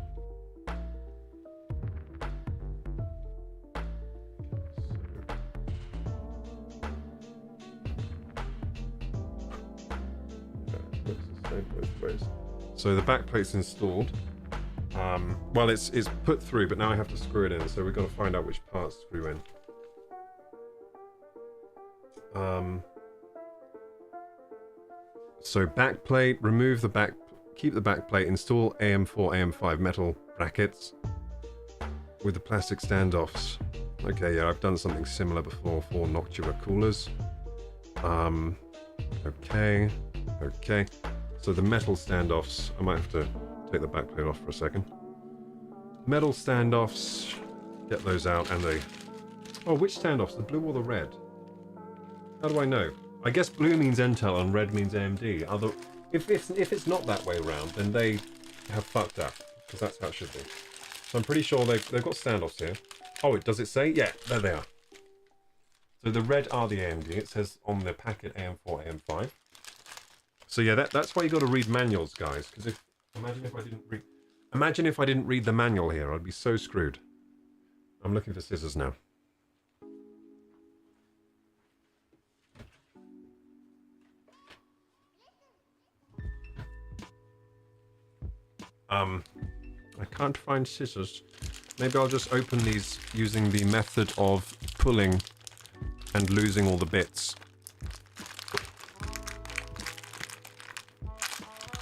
Both ways. So the back plate's installed. Well, it's put through, but now I have to screw it in. So we've got to find out which parts screw in. So back plate, remove the back, keep the back plate, install AM4, AM5 metal brackets with the plastic standoffs. Okay, yeah, I've done something similar before for Noctua coolers. Okay. So the metal standoffs, I might have to take the backplate off for a second. Metal standoffs, get those out, and they... Oh, which standoffs, the blue or the red? How do I know? I guess blue means Intel and red means AMD. If it's not that way around, then they have fucked up, because that's how it should be. So I'm pretty sure they've got standoffs here. Oh, does it say? Yeah, there they are. So the red are the AMD. It says on the packet AM4, AM5. So yeah, that's why you got to read manuals, guys. Because imagine if I didn't read the manual here, I'd be so screwed. I'm looking for scissors now. I can't find scissors. Maybe I'll just open these using the method of pulling and losing all the bits.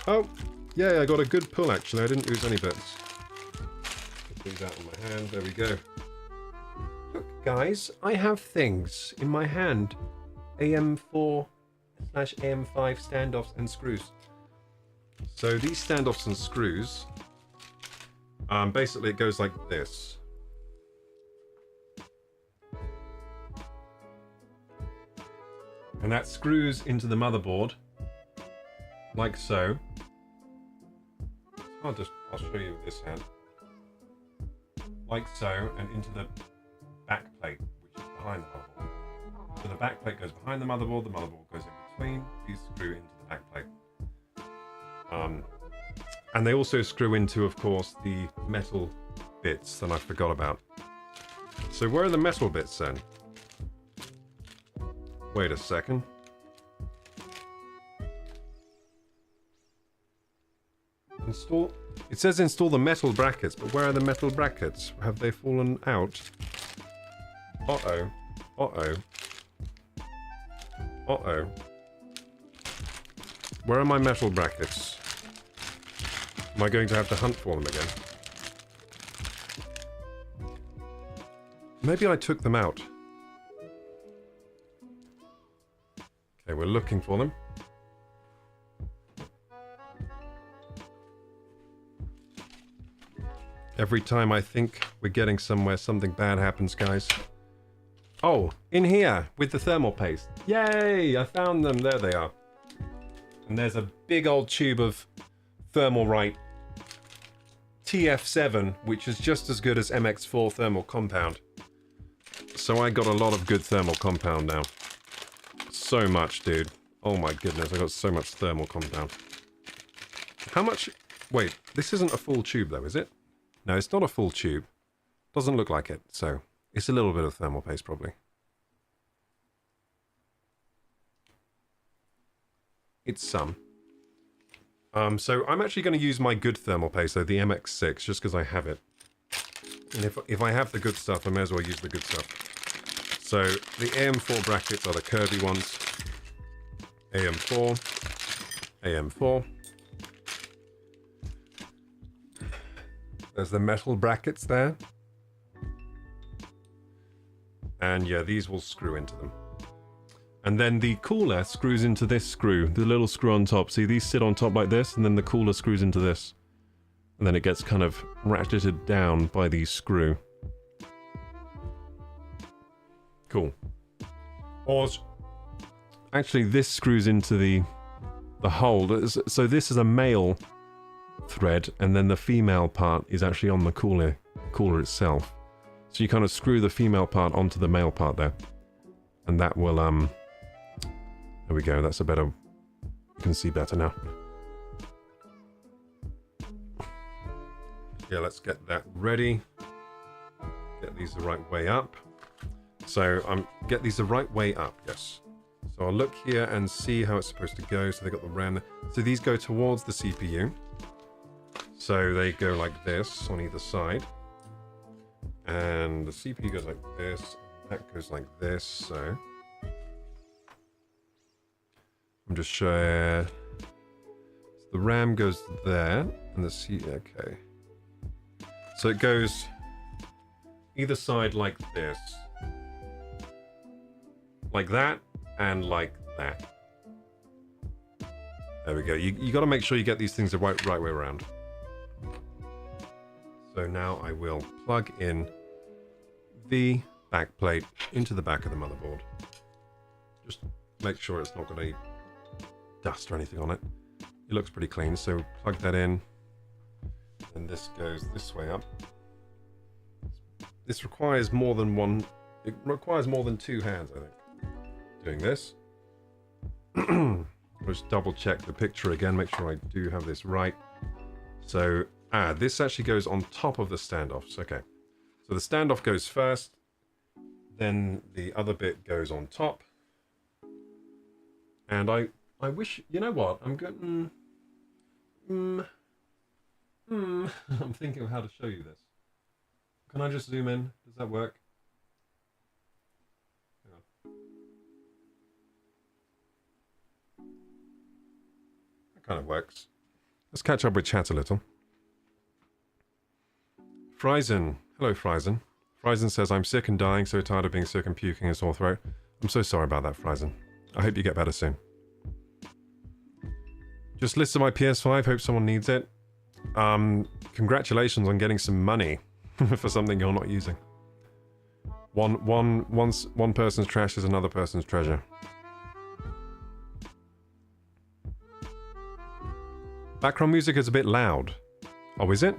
Oh, yeah, I got a good pull actually. I didn't lose any bits. Put these out on my hand. There we go. Look, guys, I have things in my hand. AM4/AM5 standoffs and screws. So these standoffs and screws, basically it goes like this. And that screws into the motherboard, like so. I'll show you with this hand. Like so, and into the back plate, which is behind the motherboard. So the back plate goes behind the motherboard goes in between, these screw into the back plate. And they also screw into, of course, the metal bits that I forgot about. So where are the metal bits then? Wait a second. Install... It says install the metal brackets, but where are the metal brackets? Have they fallen out? Uh-oh. Uh-oh. Uh-oh. Where are my metal brackets? Am I going to have to hunt for them again? Maybe I took them out. Okay, we're looking for them. Every time I think we're getting somewhere, something bad happens, guys. Oh, in here with the thermal paste. Yay! I found them. There they are. And there's a big old tube of Thermalright TF7, which is just as good as MX4 thermal compound. So I got a lot of good thermal compound now. So much, dude. Oh my goodness, I got so much thermal compound. How much... Wait, this isn't a full tube though, is it? No, it's not a full tube. Doesn't look like it, so it's a little bit of thermal paste probably. It's some. So I'm actually going to use my good thermal paste, though, the MX6, just because I have it. And if I have the good stuff, I may as well use the good stuff. So the AM4 brackets are the curvy ones. AM4. AM4. There's the metal brackets there. And yeah, these will screw into them. And then the cooler screws into this screw, the little screw on top. See, these sit on top like this, and then the cooler screws into this. And then it gets kind of ratcheted down by the screw. Cool. Pause. Actually, this screws into the hole. So this is a male thread, and then the female part is actually on the cooler itself. So you kind of screw the female part onto the male part there. And that will, there we go, that's a better, you can see better now. Yeah, let's get that ready. Get these the right way up. So, get these the right way up, yes. So I'll look here and see how it's supposed to go. So they got the RAM there. So these go towards the CPU. So they go like this on either side. And the CPU goes like this. That goes like this, so... I'm just showing... So the RAM goes there, and the C... Okay. So it goes either side like this. Like that, and like that. There we go. You got to make sure you get these things the right way around. So now I will plug in the back plate into the back of the motherboard. Just make sure it's not got any dust or anything on it. It looks pretty clean, so plug that in. And this goes this way up. This requires more than one... It requires more than two hands, I think. Doing this. Just double check the picture again, make sure I do have this right. So, this actually goes on top of the standoffs. Okay. So the standoff goes first, then the other bit goes on top. And I wish, you know what, I'm getting... I'm thinking of how to show you this. Can I just zoom in? Does that work? Hang on. That kind of works. Let's catch up with chat a little. Frizen. Hello, Frizen. Frizen says, I'm sick and dying, so tired of being sick and puking and sore throat. I'm so sorry about that, Frizen. I hope you get better soon. Just listed my PS5, hope someone needs it. Congratulations on getting some money for something you're not using. One person's trash is another person's treasure. Background music is a bit loud. Oh, is it?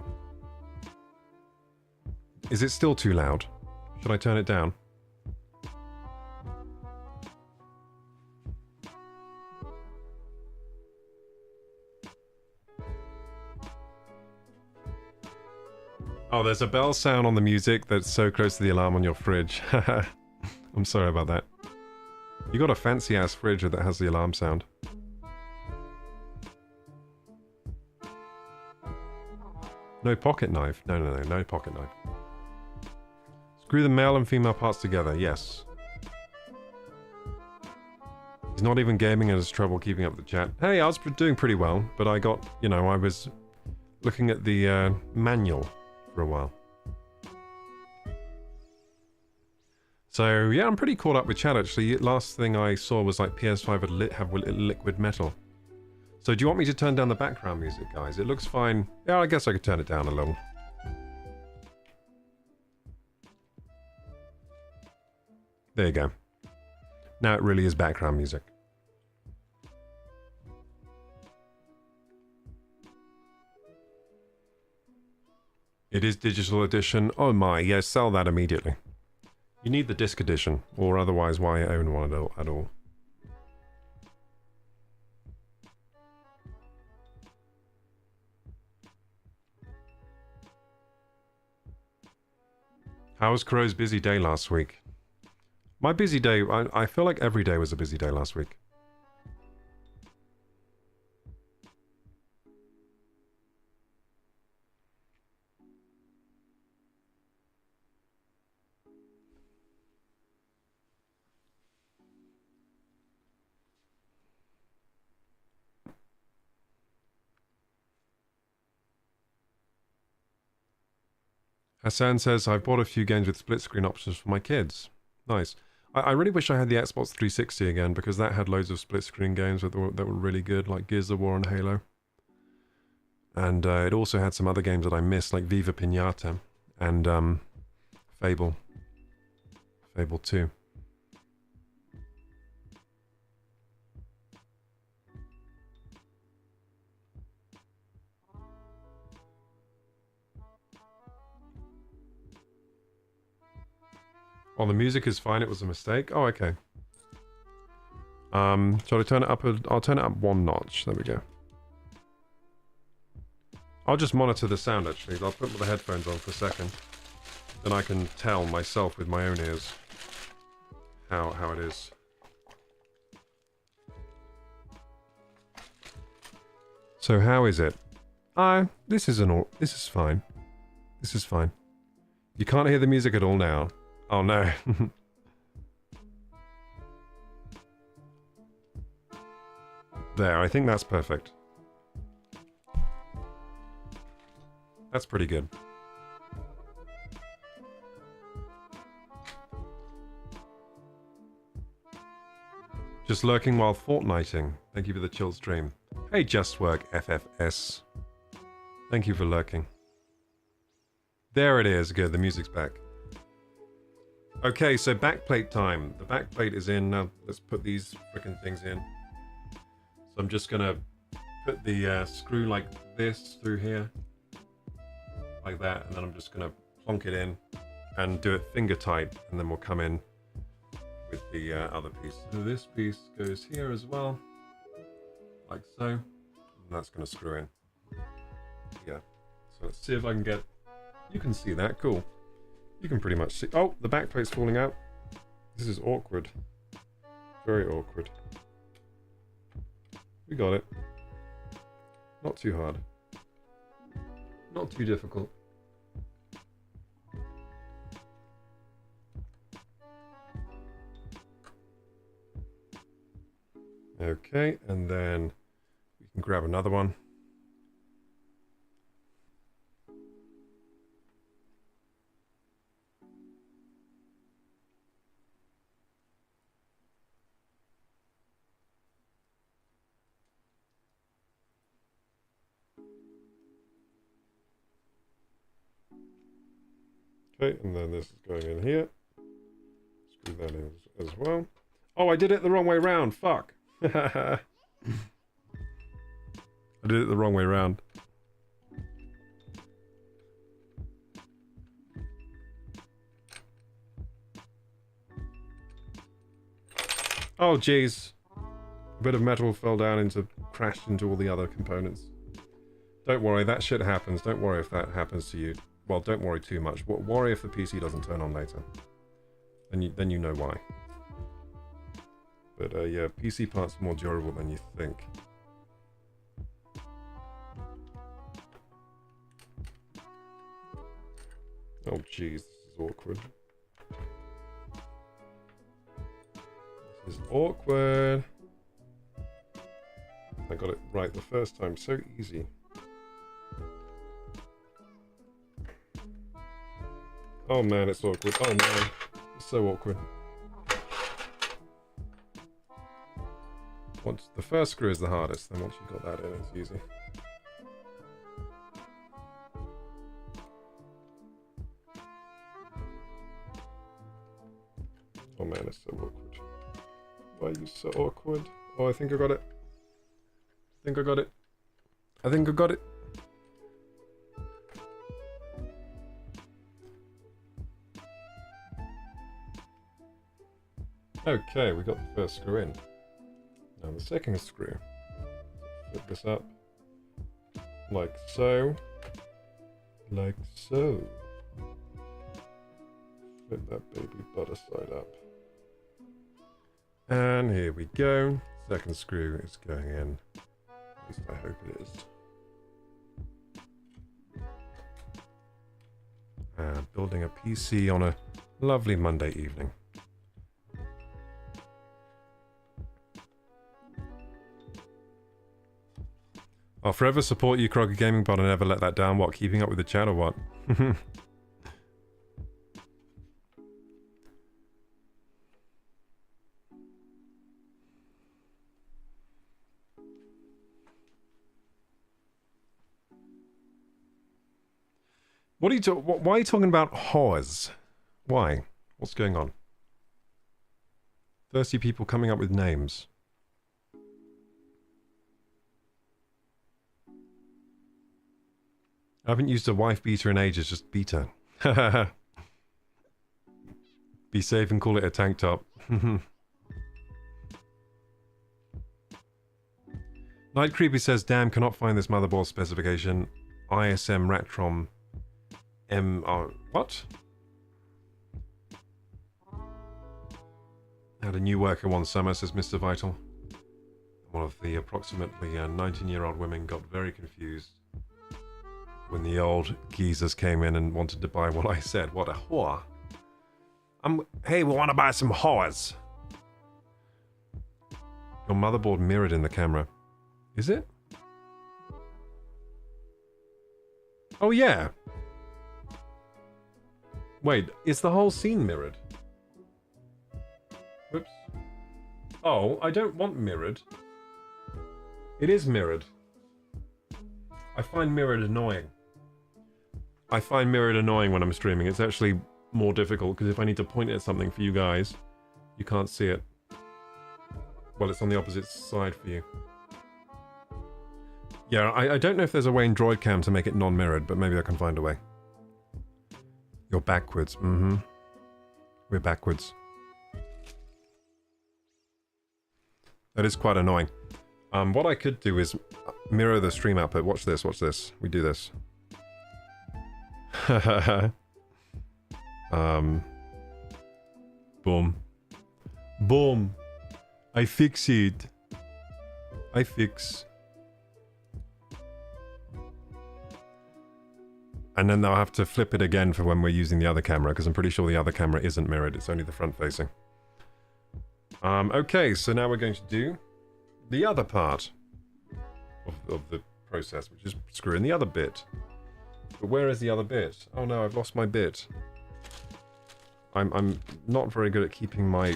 Is it still too loud? Should I turn it down? Oh, there's a bell sound on the music that's so close to the alarm on your fridge. I'm sorry about that. You got a fancy ass fridge that has the alarm sound. No pocket knife. No pocket knife. Screw the male and female parts together. Yes. He's not even gaming and has trouble keeping up with the chat. Hey, I was doing pretty well, but I got, you know, I was looking at the manual for a while. So, yeah, I'm pretty caught up with chat, actually. Last thing I saw was, like, PS5 would have liquid metal. So, do you want me to turn down the background music, guys? It looks fine. Yeah, I guess I could turn it down a little. There you go. Now it really is background music. It is digital edition. Oh my, yes, sell that immediately. You need the disc edition, or otherwise why own one at all? How was Crow's busy day last week? My busy day, I feel like every day was a busy day last week. Hassan says, I've bought a few games with split screen options for my kids. Nice. I really wish I had the Xbox 360 again, because that had loads of split screen games that were really good, like Gears of War and Halo. And it also had some other games that I missed, like Viva Pinata and Fable 2. Oh, the music is fine. It was a mistake. Oh, okay. Shall I turn it up? I'll turn it up one notch. There we go. I'll just monitor the sound, actually. I'll put the headphones on for a second. Then I can tell myself with my own ears how it is. So how is it? This is fine. This is fine. You can't hear the music at all now. Oh no. There, I think that's perfect. That's pretty good. Just lurking while Fortniting. Thank you for the chill stream. Hey, Just Work FFS. Thank you for lurking. There it is. Good, the music's back. Okay, so backplate time. The backplate is in. Now let's put these frickin' things in. So I'm just gonna put the screw like this through here. Like that, and then I'm just gonna plonk it in and do it finger tight, and then we'll come in with the other piece. So this piece goes here as well, like so, and that's gonna screw in. Yeah, so let's see if I can get, you can see that, cool. You can pretty much see, oh, the back plate's falling out. This is awkward. Very awkward. We got it. Not too hard. Not too difficult. Okay, and then we can grab another one. Okay, and then this is going in here. Screw that in as well. Oh, I did it the wrong way round. Fuck. I did it the wrong way round. Oh, jeez. A bit of metal fell down into, crashed into all the other components. Don't worry, that shit happens. Don't worry if that happens to you. well, don't worry too much. Worry if the PC doesn't turn on later. Then you know why. But yeah, PC parts are more durable than you think. Oh jeez, this is awkward. This is awkward. I got it right the first time, so easy. Oh man, it's awkward. Oh man, it's so awkward. Once the first screw is the hardest, then once you've got that in, it's easy. Oh man, it's so awkward. Why are you so awkward? Oh, I think I got it. I think I got it. I think I got it. Okay, we got the first screw in. Now the second screw. Flip this up. Like so. Like so. Flip that baby butter side up. And here we go. Second screw is going in. At least I hope it is. Building a PC on a lovely Monday evening. I'll forever support you, KorokuGaming, but I'll never let that down. What, keeping up with the chat or what? What are you why are you talking about whores? Why? What's going on? Thirsty people coming up with names. I haven't used a wife beater in ages, just beater. Be safe and call it a tank top. Night Creepy says, damn, cannot find this motherboard specification. ISM Ratrom MR... What? Had a new worker one summer, says Mr. Vital. One of the approximately 19-year-old women got very confused when the old geezers came in and wanted to buy what I said. What a whore. Hey, we want to buy some whores. Your motherboard mirrored in the camera. Is it? Oh, yeah. Wait, is the whole scene mirrored? Whoops. Oh, I don't want mirrored. It is mirrored. I find mirrored annoying. I find mirrored annoying when I'm streaming. It's actually more difficult because if I need to point at something for you guys, you can't see it. Well, it's on the opposite side for you. Yeah, I don't know if there's a way in DroidCam to make it non-mirrored, but maybe I can find a way. You're backwards. Mm-hmm. We're backwards. That is quite annoying. What I could do is mirror the stream output. Watch this, watch this. We do this. Boom. Boom. I fix it. I fix. And then I'll have to flip it again for when we're using the other camera, because I'm pretty sure the other camera isn't mirrored. It's only the front facing. Okay, so now we're going to do the other part of the process, which is screwing the other bit. But where is the other bit? Oh no, I've lost my bit. I'm not very good at keeping my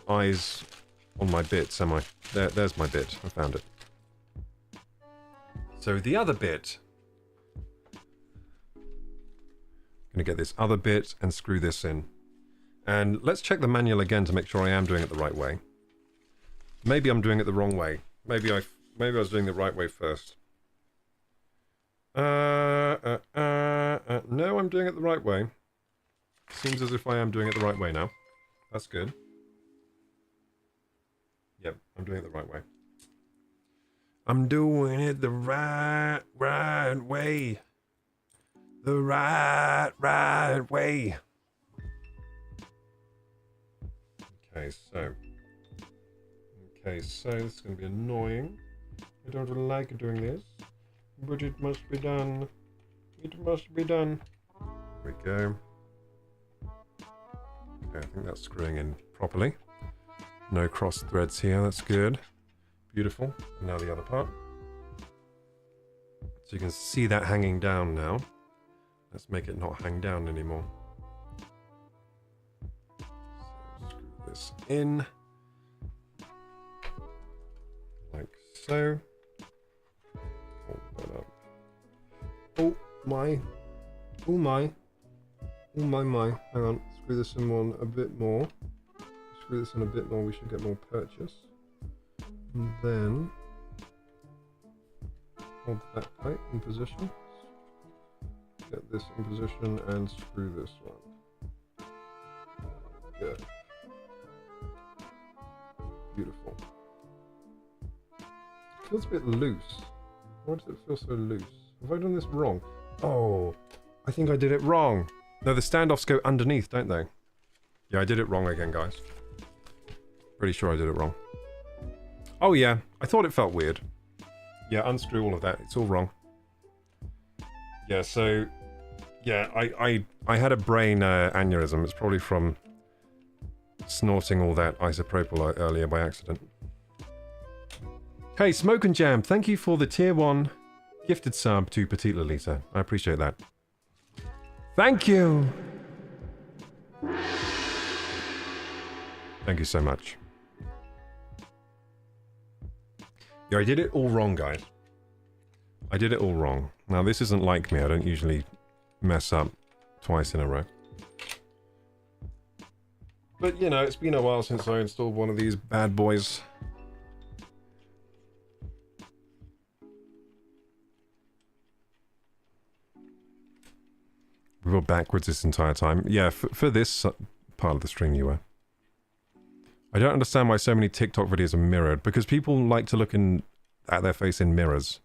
eyes on my bits, am I? There's my bit. I found it. So the other bit. I'm gonna get this other bit and screw this in. And let's check the manual again to make sure I am doing it the right way. Maybe I'm doing it the wrong way. Maybe I was doing the right way first. No, I'm doing it the right way. Seems as if I am doing it the right way now. That's good. Yep, I'm doing it the right way. I'm doing it the right way. the right way. Okay, so this is going to be annoying. I don't like doing this, but it must be done. It must be done. There we go. Okay, I think that's screwing in properly. No cross threads here, that's good. Beautiful. And now the other part. So you can see that hanging down now. Let's make it not hang down anymore. So screw this in. Like so. Hold that up. Oh my. Oh my. Oh my. Hang on. Screw this in one a bit more. Screw this in a bit more. We should get more purchase. And then hold that tight in position. Get this in position and screw this one. Good. Beautiful. It feels a bit loose. Why does it feel so loose? Have I done this wrong? Oh, I think I did it wrong. No, the standoffs go underneath, don't they? Yeah, I did it wrong again, guys. Pretty sure I did it wrong. Oh yeah, I thought it felt weird. Yeah, unscrew all of that. It's all wrong. Yeah, so... Yeah, I had a brain aneurysm. It's probably from snorting all that isopropyl earlier by accident. Hey, Smoke and Jam, thank you for the tier 1 gifted sub to Petite Lolita. I appreciate that. Thank you! Thank you so much. Yeah, I did it all wrong, guys. I did it all wrong. Now, this isn't like me. I don't usually mess up twice in a row. But, you know, it's been a while since I installed one of these bad boys. We were backwards this entire time. Yeah, for this part of the stream you were. I don't understand why so many TikTok videos are mirrored, because people like to look at their face in mirrors.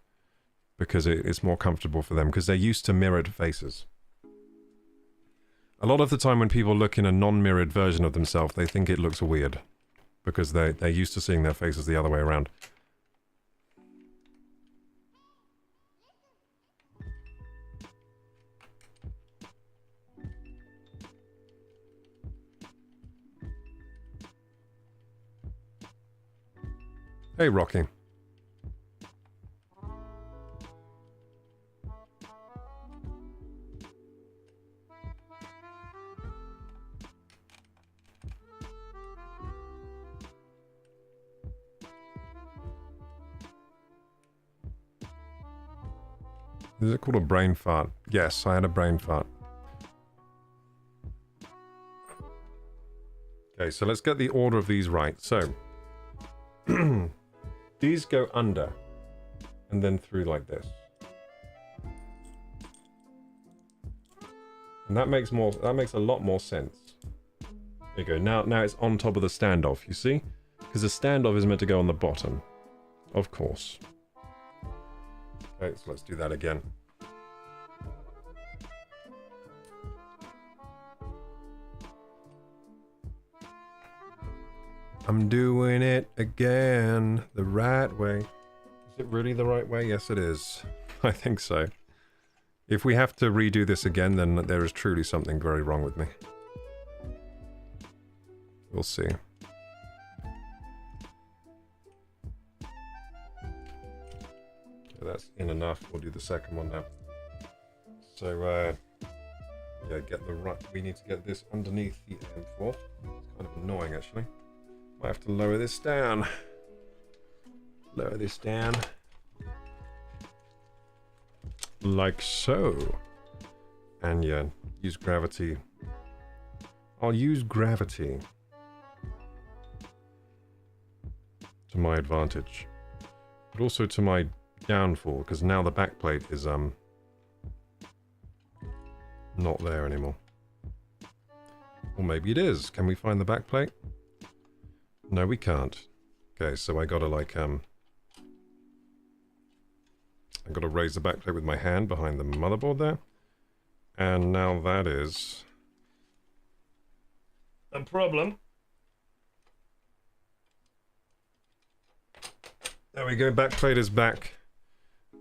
Because it's more comfortable for them, because they're used to mirrored faces. A lot of the time when people look in a non-mirrored version of themselves, they think it looks weird. Because they're used to seeing their faces the other way around. Hey, Rocky. Is it called a brain fart? Yes, I had a brain fart. Okay, so let's get the order of these right. So, these go under, and then through like this. And that makes a lot more sense. There you go. Now it's on top of the standoff, you see? Because the standoff is meant to go on the bottom. Of course. Okay, so let's do that again. I'm doing it again the right way. Is it really the right way? Yes, it is. I think so. If we have to redo this again, then there is truly something very wrong with me. We'll see. That's in enough. We'll do the second one now. So, yeah, get the right. We need to get this underneath the M4. It's kind of annoying, actually. Might have to lower this down. Lower this down. Like so. And yeah, use gravity. I'll use gravity to my advantage, but also to my downfall, because now the backplate is not there anymore. Or maybe it is. Can we find the backplate? No, we can't. Okay, so I gotta like I gotta raise the backplate with my hand behind the motherboard there. And now that is a problem. There we go, backplate is back.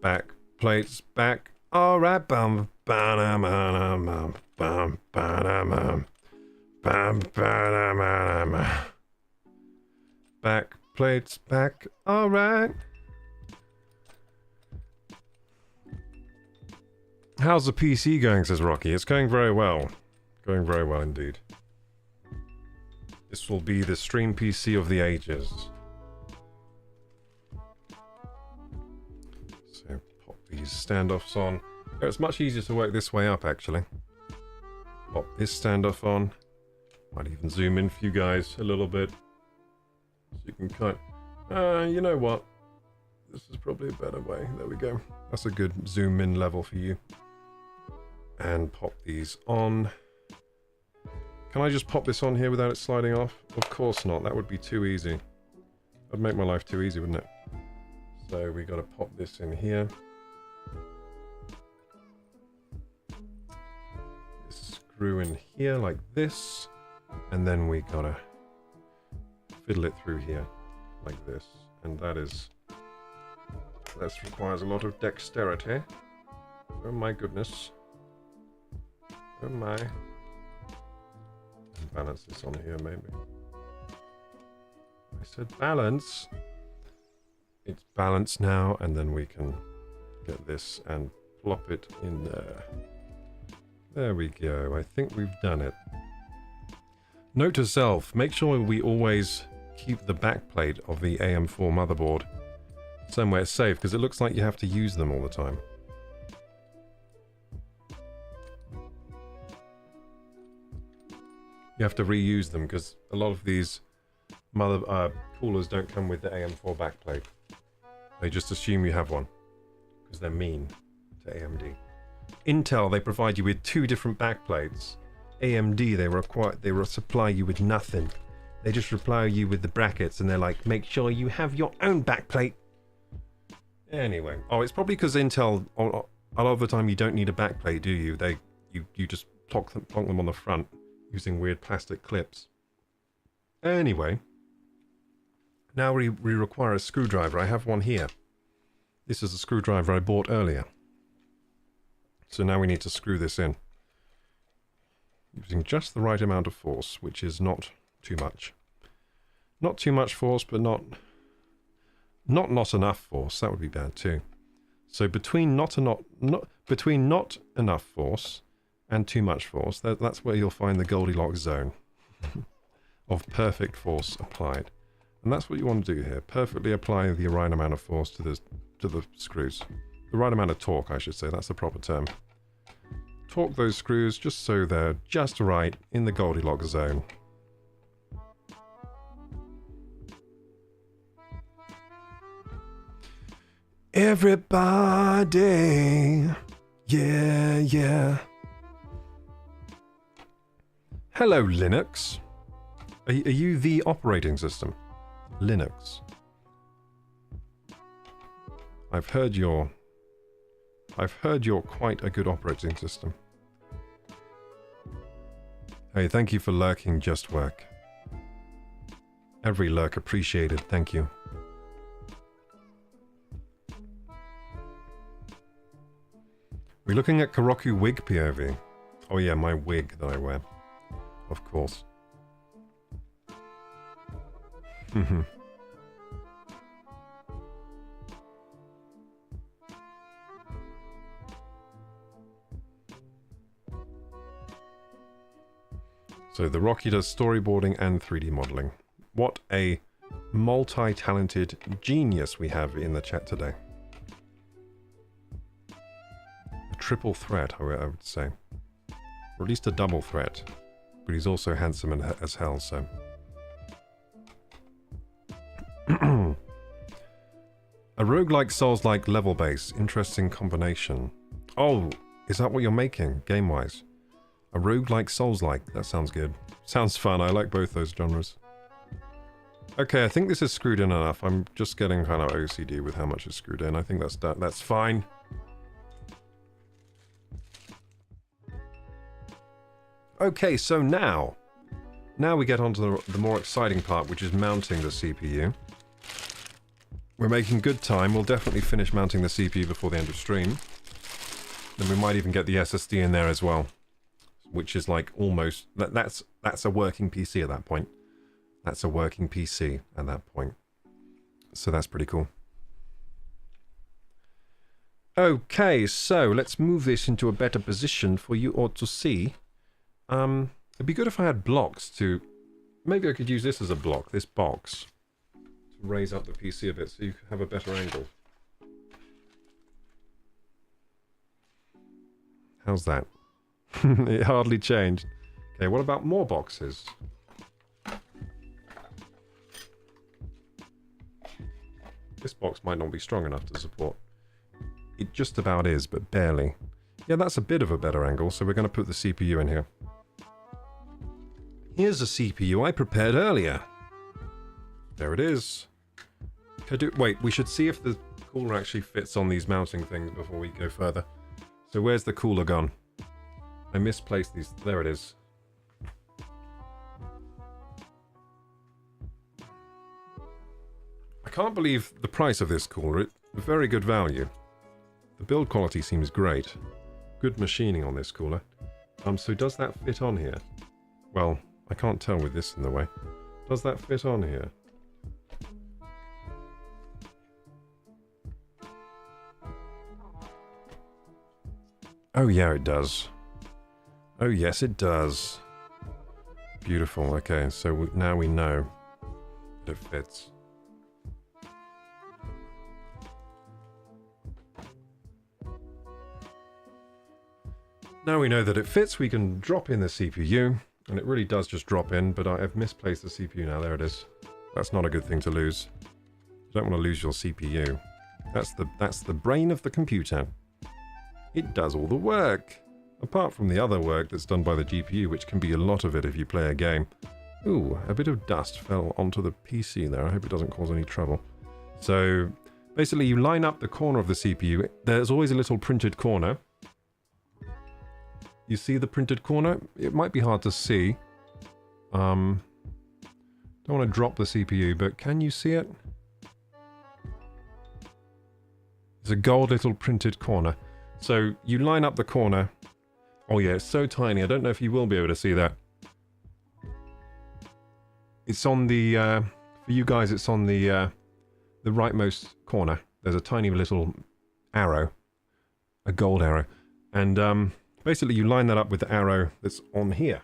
Backplate's back. Alright, bum ba bum bum ba bum ba. Backplate's back. Alright. How's the PC going, says Rocky? It's going very well. Going very well indeed. This will be the stream PC of the ages. So pop these standoffs on. Oh, it's much easier to work this way up actually. Pop this standoff on. Might even zoom in for you guys a little bit. So you can kind you know what? This is probably a better way. There we go. That's a good zoom in level for you. And pop these on. Can I just pop this on here without it sliding off? Of course not. That would be too easy. That'd make my life too easy, wouldn't it? So we got to pop this in here. This screw in here like this. And then we got to fiddle it through here like this. And that requires a lot of dexterity. Oh my goodness. Oh my. Balance this on here maybe. I said balance. It's balanced now, and then we can get this and plop it in there. There we go. I think we've done it. Note to self, make sure we always keep the backplate of the AM4 motherboard somewhere safe, because it looks like you have to use them all the time. You have to reuse them because a lot of these coolers don't come with the AM4 backplate. They just assume you have one because they're mean to AMD. Intel, they provide you with 2 different backplates. AMD, they supply you with nothing. They just supply you with the brackets, and they're like, make sure you have your own backplate. Anyway, oh, it's probably because Intel, a lot of the time you don't need a backplate, do you? You just plonk them on the front using weird plastic clips. Anyway, now we require a screwdriver. I have one here. This is a screwdriver I bought earlier. So now we need to screw this in. Using just the right amount of force, which is not too much. Not too much force, but not enough force. That would be bad too. So between not enough force and too much force, that's where you'll find the Goldilocks zone of perfect force applied. And that's what you want to do here. Perfectly apply the right amount of force to the screws. The right amount of torque, I should say. That's the proper term. Torque those screws just so they're just right in the Goldilocks zone. Everybody, yeah, yeah. Hello, Linux. Are you the operating system? Linux. I've heard you're quite a good operating system. Hey, thank you for lurking, Just Work. Every lurk appreciated, thank you. We're looking at Koroku wig POV. Oh yeah, my wig that I wear. Of course. So the Rocky does storyboarding and 3D modeling. What a multi-talented genius we have in the chat today. A triple threat, I would say. Or at least a double threat. But he's also handsome as hell, so... A roguelike Souls-like level base. Interesting combination. Oh, is that what you're making, game-wise? A roguelike Souls-like. That sounds good. Sounds fun. I like both those genres. Okay, I think this is screwed in enough. I'm just getting kind of OCD with how much is screwed in. I think that's fine. Okay, so now we get on to the more exciting part, which is mounting the CPU. We're making good time. We'll definitely finish mounting the CPU before the end of stream. Then we might even get the SSD in there as well, which is like almost... That's a working PC at that point. That's a working PC at that point. So that's pretty cool. Okay, so let's move this into a better position for you all to see. It'd be good if I had blocks to... Maybe I could use this as a block, this box, to raise up the PC a bit so you have a better angle. How's that? It hardly changed. Okay, what about more boxes? This box might not be strong enough to support. It just about is, but barely. Yeah, that's a bit of a better angle, so we're going to put the CPU in here. Here's a CPU I prepared earlier. There it is. Wait, we should see if the cooler actually fits on these mounting things before we go further. So where's the cooler gone? I misplaced these. There it is. I can't believe the price of this cooler. It's very good value. The build quality seems great. Good machining on this cooler. So does that fit on here? Well, I can't tell with this in the way. Does that fit on here? Oh yeah, it does. Oh yes, it does. Beautiful. Okay, so now we know that it fits. Now we know that it fits, we can drop in the CPU, and it really does just drop in, but I've misplaced the CPU now. There it is. That's not a good thing to lose. You don't want to lose your CPU. That's the brain of the computer. It does all the work. Apart from the other work that's done by the GPU, which can be a lot of it if you play a game. Ooh, a bit of dust fell onto the PC there. I hope it doesn't cause any trouble. So, basically you line up the corner of the CPU. There's always a little printed corner. You see the printed corner? It might be hard to see. Don't want to drop the CPU, but can you see it? There's a gold little printed corner. So you line up the corner. Oh yeah, it's so tiny. I don't know if you will be able to see that. It's on the, for you guys, it's on the rightmost corner. There's a tiny little arrow. A gold arrow. And, basically, you line that up with the arrow that's on here.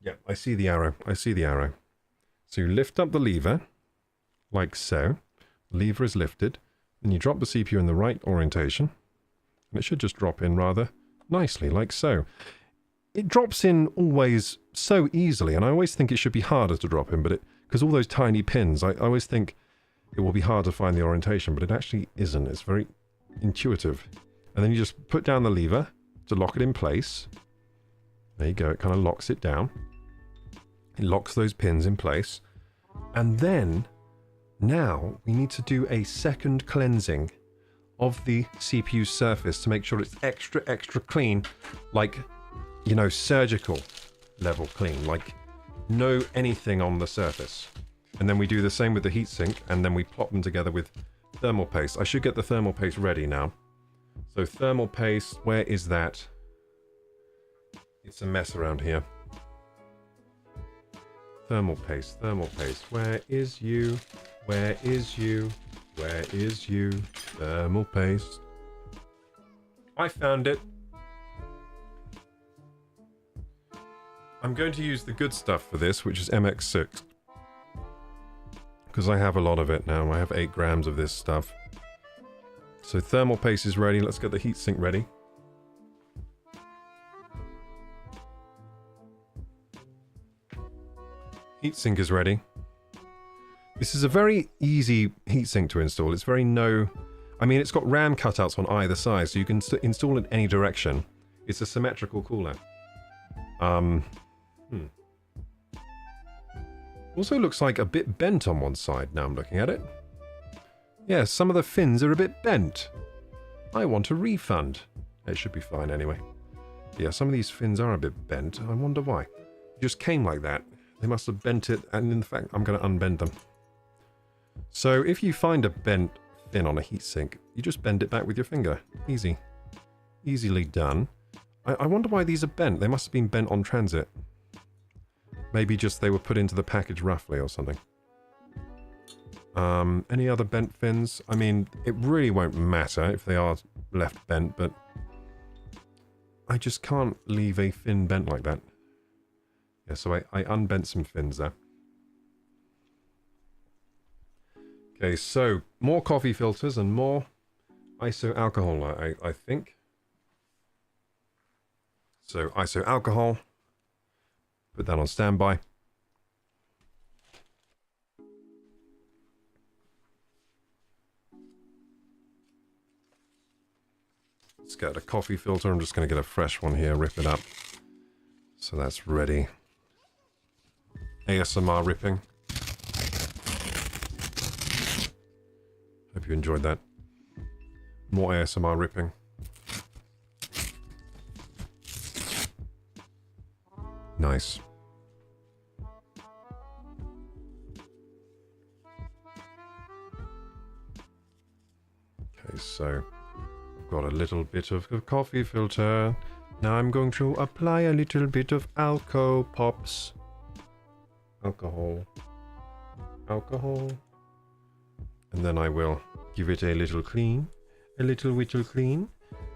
Yeah, I see the arrow. I see the arrow. So you lift up the lever, like so. The lever is lifted. Then you drop the CPU in the right orientation. And it should just drop in rather nicely, like so. It drops in always so easily, and I always think it should be harder to drop in, but because all those tiny pins, I always think it will be hard to find the orientation, but it actually isn't. It's very intuitive. And then you just put down the lever to lock it in place. There you go, it kind of locks it down. It locks those pins in place. And then, now, we need to do a second cleansing of the CPU surface to make sure it's extra, extra clean. Like, you know, surgical level clean. Like, no anything on the surface. And then we do the same with the heatsink, and then we plop them together with thermal paste. I should get the thermal paste ready now. So thermal paste, where is that? It's a mess around here. Thermal paste, where is you? Where is you? Where is you? Thermal paste. I found it. I'm going to use the good stuff for this, which is MX6. Because I have a lot of it now. I have 8 grams of this stuff. So thermal paste is ready. Let's get the heatsink ready. Heatsink is ready. This is a very easy heatsink to install. It's very I mean, it's got RAM cutouts on either side, so you can install it any direction. It's a symmetrical cooler. Also looks like a bit bent on one side now I'm looking at it. Yeah, some of the fins are a bit bent. I want a refund. It should be fine anyway. Yeah, some of these fins are a bit bent. I wonder why. It just came like that. They must have bent it, and in fact, I'm going to unbend them. So if you find a bent fin on a heatsink, you just bend it back with your finger. Easy. Easily done. I wonder why these are bent. They must have been bent on transit. Maybe just they were put into the package roughly or something. Any other bent fins? I mean, it really won't matter if they are left bent, but I just can't leave a fin bent like that. Yeah, so I unbent some fins there. Okay, so more coffee filters and more iso alcohol, I think. So iso alcohol, put that on standby. Let's get a coffee filter. I'm just going to get a fresh one here, rip it up. So that's ready. ASMR ripping. Hope you enjoyed that. More ASMR ripping. Nice. Okay, so I've got a little bit of a coffee filter. Now I'm going to apply a little bit of Alco Pops. Alcohol. Alcohol. And then I will give it a little clean. A little whittle clean.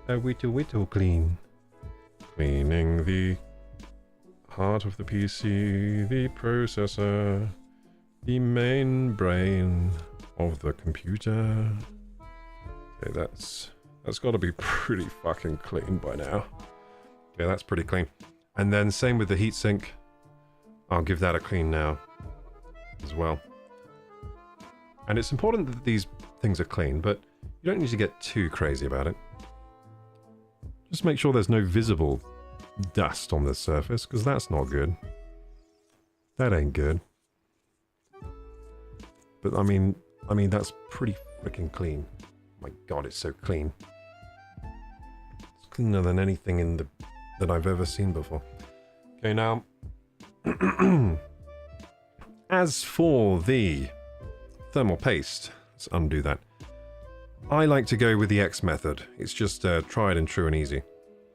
A whittle clean. Cleaning the heart of the PC, the processor, the main brain of the computer. Okay, that's got to be pretty fucking clean by now. Okay, that's pretty clean. And then same with the heatsink. I'll give that a clean now as well. And it's important that these things are clean, but you don't need to get too crazy about it. Just make sure there's no visible dust on the surface, because that's not good. That ain't good. But I mean that's pretty freaking clean. My God, it's so clean. It's cleaner than anything that I've ever seen before. Okay, now as for the thermal paste, let's undo that. I like to go with the X method. It's just tried and true and easy.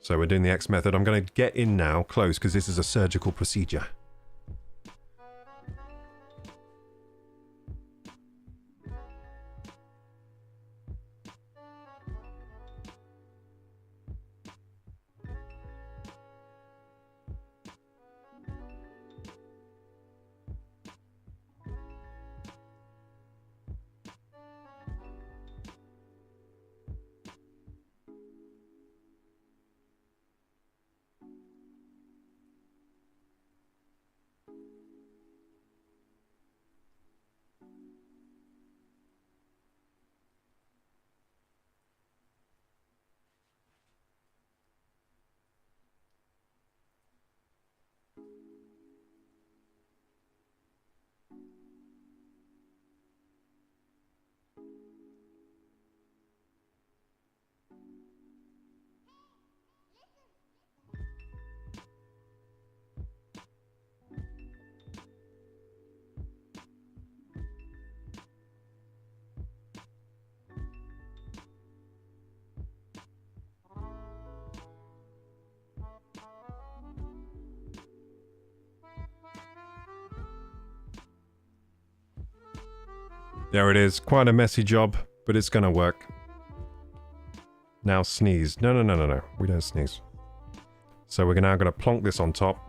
So we're doing the X method. I'm going to get in now, close, because this is a surgical procedure. There it is. Quite a messy job, but it's gonna work. Now sneeze. No. We don't sneeze. So we're now gonna plonk this on top.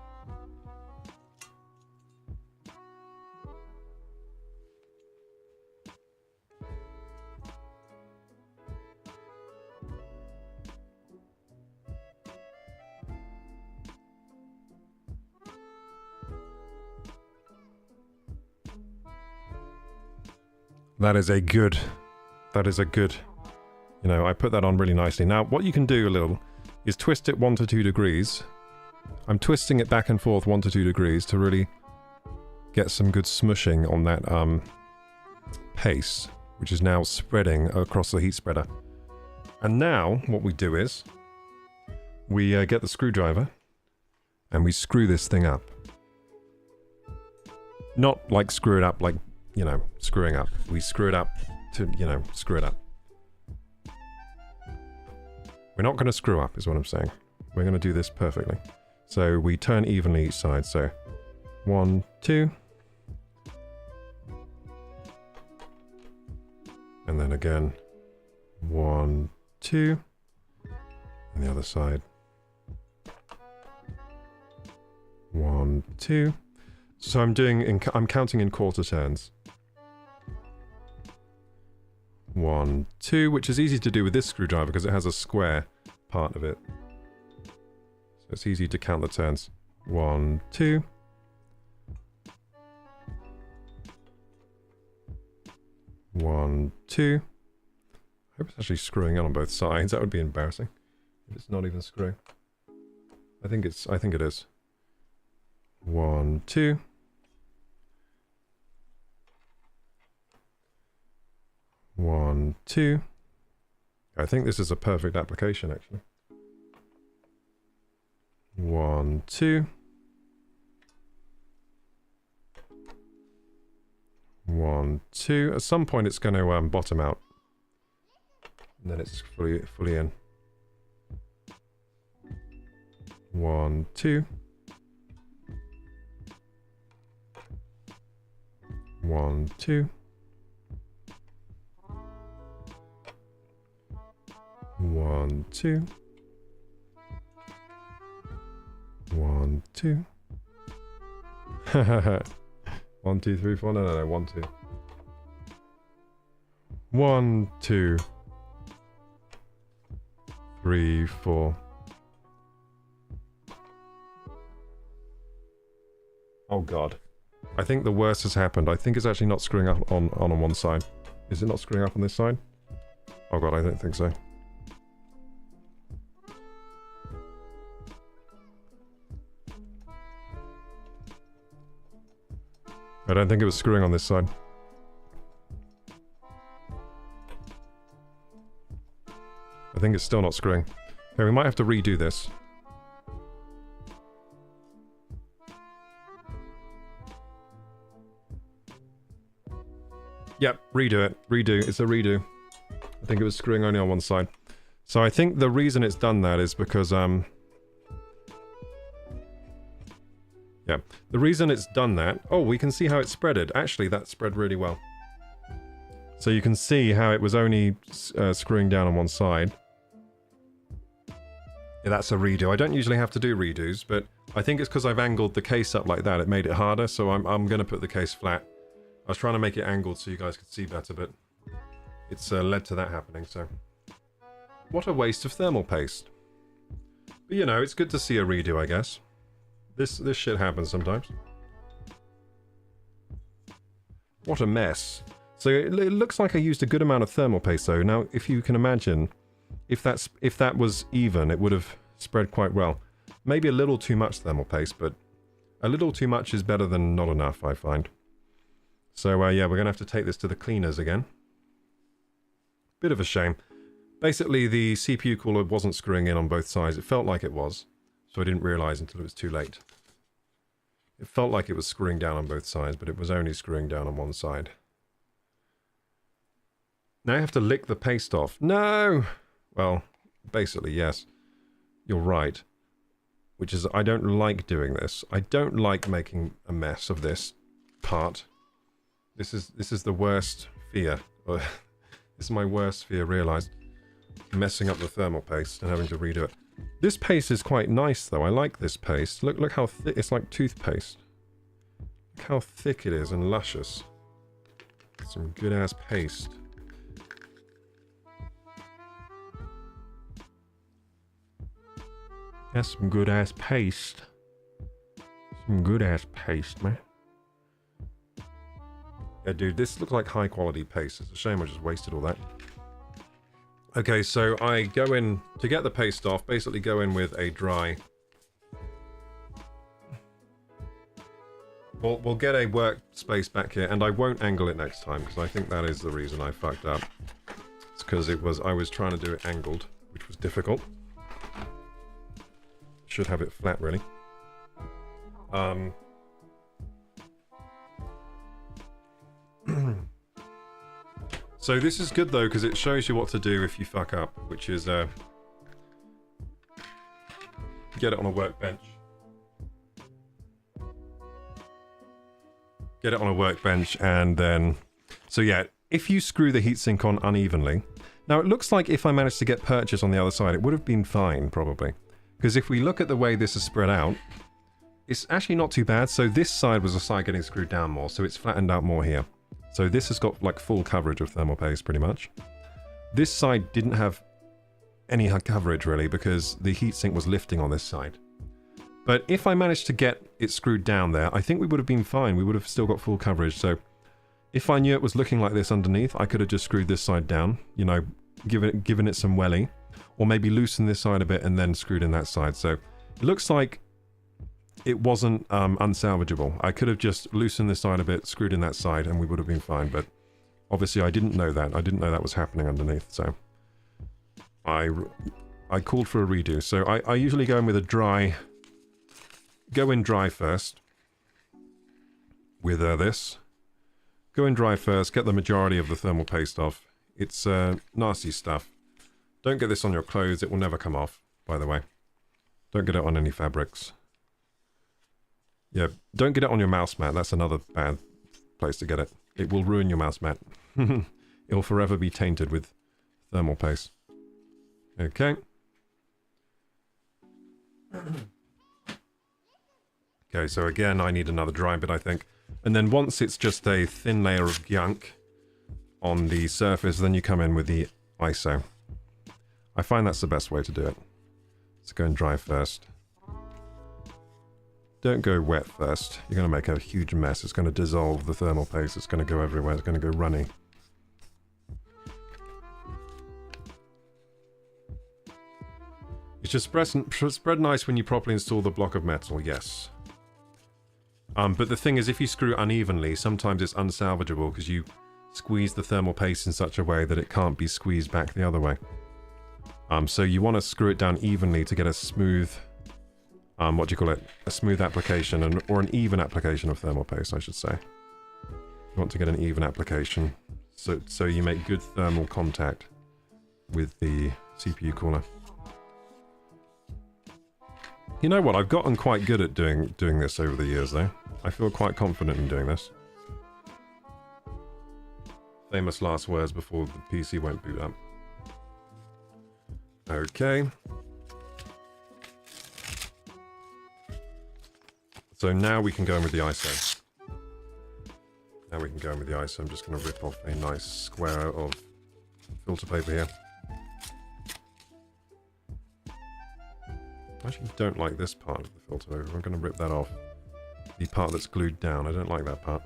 That is a good, you know, I put that on really nicely. Now, what you can do a little is twist it 1 to 2 degrees. I'm twisting it back and forth 1 to 2 degrees to really get some good smushing on that paste, which is now spreading across the heat spreader. And now what we do is we get the screwdriver and we screw this thing up. Not like screw it up like, you know, screwing up. We screw it up to, you know, screw it up. We're not going to screw up is what I'm saying. We're going to do this perfectly. So we turn evenly each side. So 1, 2. And then again 1, 2. And the other side. 1, 2. So I'm counting in quarter turns. 1, 2, which is easy to do with this screwdriver because it has a square part of it. So it's easy to count the turns. 1, 2. 1, 2. I hope it's actually screwing on both sides. That would be embarrassing if it's not even screwing. I think it is. 1, 2. 1, 2. I think this is a perfect application, actually. 1, 2. 1, 2. At some point, it's going to bottom out, and then it's fully in. 1, 2. 1, 2. 1, 2. 1, 2. 1, 2, 3, 4. No. 1, 2. 1, 2. 3, 4. Oh god. I think the worst has happened. I think it's actually not screwing up on one side. Is it not screwing up on this side? Oh god, I don't think so. I don't think it was screwing on this side. I think it's still not screwing. Okay, we might have to redo this. Yep, redo it. Redo. It's a redo. I think it was screwing only on one side. So I think the reason it's done that is because, yeah, the reason it's done that... Oh, we can see how it spreaded. Actually, that spread really well. So you can see how it was only screwing down on one side. Yeah, that's a redo. I don't usually have to do redos, but I think it's because I've angled the case up like that. It made it harder, so I'm going to put the case flat. I was trying to make it angled so you guys could see better, but it's led to that happening, so... What a waste of thermal paste. But, you know, it's good to see a redo, I guess. This shit happens sometimes. What a mess. So it looks like I used a good amount of thermal paste, though. Now, if you can imagine, if that was even, it would have spread quite well. Maybe a little too much thermal paste, but a little too much is better than not enough, I find. So, yeah, we're going to have to take this to the cleaners again. Bit of a shame. Basically, the CPU cooler wasn't screwing in on both sides. It felt like it was, so I didn't realize until it was too late. It felt like it was screwing down on both sides, but it was only screwing down on one side. Now I have to lick the paste off. No! Well, basically, yes. You're right. Which is, I don't like doing this. I don't like making a mess of this part. This is the worst fear. This is my worst fear realized. Messing up the thermal paste and having to redo it. This paste is quite nice though. I like this paste. Look how thick. It's like toothpaste. Look how thick it is and luscious. Some good ass paste. That's some good ass paste. Some good ass paste, man. Yeah, dude, this looks like high quality paste. It's a shame I just wasted all that. Okay, so I go in, to get the paste off, basically go in with a dry... We'll get a workspace back here, and I won't angle it next time, because I think that is the reason I fucked up. It's because I was trying to do it angled, which was difficult. Should have it flat, really. So this is good though, because it shows you what to do if you fuck up, which is get it on a workbench. Get it on a workbench, and then... So yeah, if you screw the heatsink on unevenly... Now it looks like if I managed to get purchase on the other side, it would have been fine, probably. Because if we look at the way this is spread out, it's actually not too bad. So this side was the side getting screwed down more, so it's flattened out more here. So this has got like full coverage of thermal paste, pretty much. This side didn't have any coverage, really, because the heatsink was lifting on this side. But if I managed to get it screwed down there, I think we would have been fine. We would have still got full coverage. So if I knew it was looking like this underneath, I could have just screwed this side down, you know, given it some welly, or maybe loosen this side a bit and then screwed in that side. So it looks like it wasn't unsalvageable. I could have just loosened this side a bit, screwed in that side, and we would have been fine. But obviously I didn't know that. I didn't know that was happening underneath, so I called for a redo. So I usually go in with a dry... Go in dry first with this. Go in dry first, get the majority of the thermal paste off. It's nasty stuff. Don't get this on your clothes, it will never come off, by the way. Don't get it on any fabrics. Yeah, don't get it on your mouse mat, that's another bad place to get it. It will ruin your mouse mat. It'll forever be tainted with thermal paste. Okay. Okay, so again, I need another dry bit, I think. And then once it's just a thin layer of gunk on the surface, then you come in with the ISO. I find that's the best way to do it. So go and dry first. Don't go wet first. You're going to make a huge mess. It's going to dissolve the thermal paste. It's going to go everywhere. It's going to go runny. It should spread nice when you properly install the block of metal, yes. But the thing is, if you screw unevenly, sometimes it's unsalvageable because you squeeze the thermal paste in such a way that it can't be squeezed back the other way. So you want to screw it down evenly to get a smooth, what do you call it? A smooth application, or an even application of thermal paste, I should say. You want to get an even application, so you make good thermal contact with the CPU cooler. You know what? I've gotten quite good at doing this over the years, though. I feel quite confident in doing this. Famous last words before the PC went boot up. Okay. So now we can go in with the ISO. Now we can go in with the ISO. I'm just going to rip off a nice square of filter paper here. I actually don't like this part of the filter paper. I'm going to rip that off. The part that's glued down. I don't like that part.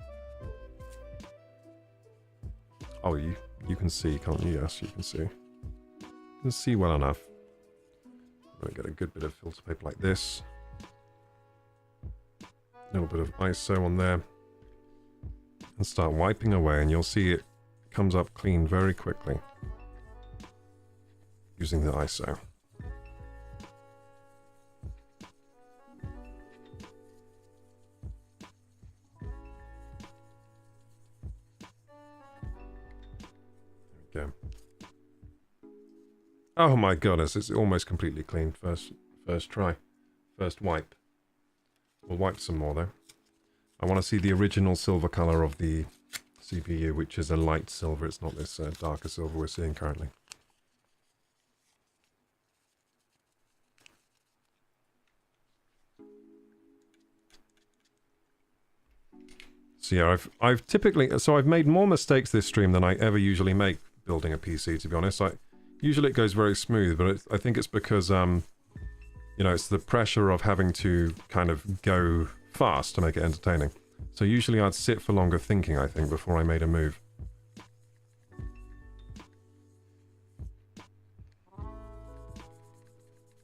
Oh, you can see, can't you? Yes, you can see. You can see well enough. I'm going to get a good bit of filter paper like this. A little bit of ISO on there. And start wiping away, and you'll see it comes up clean very quickly. Using the ISO. Oh my goodness, it's almost completely clean. First try. First wipe. We'll wipe some more though. I want to see the original silver color of the CPU, which is a light silver. It's not this darker silver we're seeing currently. So yeah, I've typically... So I've made more mistakes this stream than I ever usually make building a PC, to be honest. Usually it goes very smooth, but I think it's because, you know, it's the pressure of having to kind of go fast to make it entertaining. So usually I'd sit for longer thinking, I think, before I made a move.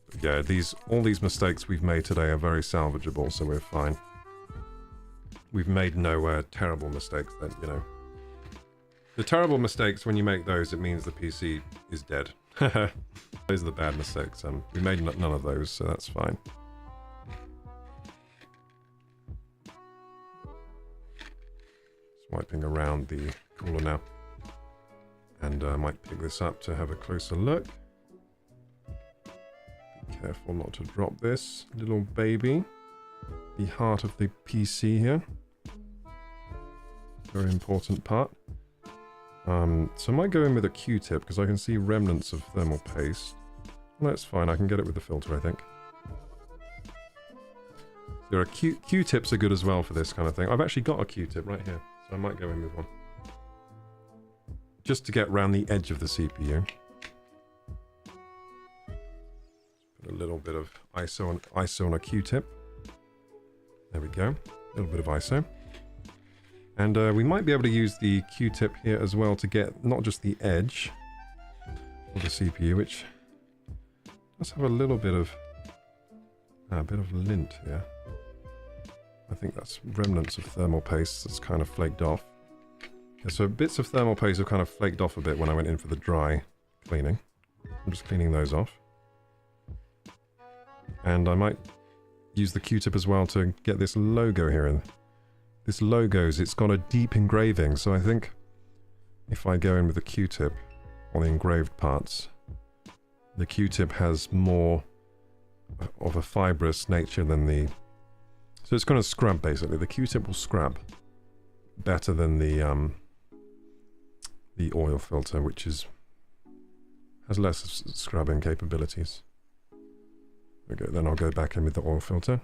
But yeah, all these mistakes we've made today are very salvageable, so we're fine. We've made no terrible mistakes that, you know, The terrible mistakes, when you make those, it means the PC is dead. Those are the bad mistakes. We made none of those, so that's fine. Swiping around the cooler now. And I might pick this up to have a closer look. Be careful not to drop this little baby. The heart of the PC here. Very important part. So I might go in with a Q-tip because I can see remnants of thermal paste. Well, that's fine, I can get it with the filter, I think. There are Q-tips are good as well for this kind of thing. I've actually got a Q-tip right here, so I might go in with one. Just to get around the edge of the CPU. Put a little bit of ISO on a Q-tip. There we go. A little bit of ISO. And we might be able to use the Q-tip here as well to get not just the edge of the CPU, which does have a little bit of lint here. I think that's remnants of thermal paste that's kind of flaked off. Yeah, so bits of thermal paste have kind of flaked off a bit when I went in for the dry cleaning. I'm just cleaning those off. And I might use the Q-tip as well to get this logo here in. This logo's, it's got a deep engraving, so I think if I go in with the Q-tip on the engraved parts, the Q-tip has more of a fibrous nature than the... So it's going to scrub, basically. The Q-tip will scrub better than the oil filter, which has less scrubbing capabilities. Okay, then I'll go back in with the oil filter.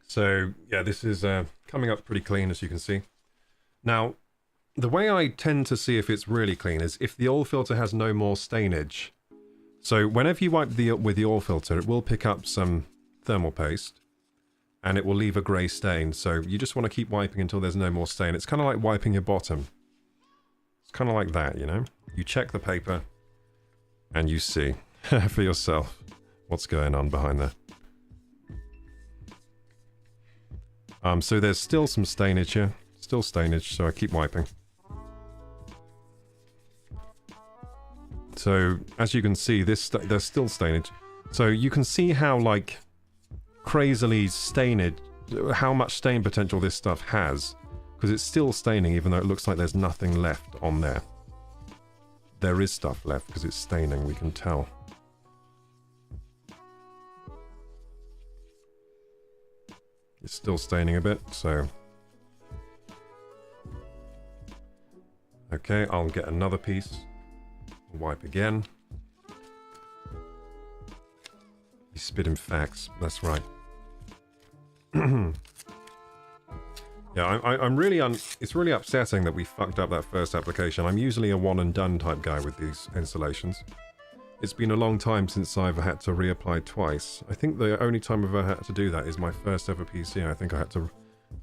So, yeah, this is coming up pretty clean, as you can see. Now, the way I tend to see if it's really clean is if the oil filter has no more stainage. So whenever you wipe with the oil filter, it will pick up some thermal paste, and it will leave a grey stain. So you just want to keep wiping until there's no more stain. It's kind of like wiping your bottom. It's kind of like that, you know? You check the paper, and you see for yourself what's going on behind there. So there's still some stainage here. Still stainage, so I keep wiping. So, as you can see, there's still stainage. So you can see how, like, crazily stained, how much stain potential this stuff has. Because it's still staining, even though it looks like there's nothing left on there. There is stuff left, because it's staining, we can tell. It's still staining a bit, so... Okay, I'll get another piece. Wipe again. He's spitting facts, that's right. Yeah, I'm really it's really upsetting that we fucked up that first application. I'm usually a one and done type guy with these installations. It's been a long time since I've had to reapply twice. I think the only time I've ever had to do that is my first ever PC. I think I had to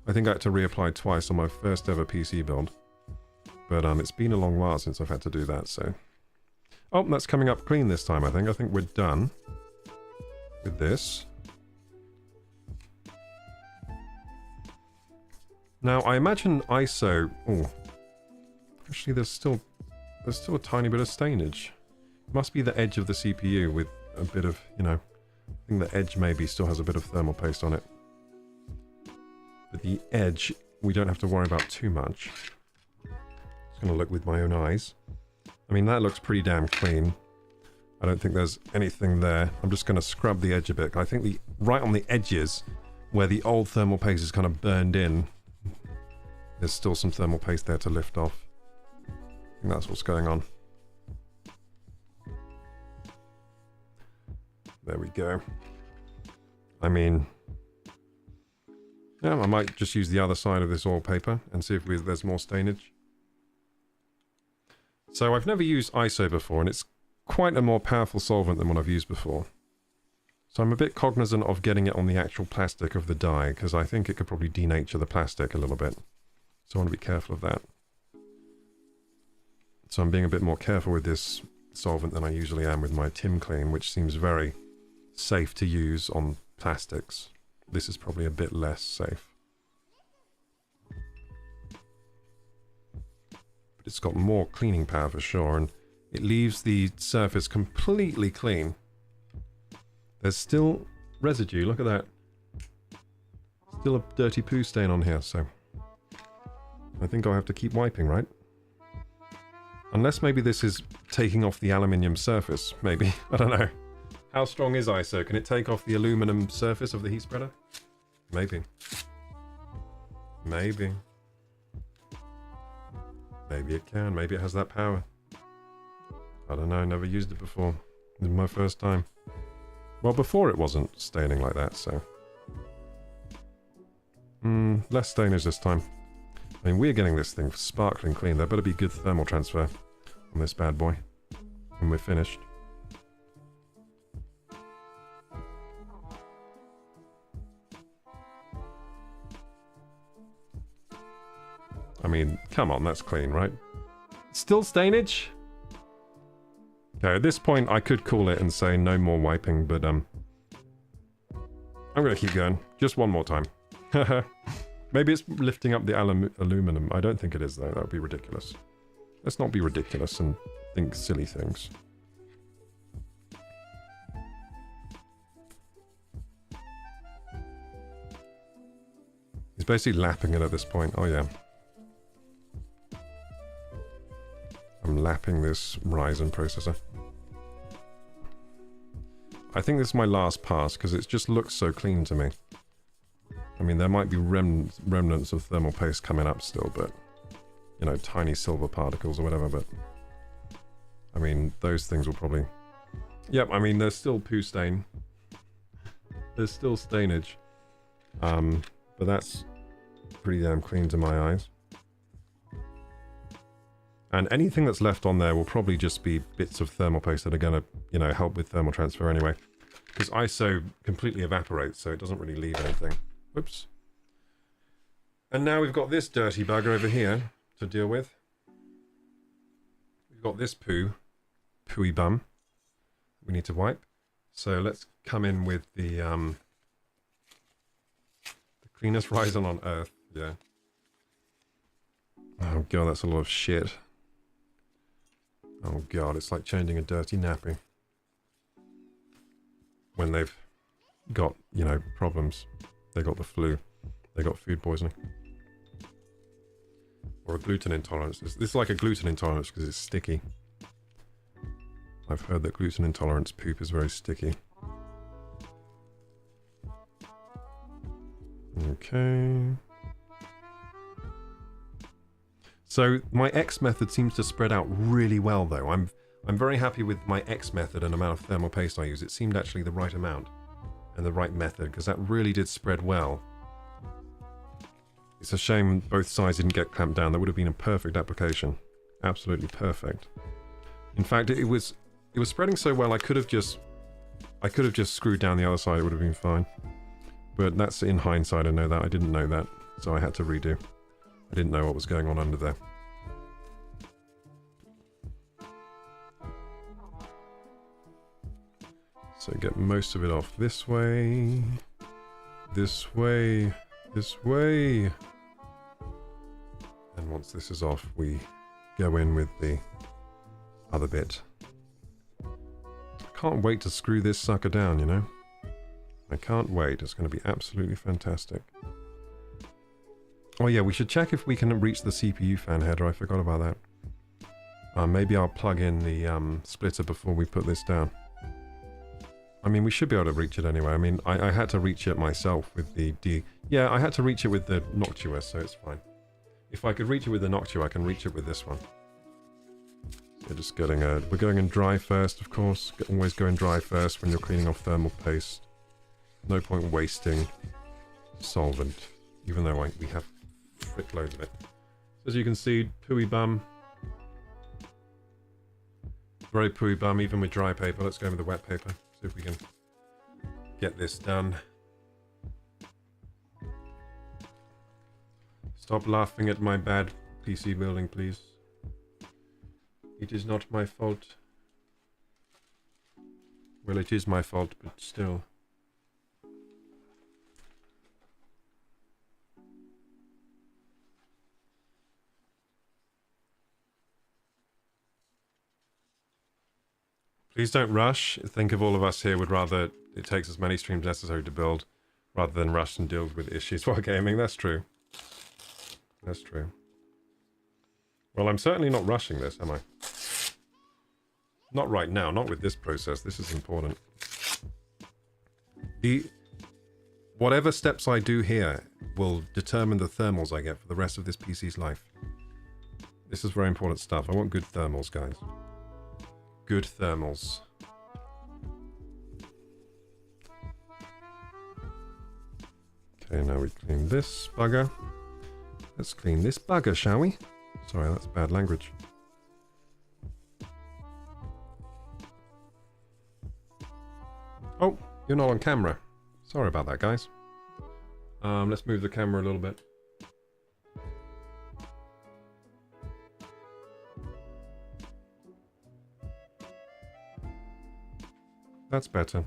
reapply twice on my first ever PC build. But it's been a long while since I've had to do that, so... Oh, that's coming up clean this time, I think. I think we're done with this. Now, I imagine ISO... Oh, actually, there's still a tiny bit of stainage. Must be the edge of the CPU with a bit of, you know... I think the edge maybe still has a bit of thermal paste on it. But the edge, we don't have to worry about too much. Just gonna look with my own eyes. I mean, that looks pretty damn clean. I don't think there's anything there. I'm just gonna scrub the edge a bit. I think right on the edges, where the old thermal paste is kind of burned in, there's still some thermal paste there to lift off. I think that's what's going on. There we go. I mean... Yeah, I might just use the other side of this oil paper and see if there's more stainage. So I've never used ISO before, and it's quite a more powerful solvent than what I've used before. So I'm a bit cognizant of getting it on the actual plastic of the dye, because I think it could probably denature the plastic a little bit. So I want to be careful of that. So I'm being a bit more careful with this solvent than I usually am with my Tim Clean, which seems very safe to use on plastics. This is probably a bit less safe. but it's got more cleaning power for sure, and it leaves the surface completely clean. There's still residue, look at that. Still a dirty poo stain on here, so I think I'll have to keep wiping, right? Unless maybe this is taking off the aluminium surface, maybe. I don't know. How strong is ISO? Can it take off the aluminum surface of the heat spreader? Maybe. Maybe. Maybe it can. Maybe it has that power. I don't know. Never used it before. This is my first time. Well, before it wasn't staining like that, so... less stainage this time. I mean, we're getting this thing sparkling clean. There better be good thermal transfer on this bad boy when we're finished. I mean, come on, that's clean, right? Still stainage? Okay, at this point I could call it and say no more wiping, but I'm gonna keep going. Just one more time. Maybe it's lifting up the aluminum. I don't think it is, though. That would be ridiculous. Let's not be ridiculous and think silly things. He's basically lapping it at this point. Oh, yeah. I'm lapping this Ryzen processor. I think this is my last pass, because it just looks so clean to me. I mean, there might be remnants of thermal paste coming up still, but... You know, tiny silver particles or whatever, but... I mean, those things will probably... Yep, I mean, there's still poo stain. There's still stainage. But that's pretty damn clean to my eyes. And anything that's left on there will probably just be bits of thermal paste that are going to, you know, help with thermal transfer anyway. Because ISO completely evaporates, so it doesn't really leave anything. Whoops. And now we've got this dirty bugger over here to deal with. We've got this pooey bum we need to wipe. So let's come in with the cleanest Ryzen on Earth. Yeah. Oh god, that's a lot of shit. Oh god, it's like changing a dirty nappy. When they've got, you know, problems. They got the flu. They got food poisoning. Or a gluten intolerance. This is like a gluten intolerance because it's sticky. I've heard that gluten intolerance poop is very sticky. Okay. So my X method seems to spread out really well though. I'm very happy with my X method and amount of thermal paste I use. It seemed actually the right amount and the right method because that really did spread well. It's a shame both sides didn't get clamped down. That would have been a perfect application. Absolutely perfect. In fact, it was spreading so well I could have just screwed down the other side. It would have been fine. But that's in hindsight. I know that. I didn't know that, so I had to redo. I didn't know what was going on under there. So get most of it off this way, this way, this way. And once this is off, we go in with the other bit. I can't wait to screw this sucker down, you know? I can't wait. It's going to be absolutely fantastic. Oh yeah, we should check if we can reach the CPU fan header. I forgot about that. Maybe I'll plug in the splitter before we put this down. I mean, we should be able to reach it anyway. I mean, I had to reach it myself with the Yeah, I had to reach it with the Noctua, so it's fine. If I could reach it with the Noctua, I can reach it with this one. We're just getting we're going in dry first, of course. Always go in dry first when you're cleaning off thermal paste. No point wasting solvent, even though we have frick loads of it. So as you can see, pooey bum. Very pooey bum, even with dry paper. Let's go with the wet paper. See if we can get this done. Stop laughing at my bad PC building, please. It is not my fault. Well, it is my fault, but still. Please don't rush. Think of all of us here would rather it takes as many streams necessary to build rather than rush and deal with issues while gaming. That's true. That's true. Well, I'm certainly not rushing this, am I? Not right now, not with this process. This is important. Whatever steps I do here will determine the thermals I get for the rest of this PC's life. This is very important stuff. I want good thermals, guys. Good thermals. Okay, now we clean this bugger. Let's clean this bugger, shall we? Sorry, that's bad language. Oh, you're not on camera. Sorry about that, guys. Let's move the camera a little bit. That's better.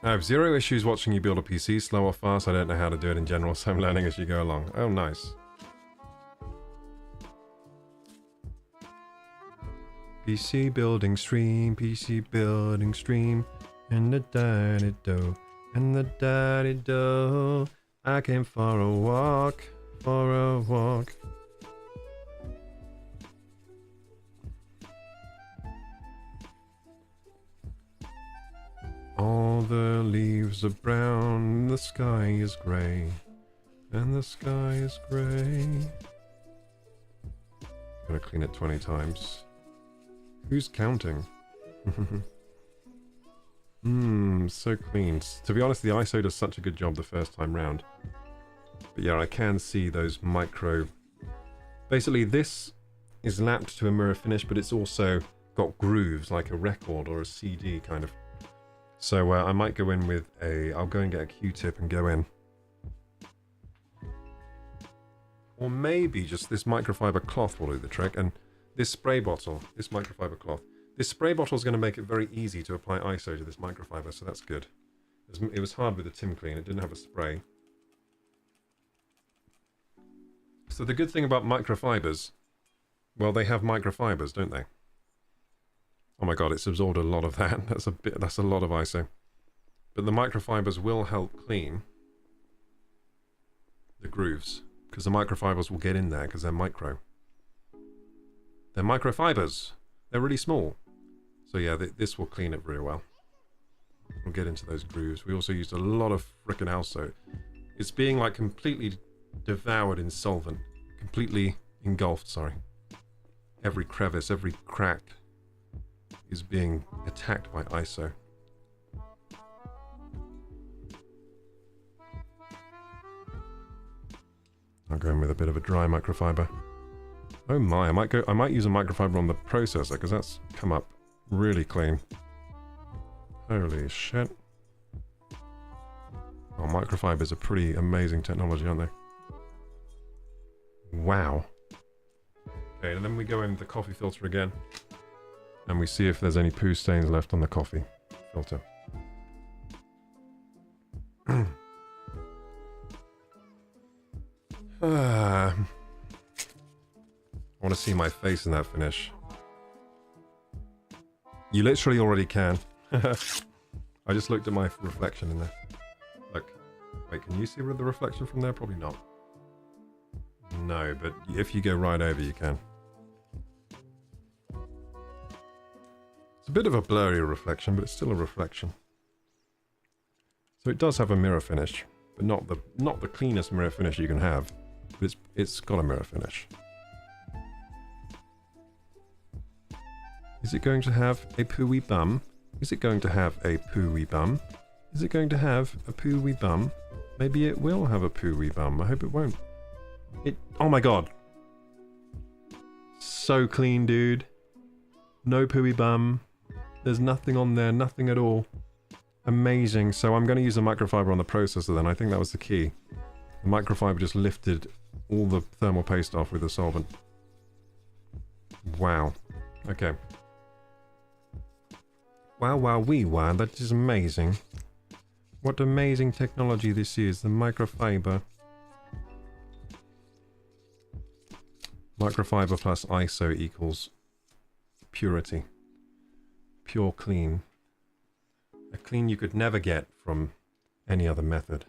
I have zero issues watching you build a PC, slow or fast. I don't know how to do it in general, so I'm learning as you go along. Oh, nice. PC building stream, and the daddy-do, and the daddy-do. I came for a walk, All the leaves are brown, the sky is grey, and the sky is grey. Gotta clean it 20 times. Who's counting? So clean. To be honest, the ISO does such a good job the first time round. But yeah, I can see those micro... Basically, this is lapped to a mirror finish, but it's also got grooves like a record or a CD kind of. So I might go in with a... I'll go and get a Q-tip and go in. Or maybe just this microfiber cloth will do the trick, and this spray bottle, this microfiber cloth. This spray bottle is going to make it very easy to apply ISO to this microfiber, so that's good. It was hard with the Tim Clean, it didn't have a spray. So the good thing about microfibers, well, they have microfibers, don't they? Oh my god, it's absorbed a lot of that. That's a lot of ISO. But the microfibers will help clean the grooves, because the microfibers will get in there because they're micro. They're microfibers. They're really small. So yeah, this will clean it very well. We'll get into those grooves. We also used a lot of frickin' ISO. It's being like completely devoured in solvent. Completely engulfed, sorry. Every crevice, every crack is being attacked by ISO. I'll go in with a bit of a dry microfiber. Oh my, I might use a microfiber on the processor because that's come up really clean. Holy shit. Oh, microfibers are pretty amazing technology, aren't they? Wow. Okay, and then we go in the coffee filter again. And we see if there's any poo stains left on the coffee filter. I want to see my face in that finish. You literally already can. I just looked at my reflection in there. Look. Wait, can you see the reflection from there? Probably not. No, but if you go right over, you can. It's a bit of a blurry reflection, but it's still a reflection. So it does have a mirror finish, but not the cleanest mirror finish you can have. But it's got a mirror finish. Is it going to have a pooey bum? Is it going to have a pooey bum? Is it going to have a pooey bum? Maybe it will have a pooey bum. I hope it won't. Oh my god. So clean, dude. No pooey bum. There's nothing on there, nothing at all. Amazing. So I'm going to use a microfiber on the processor then. I think that was the key. The microfiber just lifted all the thermal paste off with the solvent. Wow. Okay. Wow, wow, wee, wow. That is amazing. What amazing technology this is, the microfiber. Microfiber plus ISO equals purity. Pure clean. A clean you could never get from any other method.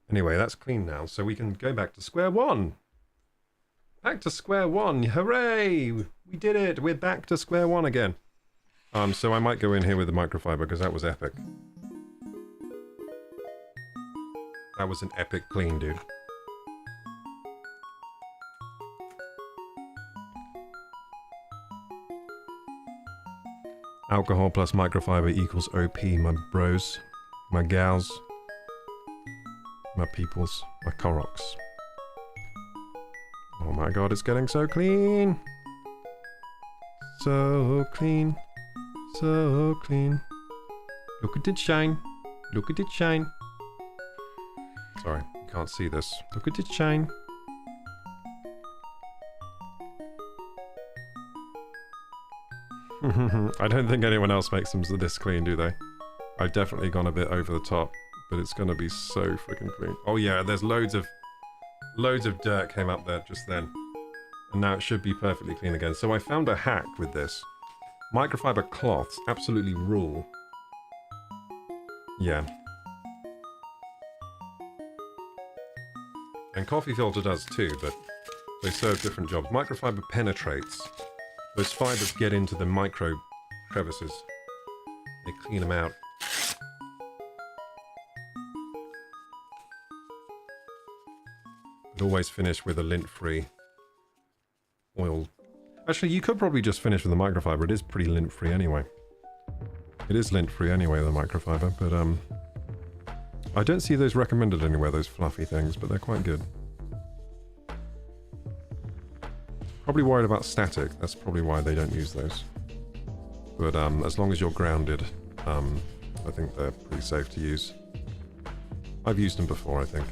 Anyway, that's clean now, so we can go back to square one. Back to square one, hooray! We did it, we're back to square one again. So I might go in here with the microfiber because that was epic. That was an epic clean, dude. Alcohol plus microfiber equals OP, my bros, my gals, my peoples, my Koroks. Oh my god, it's getting so clean! So clean. So clean. Look at it shine. Look at it shine. Sorry, you can't see this. Look at it shine. I don't think anyone else makes them this clean, do they? I've definitely gone a bit over the top, but it's gonna be so freaking clean. Oh yeah, there's loads of dirt came up there just then. And now it should be perfectly clean again. So I found a hack with this. Microfiber cloths absolutely rule. Yeah. And coffee filter does too, but they serve different jobs. Microfiber penetrates. Those fibers get into the micro crevices. They clean them out. But always finish with a lint-free oil. Actually, you could probably just finish with the microfiber. It is pretty lint-free anyway. It is lint-free anyway, the microfiber, but I don't see those recommended anywhere, those fluffy things, but they're quite good. Probably worried about static. That's probably why they don't use those. But as long as you're grounded, I think they're pretty safe to use. I've used them before, I think.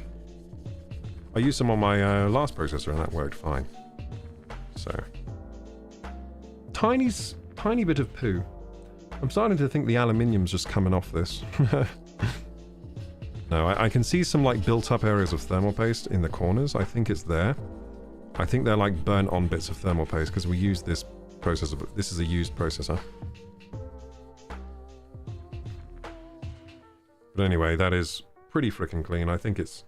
I used them on my last processor and that worked fine. So, tiny bit of poo. I'm starting to think the aluminium's just coming off this. No, I can see some like built up areas of thermal paste in the corners. I think it's there. I think they're like burnt on bits of thermal paste because we use this processor, but this is a used processor. But anyway, that is pretty freaking clean. I think it's,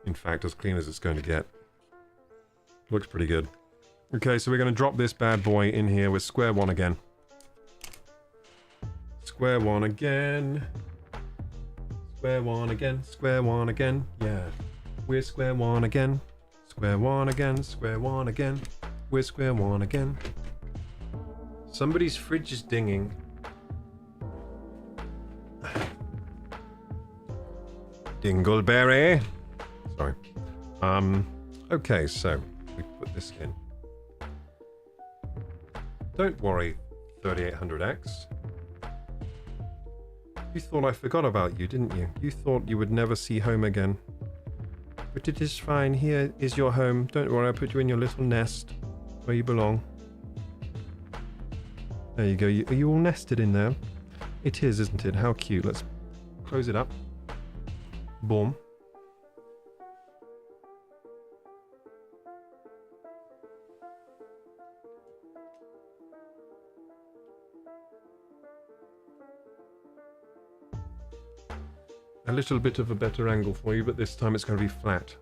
in fact, as clean as it's going to get. Looks pretty good. Okay, so we're going to drop this bad boy in here with square one again. Square one again. Square one again. Square one again. Yeah. We're square one again. Square one again, square one again. We're square one again. Somebody's fridge is dinging. Dingleberry. Sorry. Okay, so we put this in. Don't worry, 3800X. You thought I forgot about you, didn't you? You thought you would never see home again. But it is fine. Here is your home. Don't worry, I'll put you in your little nest where you belong. There you go. Are you all nested in there? It is, isn't it? How cute. Let's close it up. Boom. A little bit of a better angle for you, but this time it's going to be flat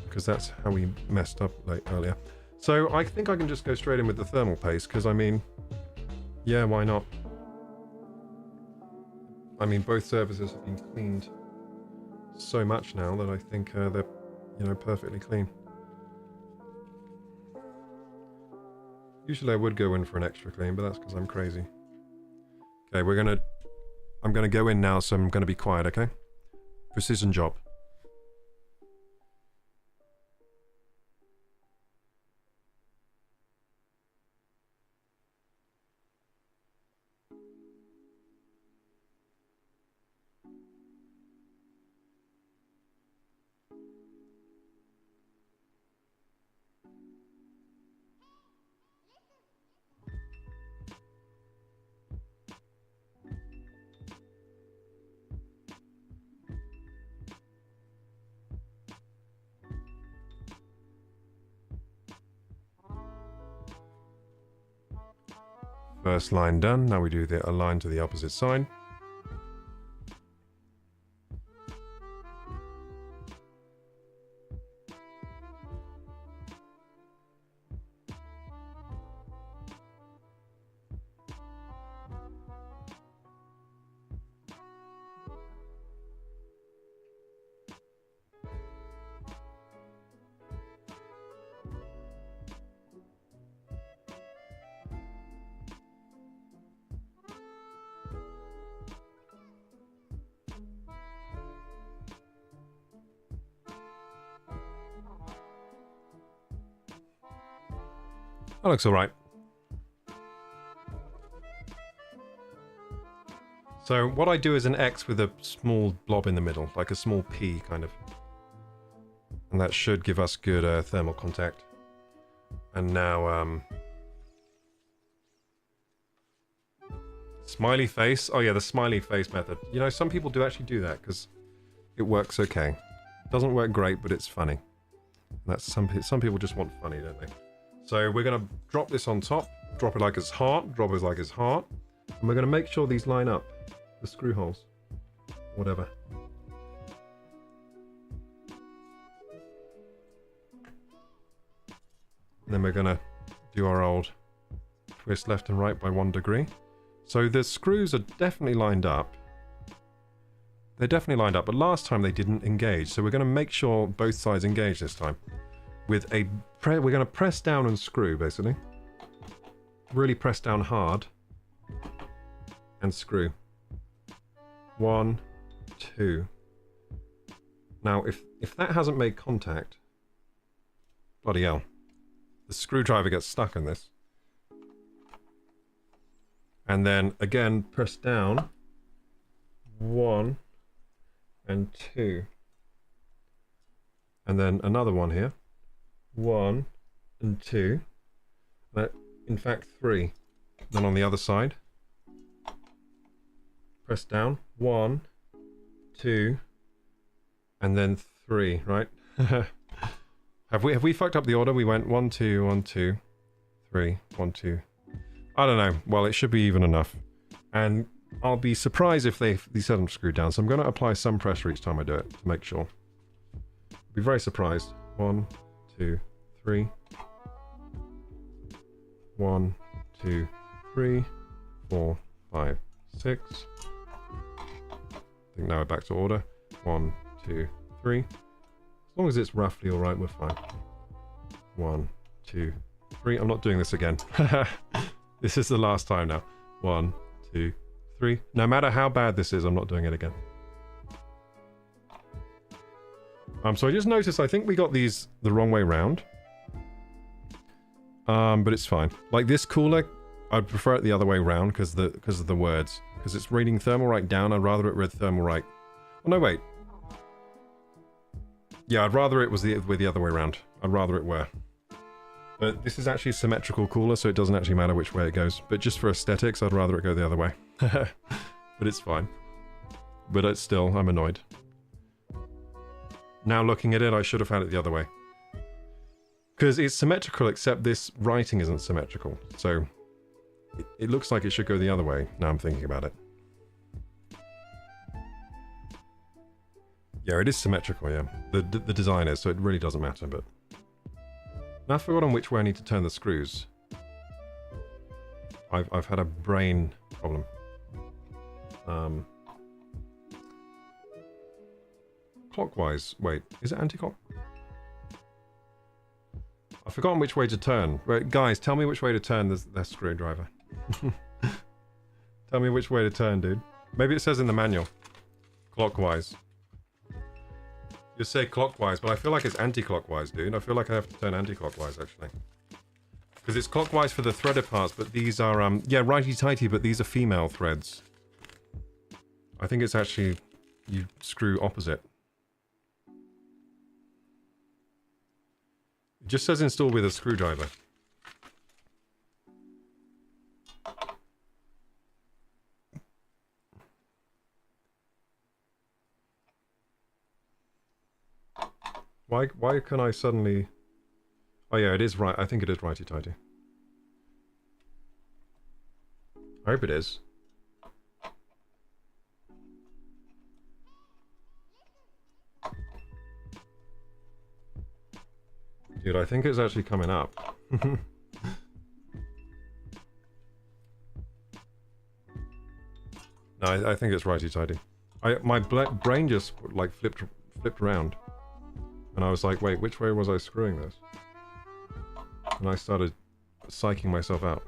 because that's how we messed up earlier. So I think I can just go straight in with the thermal paste because, I mean, yeah, why not? I mean, both surfaces have been cleaned so much now that I think they're, you know, perfectly clean. Usually I would go in for an extra clean, but that's because I'm crazy. Okay, I'm gonna go in now, so I'm gonna be quiet, okay? Precision job. First line done. Now we do a line to the opposite side. That looks all right. So what I do is an X with a small blob in the middle, like a small P kind of. And that should give us good thermal contact. And now, smiley face. Oh yeah, the smiley face method. You know, some people do actually do that because it works okay. It doesn't work great, but it's funny. And that's some people just want funny, don't they? So we're going to drop this on top, drop it like it's heart, drop it like it's heart, and we're going to make sure these line up, the screw holes, whatever. And then we're going to do our old twist left and right by 1 degree. So the screws are definitely lined up. They're definitely lined up, but last time they didn't engage. So we're going to make sure both sides engage this time. With a we're going to press down and screw, basically. Really press down hard. And screw. 1, 2. Now, if that hasn't made contact... Bloody hell. The screwdriver gets stuck in this. And then, again, press down. 1 and 2. And then another one here. 1 and 2. In fact, 3. Then on the other side, press down. 1, 2, and then 3. Right? Have we fucked up the order? We went 1, 2, 1, 2, 3, 1, 2. I don't know. Well, it should be even enough. And I'll be surprised if these haven't screwed down. So I'm going to apply some pressure each time I do it to make sure. I'll be very surprised. 1, 2, 3. 1, 2, 3, 4, 5, 6. I think now we're back to order. 1, 2, 3. As long as it's roughly alright, we're fine. 1, 2, 3. I'm not doing this again. This is the last time now. 1, 2, 3. No matter how bad this is, I'm not doing it again. So I just noticed, I think we got these the wrong way round. But it's fine. Like this cooler, I'd prefer it the other way round because of the words. Because it's reading thermal right down, I'd rather it read thermal right. Oh no, wait. Yeah, I'd rather it was the other way around. I'd rather it were. But this is actually a symmetrical cooler, so it doesn't actually matter which way it goes. But just for aesthetics, I'd rather it go the other way. But it's fine. But it's still, I'm annoyed. Now looking at it, I should have had it the other way. Because it's symmetrical, except this writing isn't symmetrical. So it looks like it should go the other way, now I'm thinking about it. Yeah, it is symmetrical, yeah. The design is, so it really doesn't matter, but... Now I've forgotten which way I need to turn the screws. I've had a brain problem. Clockwise. Wait, is it anti-clock? I've forgotten which way to turn. Wait, guys, tell me which way to turn the screwdriver. Tell me which way to turn, dude. Maybe it says in the manual. Clockwise. You say clockwise, but I feel like it's anti-clockwise, dude. I feel like I have to turn anti-clockwise, actually. Because it's clockwise for the threaded parts, but these are, yeah, righty-tighty, but these are female threads. I think it's actually, you screw opposite. It just says install with a screwdriver. Why can I suddenly... Oh yeah, it is right. I think it is righty-tighty. I hope it is. Dude, I think it's actually coming up. No, I think it's righty-tighty. My brain just like flipped around, and I was like, wait, which way was I screwing this? And I started psyching myself out.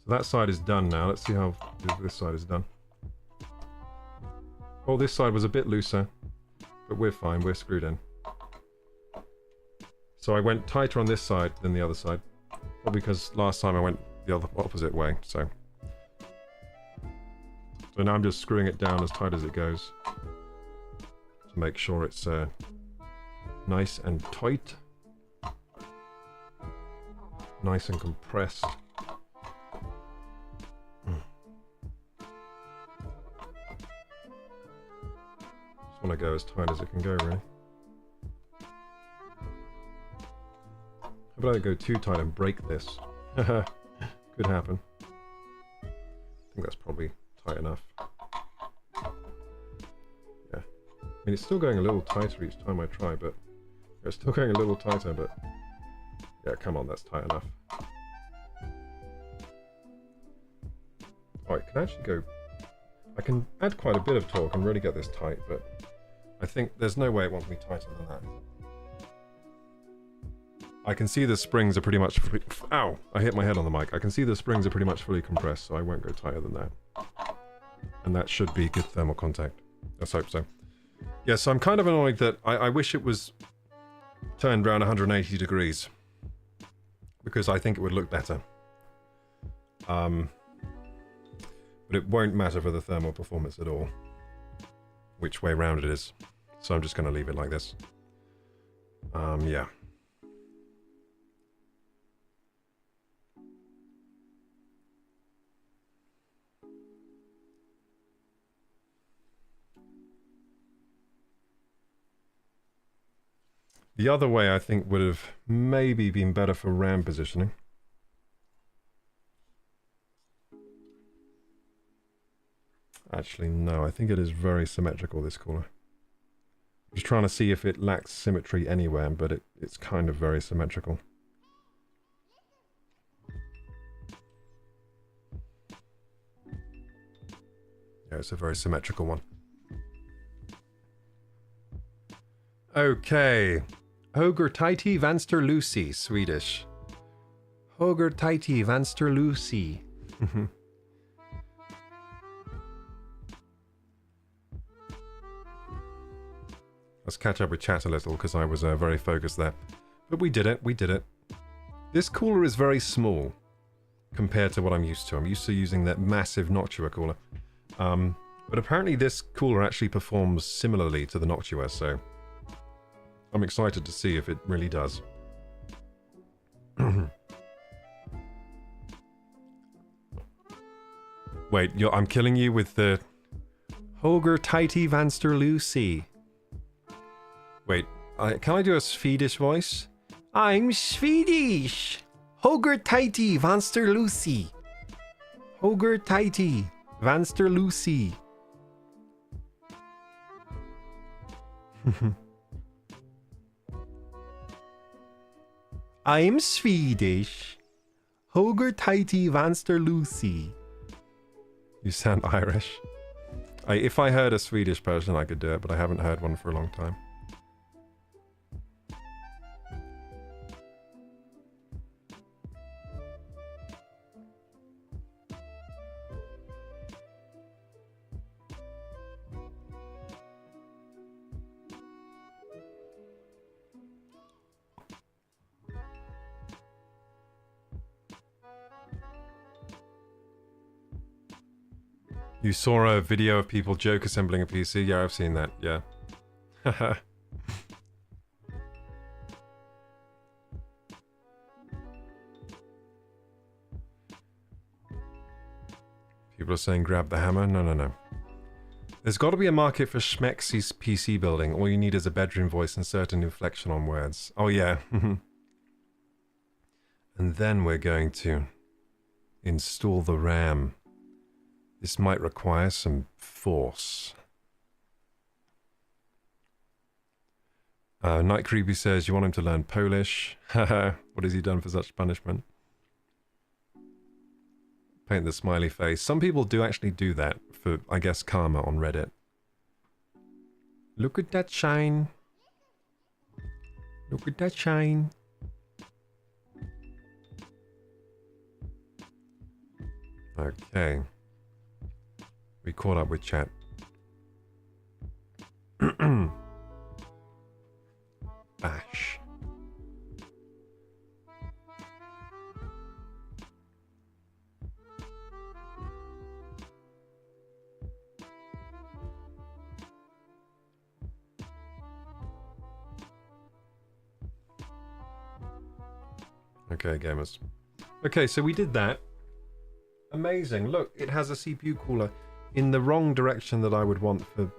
So that side is done now. Let's see how this side is done. Oh, this side was a bit looser, but we're fine. We're screwed in. So I went tighter on this side than the other side. Probably because last time I went the other opposite way, so now I'm just screwing it down as tight as it goes to make sure it's nice and tight, nice and compressed. Just want to go as tight as it can go, really. How about I go too tight and break this? Could happen. I think that's probably tight enough. Yeah. I mean, it's still going a little tighter each time I try, but... It's still going a little tighter, but... Yeah, come on, that's tight enough. Oh, I can actually go... I can add quite a bit of torque and really get this tight, but... I think there's no way it wants me tighter than that. I can see the springs are pretty much... Ow! I hit my head on the mic. I can see the springs are pretty much fully compressed, so I won't go tighter than that. And that should be good thermal contact. Let's hope so. Yeah, so I'm kind of annoyed that I wish it was turned around 180 degrees. Because I think it would look better. But it won't matter for the thermal performance at all. Which way round it is. So I'm just going to leave it like this. Yeah. The other way, I think, would have maybe been better for RAM positioning. Actually, no. I think it is very symmetrical, this cooler. I'm just trying to see if it lacks symmetry anywhere, but it's kind of very symmetrical. Yeah, it's a very symmetrical one. Okay. Hoger Taiti Vanster Lucy, Swedish. Hoger Taiti Vanster Lucy. Let's catch up with chat a little, because I was very focused there. But we did it, we did it. This cooler is very small, compared to what I'm used to. I'm used to using that massive Noctua cooler. But apparently this cooler actually performs similarly to the Noctua, so... I'm excited to see if it really does. Wait, I'm killing you with the... Hoger Taiti Vanster Lucy. Wait, can I do a Swedish voice? I'm Swedish! Hoger Taiti Vanster Lucy. Hoger Taiti Vanster Lucy. I'm Swedish. Hoger Taiti Vanster Lucy. You sound Irish. If I heard a Swedish person, I could do it, but I haven't heard one for a long time. You saw a video of people joke assembling a PC? Yeah, I've seen that, yeah. People are saying grab the hammer? No, no, no. There's got to be a market for schmexy PC building. All you need is a bedroom voice and certain inflection on words. Oh, yeah. And then we're going to install the RAM. This might require some force. Night Creepy says, you want him to learn Polish? Haha, what has he done for such punishment? Paint the smiley face. Some people do actually do that for, I guess, karma on Reddit. Look at that shine. Look at that shine. Okay. We caught up with chat. Bash. Okay, gamers. Okay, so we did that. Amazing. Look, it has a CPU cooler in the wrong direction that I would want for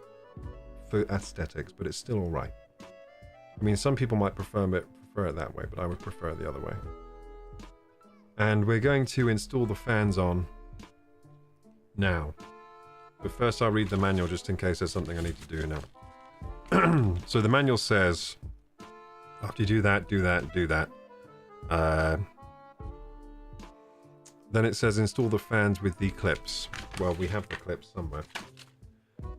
aesthetics, but it's still all right. I mean, some people might prefer it that way, but I would prefer it the other way. And we're going to install the fans on now. But first I'll read the manual just in case there's something I need to do now. So the manual says, after you do that, do that, do that. Then it says install the fans with the clips. Well, we have the clips somewhere.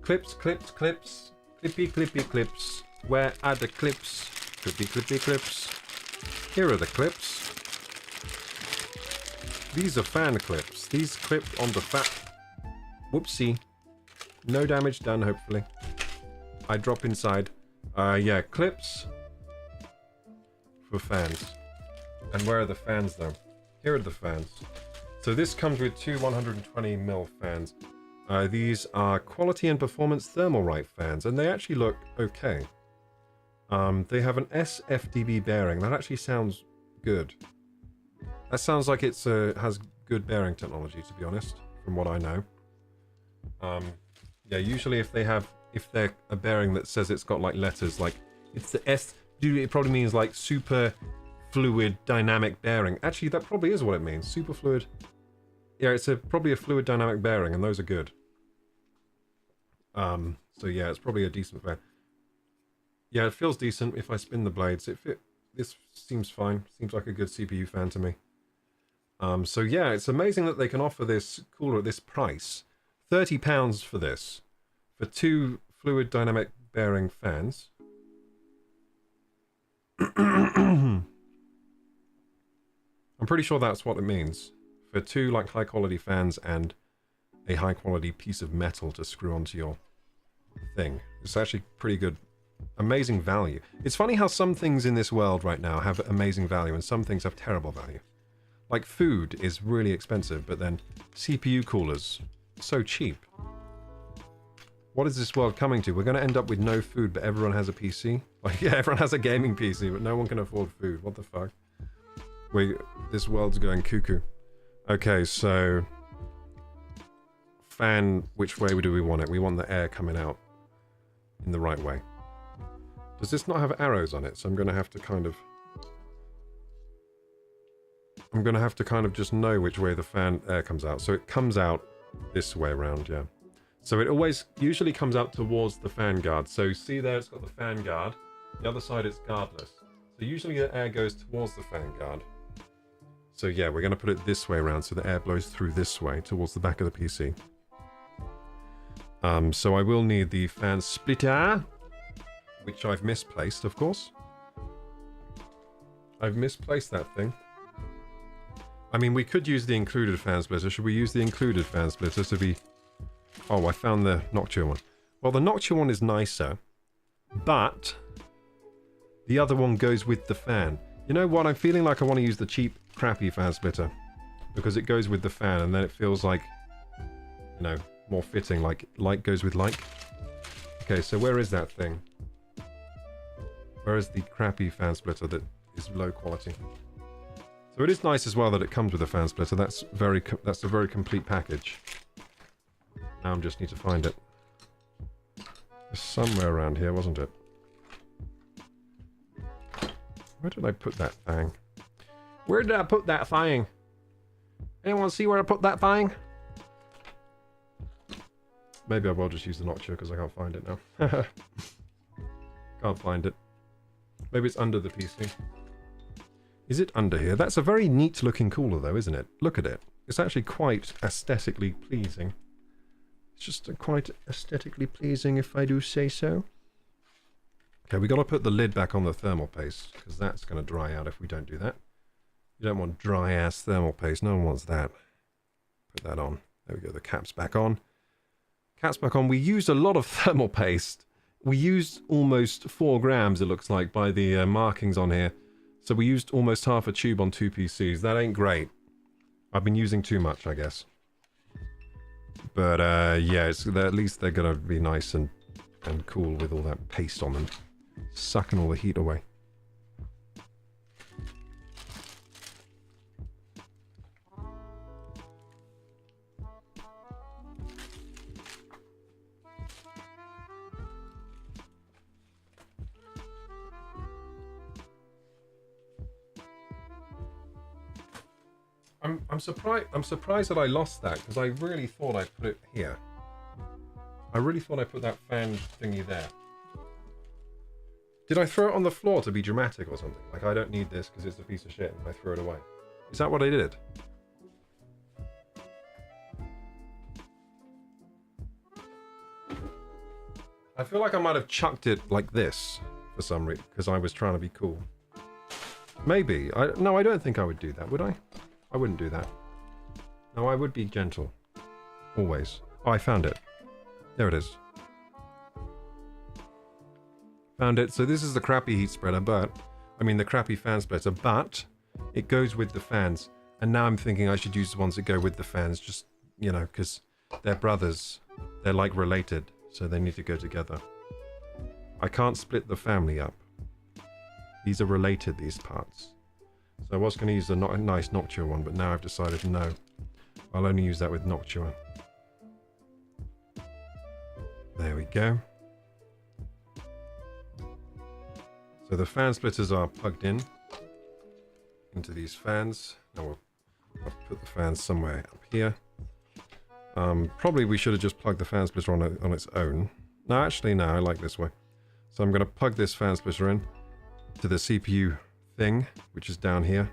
Clips, clips, clips. Clippy, clippy, clips. Where are the clips? Clippy, clippy, clips. Here are the clips. These are fan clips. These clip on the Whoopsie. No damage done, hopefully. I drop inside. Yeah, clips for fans. And where are the fans, though? Here are the fans. So this comes with two 120mm fans. These are quality and performance Thermalright fans, and they actually look okay. They have an SFDB bearing. That actually sounds good. That sounds like it's has good bearing technology, to be honest, from what I know. Yeah, usually if they're a bearing that says it's got like letters like it's the S, it probably means like super fluid dynamic bearing. Actually, that probably is what it means. Super fluid. Yeah, it's probably a fluid dynamic bearing, and those are good. So yeah, it's probably a decent fan. Yeah, it feels decent if I spin the blades. This seems fine. Seems like a good CPU fan to me. So yeah, it's amazing that they can offer this cooler at this price. £30 for this. For two fluid dynamic bearing fans. I'm pretty sure that's what it means. For two like high quality fans and a high quality piece of metal to screw onto your thing. It's actually pretty good. Amazing value. It's funny how some things in this world right now have amazing value and some things have terrible value. Like food is really expensive, but then CPU coolers, so cheap. What is this world coming to? We're going to end up with no food, but everyone has a PC? Like, yeah, everyone has a gaming PC, but no one can afford food. What the fuck? This world's going cuckoo. Okay, so... fan, which way do we want it? We want the air coming out in the right way. Does this not have arrows on it? So I'm going to have to kind of... just know which way the fan air comes out. So it comes out this way around, yeah. So it usually comes out towards the fan guard. So see there, it's got the fan guard. The other side is guardless. So usually the air goes towards the fan guard. So yeah, we're going to put it this way around so the air blows through this way towards the back of the PC. So I will need the fan splitter, which I've misplaced, of course. I've misplaced that thing. I mean, we could use the included fan splitter. Should we use the included fan splitter to be... Oh, I found the Noctua one. Well, the Noctua one is nicer, but the other one goes with the fan. You know what? I'm feeling like I want to use the cheap, crappy fan splitter because it goes with the fan, and then it feels like, you know, more fitting. Like goes with like. Okay, so where is that thing? Where is the crappy fan splitter that is low quality? So it is nice as well that it comes with a fan splitter. That's a very complete package. Now I just need to find it. It's somewhere around here, wasn't it? Where did I put that thing? Where did I put that thing? Anyone see where I put that thing? Maybe I will just use the notcher because I can't find it now. Can't find it. Maybe it's under the PC. Is it under here? That's a very neat looking cooler though, isn't it? Look at it. It's actually quite aesthetically pleasing. It's just quite aesthetically pleasing if I do say so. Okay, we got to put the lid back on the thermal paste because that's going to dry out if we don't do that. You don't want dry ass thermal paste. No one wants that. Put that on. There we go. The cap's back on. Cap's back on. We used a lot of thermal paste. We used almost 4 grams, it looks like, by the markings on here. So we used almost half a tube on 2 PCs. That ain't great. I've been using too much, I guess. But yeah, at least they're going to be nice and cool with all that paste on them. Sucking all the heat away. I'm surprised that I lost that because I really thought I put it here. I really thought I put that fan thingy there. Did I throw it on the floor to be dramatic or something? Like, I don't need this because it's a piece of shit and I threw it away. Is that what I did? I feel like I might have chucked it like this for some reason because I was trying to be cool. Maybe. No, I don't think I would do that, would I? I wouldn't do that. No, I would be gentle. Always. Oh, I found it. There it is. Found it. So this is the crappy heat spreader, the crappy fan splitter, but it goes with the fans. And now I'm thinking I should use the ones that go with the fans, just, you know, because they're brothers. They're like related, so they need to go together. I can't split the family up. These are related, these parts. So I was going to use a nice Noctua one, but now I've decided no. I'll only use that with Noctua. There we go. So the fan splitters are plugged in into these fans. Now I'll put the fans somewhere up here. Probably we should have just plugged the fan splitter on its own. No, actually, no, I like this way. So I'm going to plug this fan splitter in to the CPU thing, which is down here.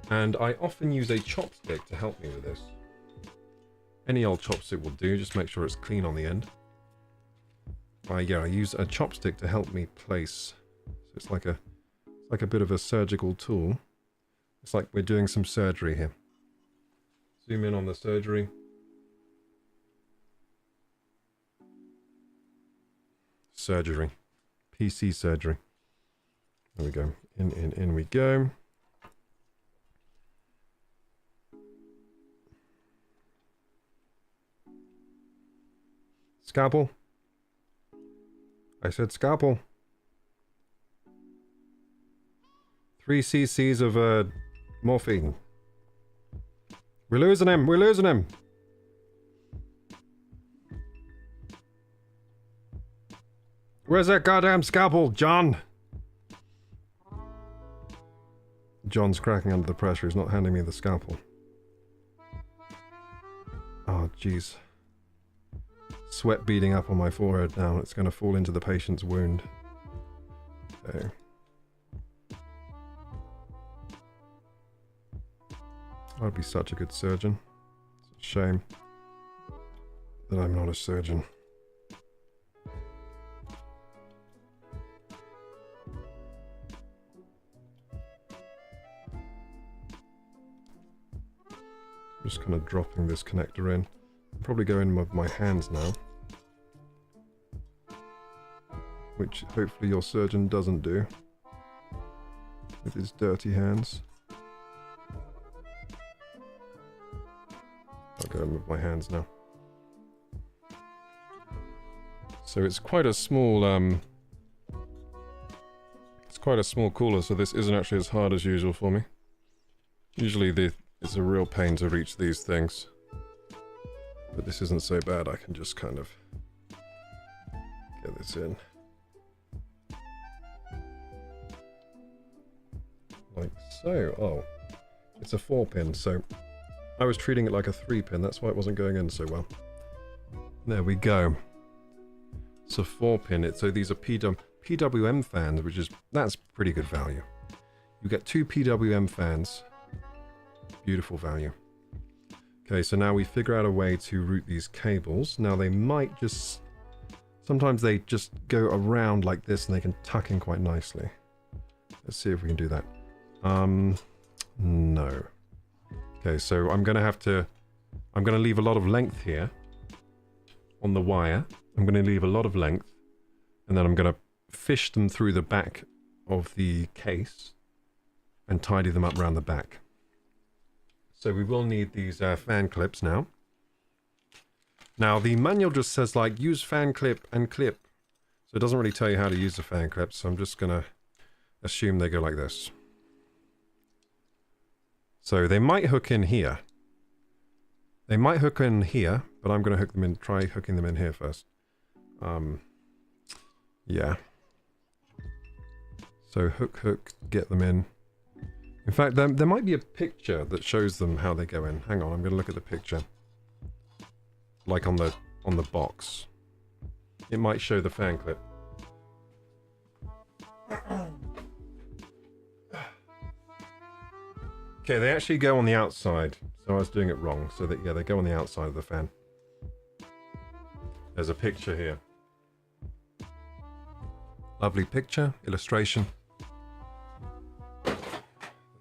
And I often use a chopstick to help me with this. Any old chopstick will do, just make sure it's clean on the end. Yeah, I use a chopstick to help me place. So it's like a bit of a surgical tool. It's like we're doing some surgery here. Zoom in on the surgery. Surgery. PC surgery. There we go. In we go. Scalpel. I said scalpel. 3 cc's of morphine. We're losing him. We're losing him. Where's that goddamn scalpel, John? John's cracking under the pressure. He's not handing me the scalpel. Oh, jeez. Sweat beading up on my forehead now. It's going to fall into the patient's wound. Okay. I'd be such a good surgeon. It's a shame that I'm not a surgeon. Just kind of dropping this connector in. I'll probably go in with my hands now. Which hopefully your surgeon doesn't do. With his dirty hands. I'll go in with my hands now. So it's quite a small cooler, so this isn't actually as hard as usual for me. Usually it's a real pain to reach these things. But this isn't so bad, I can just kind of get this in. Like so. Oh, It's a 4-pin, so I was treating it like a 3-pin. That's why it wasn't going in so well. There we go. It's a 4-pin. So these are PWM fans, that's pretty good value. You get 2 PWM fans. Beautiful value. Okay, so now we figure out a way to route these cables. Now they might just... Sometimes they just go around like this and they can tuck in quite nicely. Let's see if we can do that. No. Okay, so I'm going to leave a lot of length here on the wire. I'm going to leave a lot of length, and then I'm going to fish them through the back of the case and tidy them up around the back. So we will need these fan clips now. Now the manual just says like use fan clip and clip. So it doesn't really tell you how to use the fan clips, so I'm just going to assume they go like this. So they might hook in here. They might hook in here, but I'm going to try hooking them in here first. Yeah. So hook, get them in. In fact, there might be a picture that shows them how they go in. Hang on, I'm going to look at the picture. Like on the box. It might show the fan clip. Okay, they actually go on the outside. So I was doing it wrong. So that, yeah, they go on the outside of the fan. There's a picture here. Lovely picture, illustration.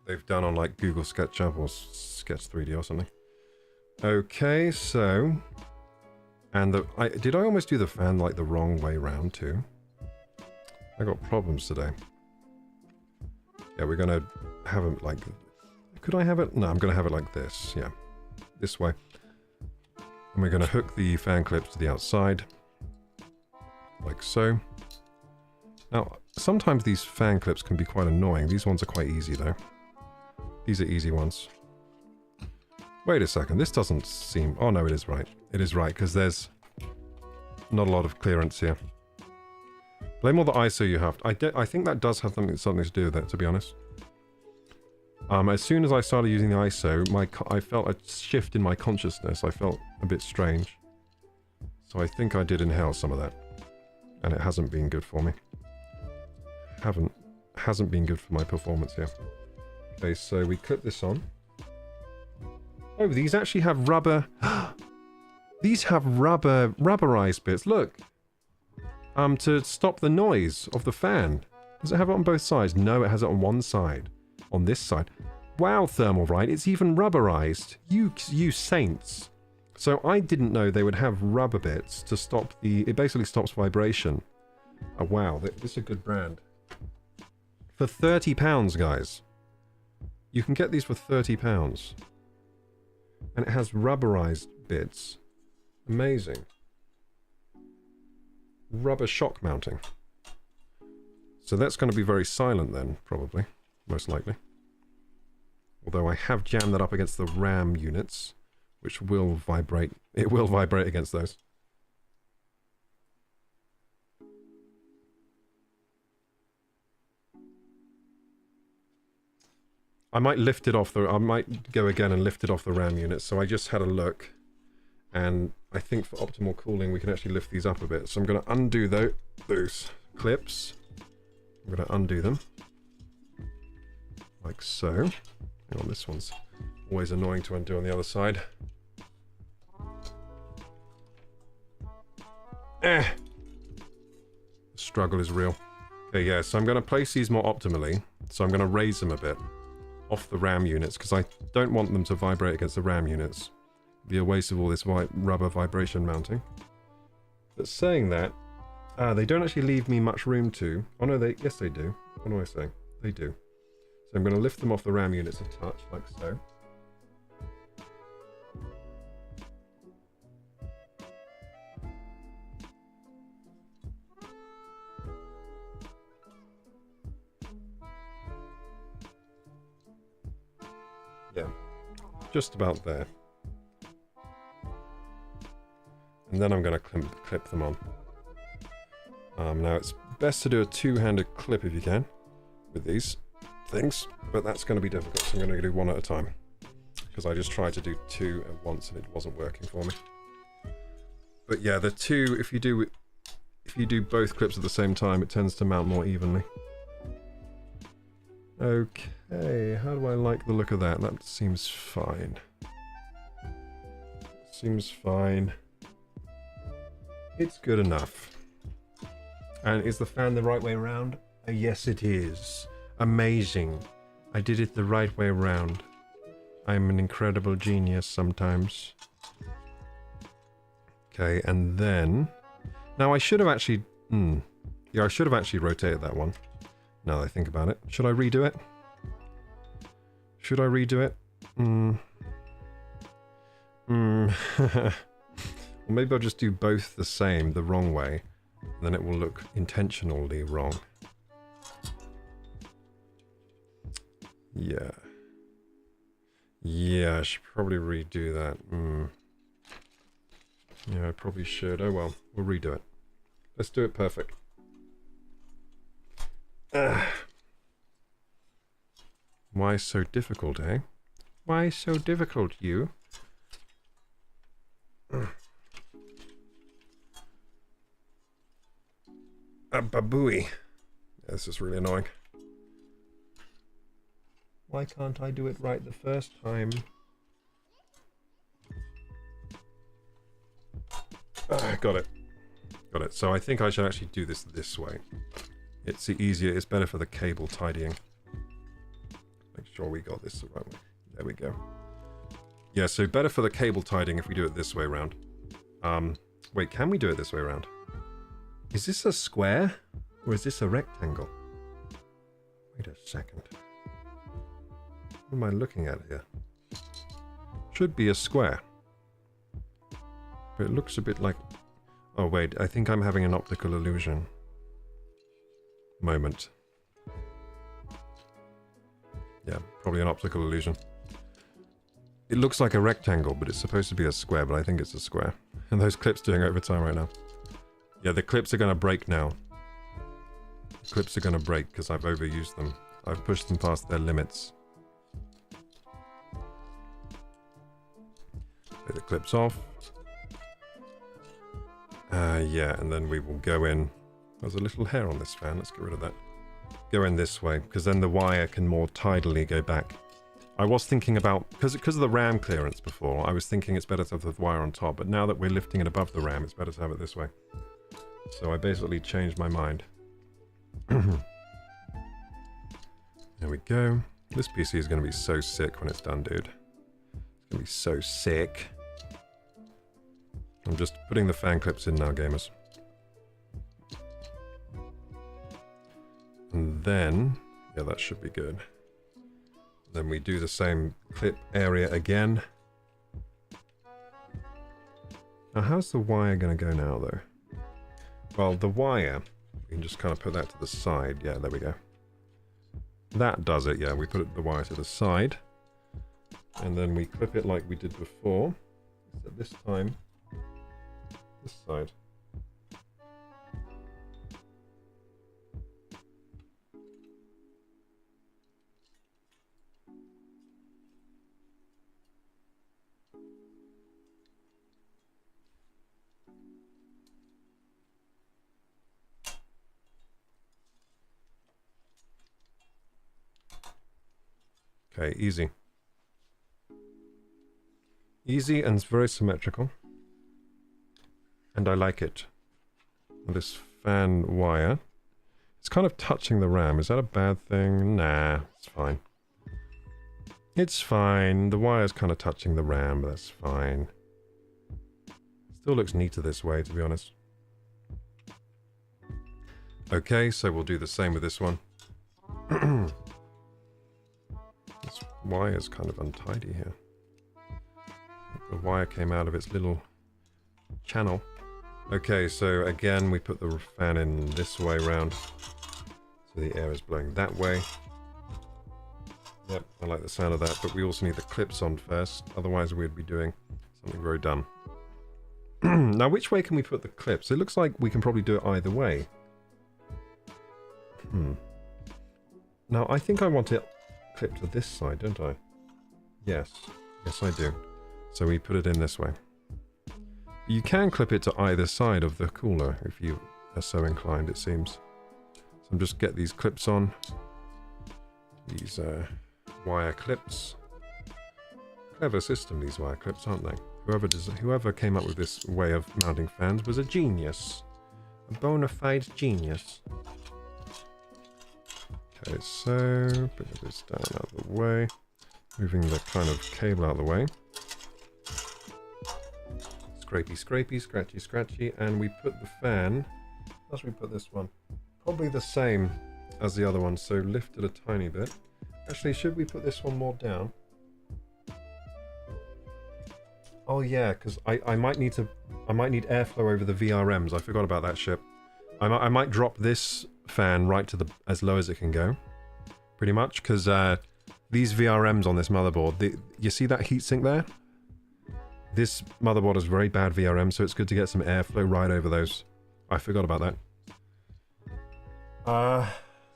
They've done on like Google SketchUp or Sketch 3D or something. Okay, so... And did I almost do the fan like the wrong way round too? I got problems today. Yeah, we're gonna have it like... Could I have it? No, I'm gonna have it like this, yeah. This way. And we're gonna hook the fan clips to the outside. Like so. Now, sometimes these fan clips can be quite annoying. These ones are quite easy though. These are easy ones. Wait a second, this doesn't seem... Oh no, it is right. It is right, because there's not a lot of clearance here. Blame all the ISO you have. I think that does have something to do with it, to be honest. As soon as I started using the ISO, I felt a shift in my consciousness. I felt a bit strange. So I think I did inhale some of that. And it hasn't been good for me. Hasn't been good for my performance here. Okay, so we clip this on. Oh, these actually have rubber... These have rubberized bits. Look! To stop the noise of the fan. Does it have it on both sides? No, it has it on one side. On this side. Wow, Thermalright, it's even rubberized. You saints. So I didn't know they would have rubber bits to stop the... It basically stops vibration. Oh, wow, this is a good brand. For £30, guys. You can get these for £30. And it has rubberized bits. Amazing. Rubber shock mounting. So that's going to be very silent then, probably. Most likely. Although I have jammed that up against the RAM units, which will vibrate. It will vibrate against those. I might lift it off I might go again and lift it off the RAM units. So I just had a look, and I think for optimal cooling we can actually lift these up a bit. So I'm going to undo those clips. I'm going to undo them. Like so. Hang on, this one's always annoying to undo on the other side. The struggle is real. Okay, yeah, so I'm going to place these more optimally. So I'm going to raise them a bit off the RAM units, because I don't want them to vibrate against the RAM units. It'd be a waste of all this rubber vibration mounting. But saying that, they don't actually leave me much room to... Oh no, yes they do. What am I saying? They do. So I'm going to lift them off the RAM units a touch, like so. Yeah, just about there. And then I'm going to clip them on. Now it's best to do a two-handed clip if you can with these. things, but that's going to be difficult, so I'm going to do one at a time. Because I just tried to do two at once and it wasn't working for me. But yeah, the two, if you do both clips at the same time, it tends to mount more evenly. Okay, how do I like the look of that? That seems fine. Seems fine. It's good enough. And is the fan the right way around? Yes, it is. Amazing. I did it the right way around. I'm an incredible genius sometimes. Okay, and then... Now I should have actually... Yeah, I should have actually rotated that one. Now that I think about it. Should I redo it? Should I redo it? Well, maybe I'll just do both the same, the wrong way. And then it will look intentionally wrong. Yeah. Yeah, I should probably redo that. Yeah, I probably should. Oh well, we'll redo it. Let's do it perfect. Why so difficult, eh? Why so difficult, you? A babooey. Yeah, this is really annoying. Why can't I do it right the first time? Got it. Got it. So I think I should actually do this way. It's easier, it's better for the cable tidying. Make sure we got this the right way. There we go. Yeah, so better for the cable tidying if we do it this way around. Wait, can we do it this way around? Is this a square? Or is this a rectangle? Wait a second. What am I looking at here? Should be a square. But it looks a bit like... Oh wait, I think I'm having an optical illusion. Moment. Yeah, probably an optical illusion. It looks like a rectangle, but it's supposed to be a square, but I think it's a square. And those clips doing overtime right now. Yeah, the clips are going to break now. The clips are going to break because I've overused them. I've pushed them past their limits. Take the clips off. Yeah, and then we will go in. There's a little hair on this fan. Let's get rid of that. Go in this way, because then the wire can more tidily go back. I was thinking about, because of the RAM clearance before, I was thinking it's better to have the wire on top, but now that we're lifting it above the RAM, it's better to have it this way. So I basically changed my mind. There we go. This PC is going to be so sick when it's done, dude. It's going to be so sick. I'm just putting the fan clips in now, gamers. And then, yeah, that should be good. Then we do the same clip area again. Now, how's the wire going to go now, though? Well, the wire, we can just kind of put that to the side. Yeah, there we go. That does it, yeah. We put the wire to the side. And then we clip it like we did before. Except this time, this side. Okay, easy. Easy and very symmetrical. And I like it. This fan wire. It's kind of touching the RAM. Is that a bad thing? Nah, it's fine. It's fine. The wire's kind of touching the RAM, but that's fine. Still looks neater this way, to be honest. Okay, so we'll do the same with this one. This wire's kind of untidy here. The wire came out of its little channel. Okay, so again, we put the fan in this way round. So the air is blowing that way. Yep, I like the sound of that, but we also need the clips on first. Otherwise, we'd be doing something very dumb. Now, which way can we put the clips? It looks like we can probably do it either way. Now, I think I want it clipped to this side, don't I? Yes. Yes, I do. So we put it in this way. You can clip it to either side of the cooler if you are so inclined, it seems. So I'm just get these clips on. These wire clips. Clever system, these wire clips, aren't they? Whoever came up with this way of mounting fans was a genius. A bona fide genius. Okay, so put this down out of the way. Moving the kind of cable out of the way. Scrapey, scrapey, scratchy, scratchy, and we put the fan. How should we put this one? Probably the same as the other one, so lift it a tiny bit. Actually, should we put this one more down? Oh yeah, because I might need airflow over the VRMs. I forgot about that shit. I might drop this fan right to the as low as it can go, pretty much, because these VRMs on this motherboard, you see that heatsink there? This motherboard has very bad VRM, so it's good to get some airflow right over those. I forgot about that.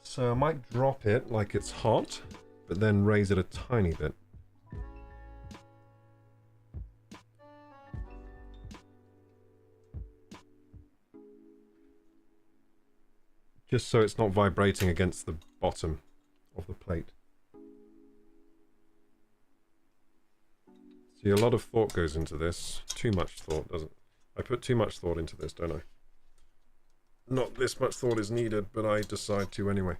So I might drop it like it's hot, but then raise it a tiny bit. Just so it's not vibrating against the bottom of the plate. See, a lot of thought goes into this. Too much thought, doesn't it? I put too much thought into this, don't I? Not this much thought is needed, but I decide to anyway.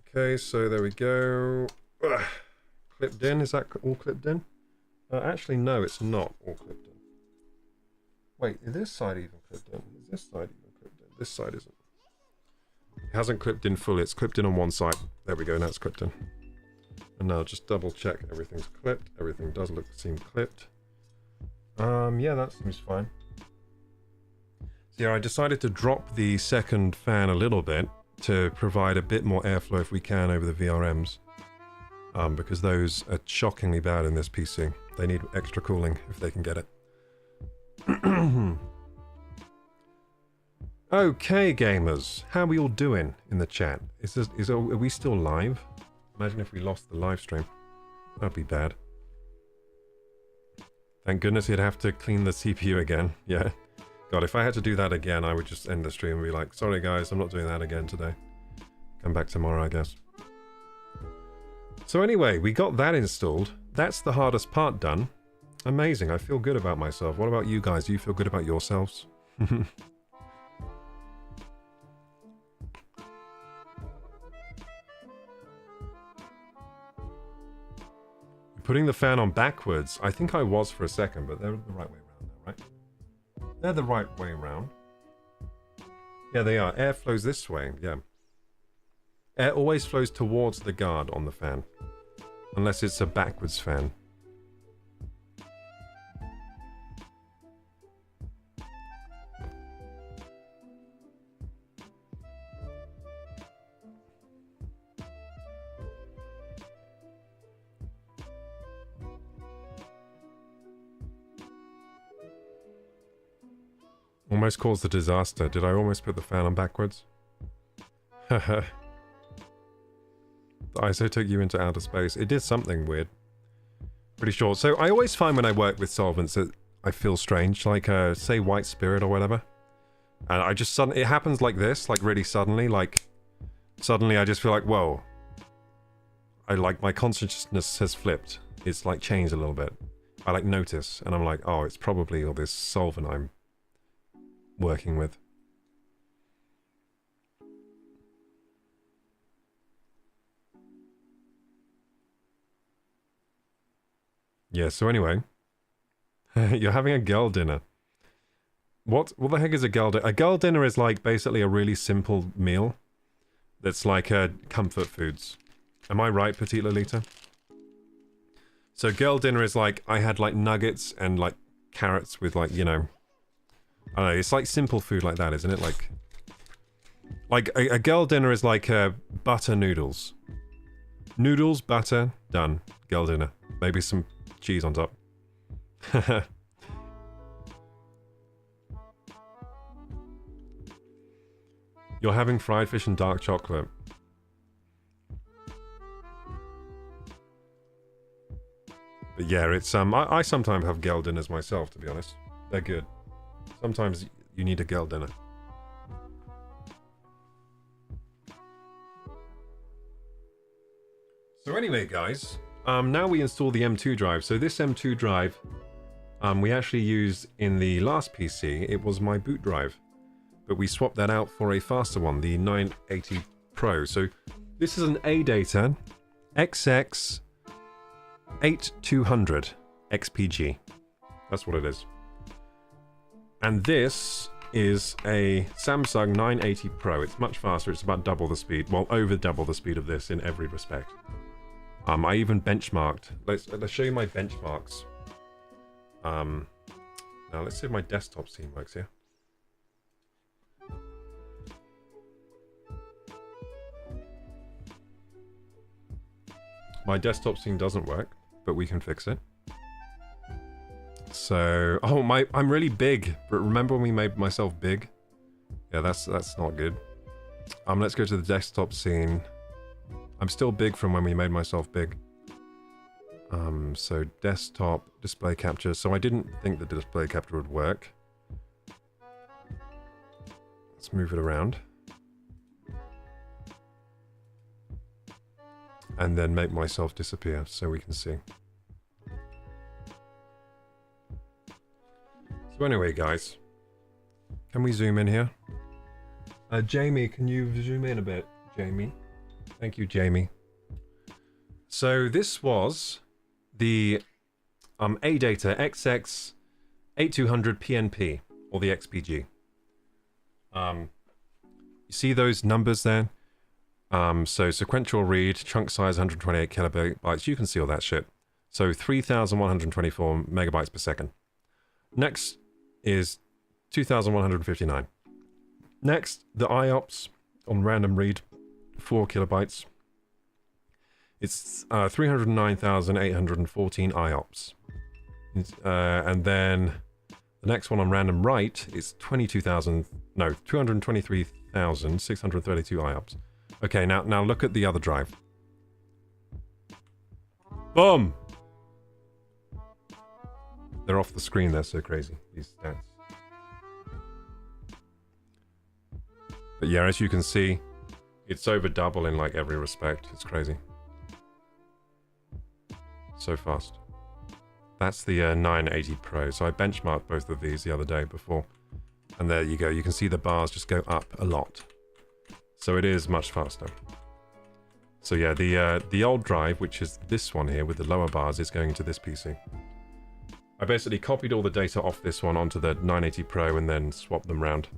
Okay, so there we go. Ugh. Clipped in, is that all clipped in? Actually, no, it's not all clipped in. Wait, is this side even clipped in? Is this side even clipped in? This side isn't. It hasn't clipped in fully, it's clipped in on one side. There we go, now it's clipped in. And now just double check everything's clipped. Everything does seem clipped. Yeah, that seems fine. So yeah, I decided to drop the second fan a little bit to provide a bit more airflow if we can over the VRMs. Because those are shockingly bad in this PC. They need extra cooling if they can get it. Okay, gamers, how are we all doing in the chat? Are we still live? Imagine if we lost the live stream. That'd be bad. Thank goodness you'd have to clean the CPU again. Yeah. God, if I had to do that again, I would just end the stream and be like, sorry guys, I'm not doing that again today. Come back tomorrow, I guess. So anyway, we got that installed. That's the hardest part done. Amazing, I feel good about myself. What about you guys? Do you feel good about yourselves? Putting the fan on backwards, I think I was for a second, but they're the right way around now, right? They're the right way around. Yeah, they are. Air flows this way, yeah. Air always flows towards the guard on the fan. Unless it's a backwards fan. Almost caused a disaster. Did I almost put the fan on backwards? Haha. The ISO took you into outer space. It did something weird. Pretty sure. So I always find when I work with solvents that I feel strange. Like, say white spirit or whatever. And I just suddenly... It happens like this. Like, really suddenly. Like, suddenly I just feel like, whoa. My consciousness has flipped. It's, like, changed a little bit. I, like, notice. And I'm like, oh, it's probably all this solvent I'm working with. Yeah, so anyway. You're having a girl dinner. What the heck is a girl dinner? A girl dinner is like basically a really simple meal that's like comfort foods. Am I right, Petite Lolita? So girl dinner is like, I had like nuggets and like carrots with like, you know, I don't know, it's like simple food like that, isn't it? Like a girl dinner is like butter noodles. Noodles, butter, done. Girl dinner. Maybe some cheese on top. You're having fried fish and dark chocolate. But yeah, it's I sometimes have girl dinners myself, to be honest. They're good. Sometimes you need a girl dinner. So anyway, guys, now we install the M2 drive. So this M2 drive, we actually used in the last PC. It was my boot drive, but we swapped that out for a faster one, the 980 Pro. So this is an ADATA XX 8200 XPG. That's what it is. And this is a Samsung 980 Pro. It's much faster. It's about double the speed. Well, over double the speed of this in every respect. I even benchmarked. Let's show you my benchmarks. Now let's see if my desktop scene works here. My desktop scene doesn't work, but we can fix it. So, oh I'm really big. But remember when we made myself big? Yeah, that's not good. Let's go to the desktop scene. I'm still big from when we made myself big. So desktop display capture. So I didn't think the display capture would work. Let's move it around. And then make myself disappear so we can see. So anyway, guys, can we zoom in here? Jamie, can you zoom in a bit, Jamie? Thank you, Jamie. So this was the ADATA XX 8200 PNP, or the XPG. You see those numbers there? So sequential read, chunk size 128 kilobytes. You can see all that shit. So 3,124 megabytes per second. Next is 2,159. Next, the IOPS on random read, 4 kilobytes. It's 309,814 IOPS. And then the next one on random write is 223,632 IOPS. Okay, now look at the other drive. Boom! They're off the screen, they're so crazy, these stats. But yeah, as you can see, it's over double in like every respect. It's crazy. So fast. That's the 980 Pro. So I benchmarked both of these the other day before. And there you go. You can see the bars just go up a lot. So it is much faster. So yeah, the old drive, which is this one here with the lower bars, is going into this PC. I basically copied all the data off this one onto the 980 Pro and then swapped them around.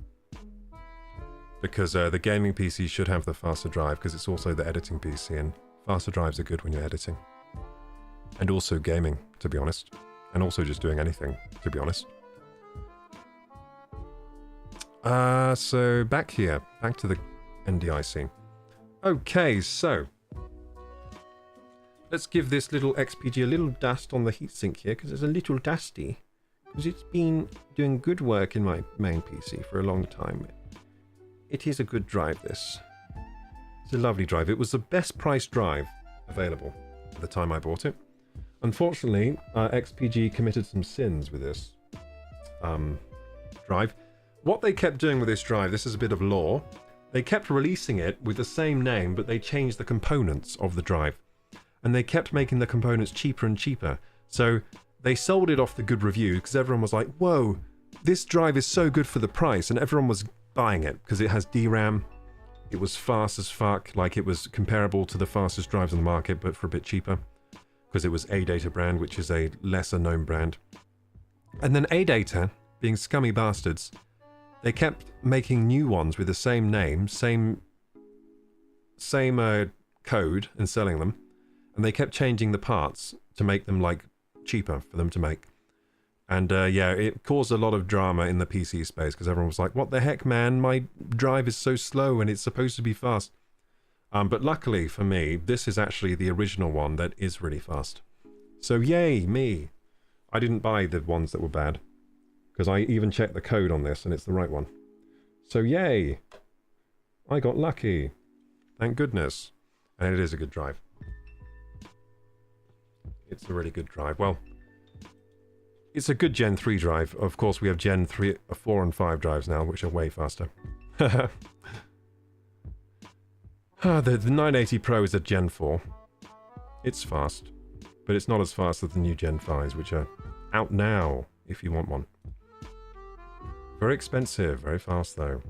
Because the gaming PC should have the faster drive, because it's also the editing PC, and faster drives are good when you're editing. And also gaming, to be honest. And also just doing anything, to be honest. So back here, back to the NDI scene. Okay, so let's give this little XPG a little dust on the heatsink here, because it's a little dusty. Because it's been doing good work in my main PC for a long time. It is a good drive, this. It's a lovely drive. It was the best priced drive available at the time I bought it. Unfortunately, XPG committed some sins with this drive. What they kept doing with this drive, this is a bit of lore, they kept releasing it with the same name, but they changed the components of the drive. And they kept making the components cheaper and cheaper. So they sold it off the good review, because everyone was like, whoa, this drive is so good for the price, and everyone was buying it, because it has DRAM, it was fast as fuck, like it was comparable to the fastest drives on the market, but for a bit cheaper. Because it was ADATA brand, which is a lesser known brand. And then ADATA, being scummy bastards, they kept making new ones with the same name, same code, and selling them. And they kept changing the parts to make them like cheaper for them to make. And yeah, it caused a lot of drama in the PC space, because everyone was like, what the heck, man, my drive is so slow and it's supposed to be fast. But luckily for me, this is actually the original one that is really fast. So yay, me. I didn't buy the ones that were bad, because I even checked the code on this and it's the right one. So yay. I got lucky. Thank goodness. And it is a good drive. It's a really good drive. Well, it's a good Gen 3 drive. Of course, we have Gen 3, 4 and 5 drives now, which are way faster. The 980 Pro is a Gen 4. It's fast, but it's not as fast as the new Gen 5s, which are out now, if you want one. Very expensive, very fast though.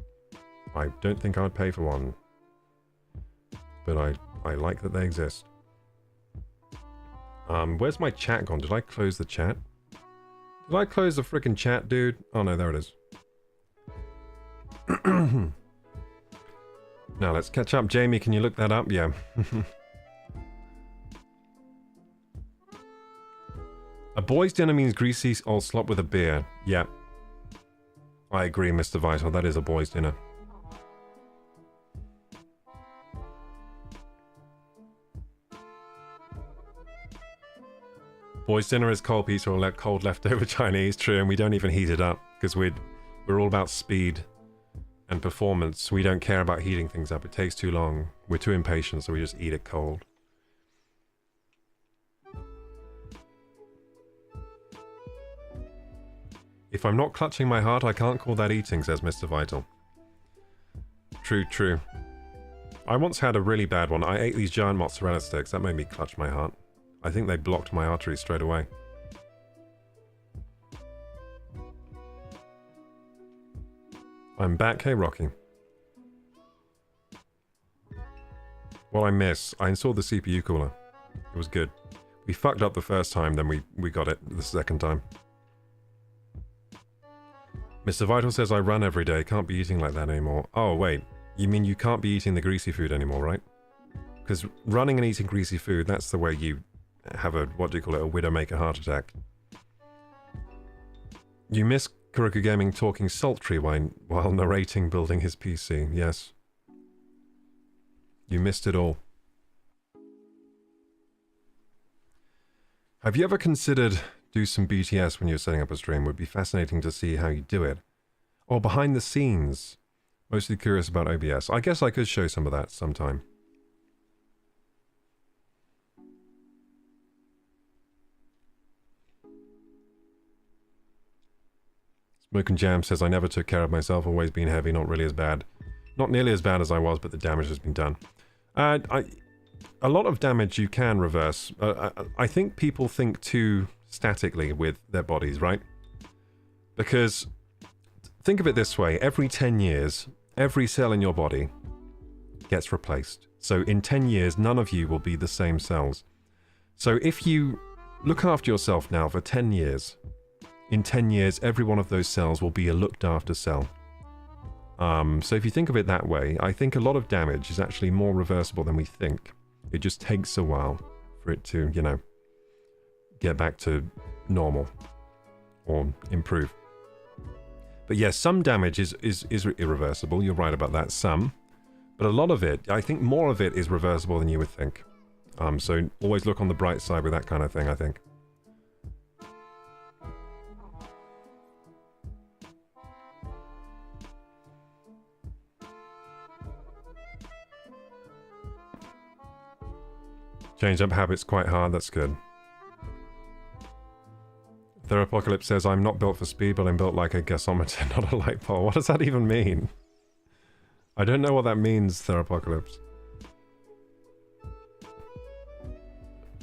I don't think I'd pay for one. But I like that they exist. Where's my chat gone? Did I close the chat? Did I close the frickin' chat, dude? Oh no, there it is. Now let's catch up. Jamie, can you look that up? Yeah. A boy's dinner means greasy old slop with a beer. Yeah. I agree, Mr. Vital. That is a boy's dinner. Boys' dinner is cold pizza or cold leftover Chinese, true, and we don't even heat it up because we're all about speed and performance. We don't care about heating things up. It takes too long. We're too impatient, so we just eat it cold. If I'm not clutching my heart, I can't call that eating, says Mr. Vital. True, true. I once had a really bad one. I ate these giant mozzarella sticks. That made me clutch my heart. I think they blocked my arteries straight away. I'm back. Hey, Rocky. What I miss, I installed the CPU cooler. It was good. We fucked up the first time, then we got it the second time. Mr. Vital says I run every day. Can't be eating like that anymore. Oh, wait. You mean you can't be eating the greasy food anymore, right? Because running and eating greasy food, that's the way you have a, what do you call it, a widowmaker heart attack. You miss KorokuGaming talking sultry while narrating building his PC. Yes. You missed it all. Have you ever considered do some BTS when you're setting up a stream? Would be fascinating to see how you do it. Or behind the scenes. Mostly curious about OBS. I guess I could show some of that sometime. Smoke and Jam says, I never took care of myself, always been heavy, not really as bad. Not nearly as bad as I was, but the damage has been done. A lot of damage you can reverse. I think people think too statically with their bodies, right? Because, think of it this way, every 10 years, every cell in your body gets replaced. So in 10 years, none of you will be the same cells. So if you look after yourself now for 10 years, in 10 years, every one of those cells will be a looked after cell. So if you think of it that way, I think a lot of damage is actually more reversible than we think. It just takes a while for it to, you know, get back to normal or improve. But yes, some damage is irreversible. You're right about that, some. But a lot of it, I think more of it is reversible than you would think. So always look on the bright side with that kind of thing, I think. Change up habits quite hard, that's good. Therapocalypse says, I'm not built for speed, but I'm built like a gasometer, not a light pole. What does that even mean? I don't know what that means, Therapocalypse.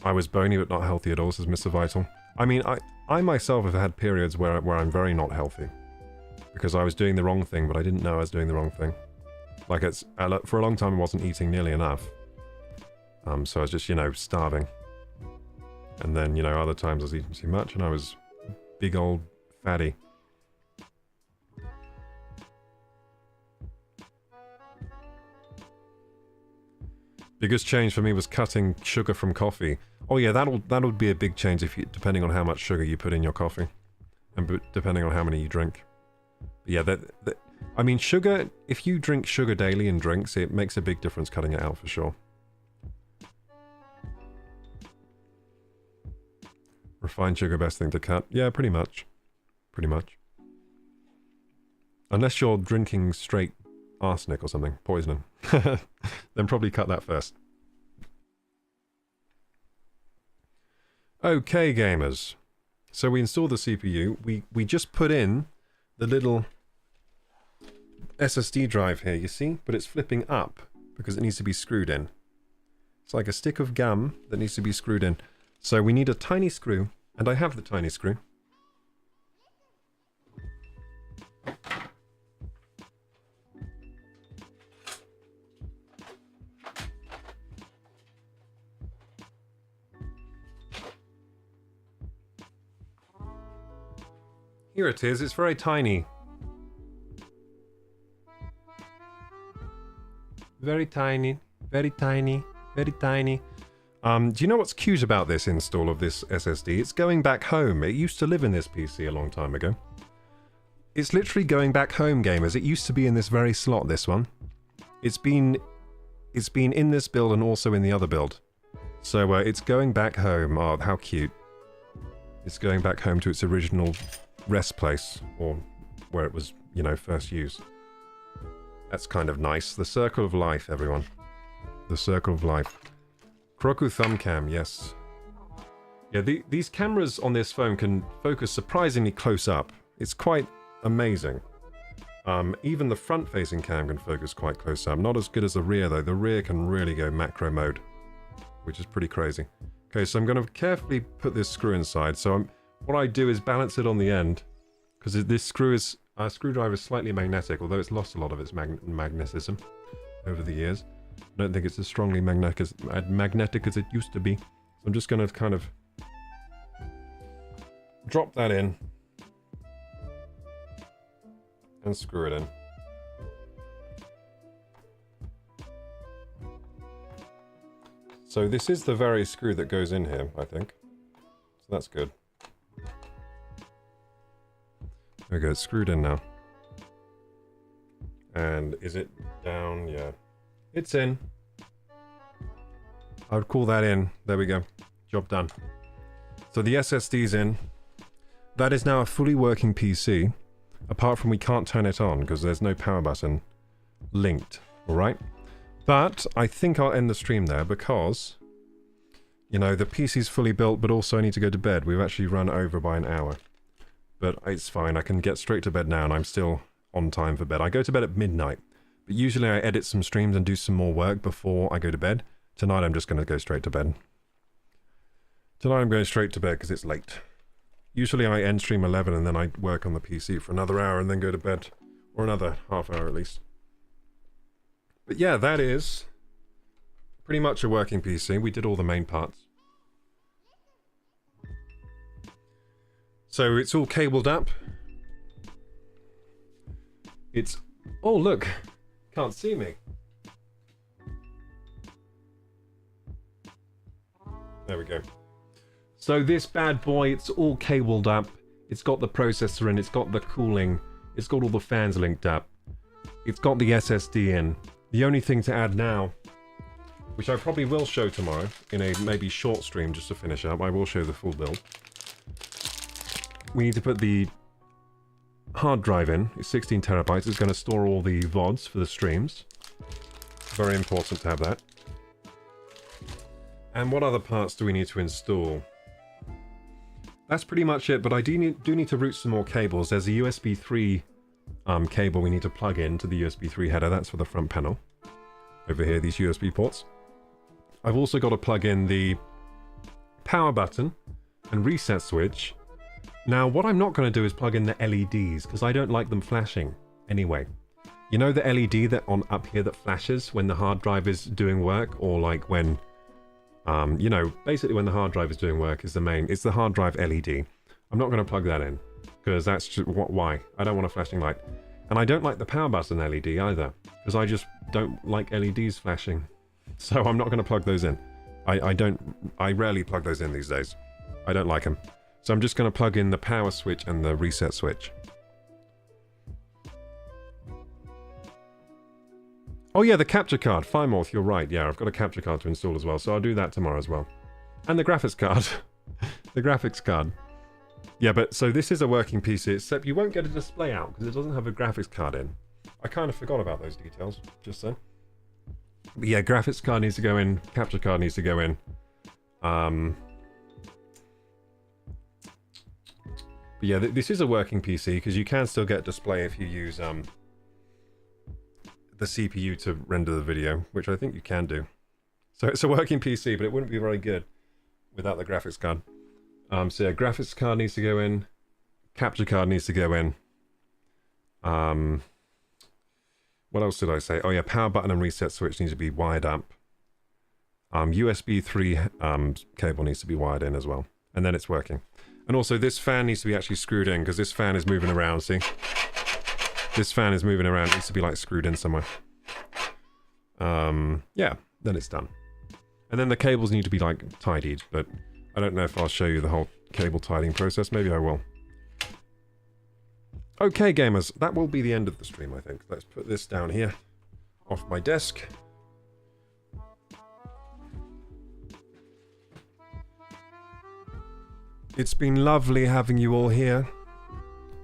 I was bony but not healthy at all, says Mr. Vital. I mean, I myself have had periods where I'm very not healthy. Because I was doing the wrong thing, but I didn't know I was doing the wrong thing. Like, for a long time I wasn't eating nearly enough. So I was just, you know, starving. And then, you know, other times I was eating too much and I was big old fatty. Biggest change for me was cutting sugar from coffee. Oh yeah, that'll be a big change if you, depending on how much sugar you put in your coffee. And depending on how many you drink. But yeah, I mean, sugar, if you drink sugar daily in drinks, it makes a big difference cutting it out for sure. Refined sugar, best thing to cut? Yeah, pretty much. Pretty much. Unless you're drinking straight arsenic or something, poisoning. Then probably cut that first. Okay, gamers. So we installed the CPU. We just put in the little SSD drive here, you see? But it's flipping up because it needs to be screwed in. It's like a stick of gum that needs to be screwed in. So we need a tiny screw, and I have the tiny screw. Here it is, it's very tiny. Very tiny, very tiny, very tiny. Do you know what's cute about this install of this SSD? It's going back home. It used to live in this PC a long time ago. It's literally going back home, gamers. It used to be in this very slot, this one. It's been in this build and also in the other build. So it's going back home. Oh, how cute. It's going back home to its original rest place, or where it was, you know, first used. That's kind of nice. The circle of life, everyone. The circle of life. Kroku thumb cam, yes. Yeah, these cameras on this phone can focus surprisingly close up. It's quite amazing. Even the front-facing cam can focus quite close up. Not as good as the rear, though. The rear can really go macro mode, which is pretty crazy. Okay, so I'm going to carefully put this screw inside. So what I do is balance it on the end, because this screwdriver is slightly magnetic, although it's lost a lot of its magnetism over the years. I don't think it's as strongly magnetic as it used to be. So I'm just going to kind of drop that in and screw it in. So this is the very screw that goes in here, I think. So that's good. There we go, it's screwed in now. And is it down? Yeah. It's in. I would call that in. There we go. Job done. So the SSD's in. That is now a fully working PC. Apart from we can't turn it on because there's no power button linked. Alright? But I think I'll end the stream there because, you know, the PC's fully built, but also I need to go to bed. We've actually run over by an hour. But it's fine. I can get straight to bed now and I'm still on time for bed. I go to bed at midnight. But usually I edit some streams and do some more work before I go to bed. Tonight I'm just going to go straight to bed. Tonight I'm going straight to bed because it's late. Usually I end stream 11 and then I work on the PC for another hour and then go to bed. Or another half hour at least. But yeah, that is pretty much a working PC. We did all the main parts. So it's all cabled up. It's... Oh, look! Can't see me. There we go. So this bad boy, it's all cabled up. It's got the processor in, it's got the cooling, it's got all the fans linked up. It's got the SSD in. The only thing to add now, which I probably will show tomorrow in a maybe short stream just to finish up, I will show the full build. We need to put the hard drive in. It's 16 terabytes. It's going to store all the VODs for the streams. Very important to have that. And what other parts do we need to install? That's pretty much it, but I do need to route some more cables. There's a USB 3 cable we need to plug into the USB 3 header. That's for the front panel. Over here, these USB ports. I've also got to plug in the power button and reset switch. Now, what I'm not going to do is plug in the LEDs, because I don't like them flashing anyway. You know the LED that up here that flashes when the hard drive is doing work, or like when, you know, basically when the hard drive is doing work is it's the hard drive LED. I'm not going to plug that in, because that's just, why? I don't want a flashing light. And I don't like the power button LED either, because I just don't like LEDs flashing. So I'm not going to plug those in. I rarely plug those in these days. I don't like them. So I'm just going to plug in the power switch and the reset switch. Oh yeah, the capture card. Firemorph, you're right. Yeah, I've got a capture card to install as well, so I'll do that tomorrow as well. And the graphics card. The graphics card. Yeah, but so this is a working PC, except you won't get a display out because it doesn't have a graphics card in. I kind of forgot about those details, just so. But yeah, graphics card needs to go in, capture card needs to go in. But yeah, this is a working PC because you can still get display if you use the CPU to render the video, which I think you can do. So it's a working PC, but it wouldn't be very good without the graphics card. So yeah, graphics card needs to go in, capture card needs to go in. What else did I say? Oh yeah, power button and reset switch needs to be wired up. USB 3 cable needs to be wired in as well, and then it's working. And also this fan needs to be actually screwed in because this fan is moving around, see? This fan is moving around, it needs to be like screwed in somewhere. Yeah, then it's done. And then the cables need to be like tidied, but I don't know if I'll show you the whole cable tidying process. Maybe I will. Okay, gamers, that will be the end of the stream, I think. Let's put this down here, off my desk. It's been lovely having you all here.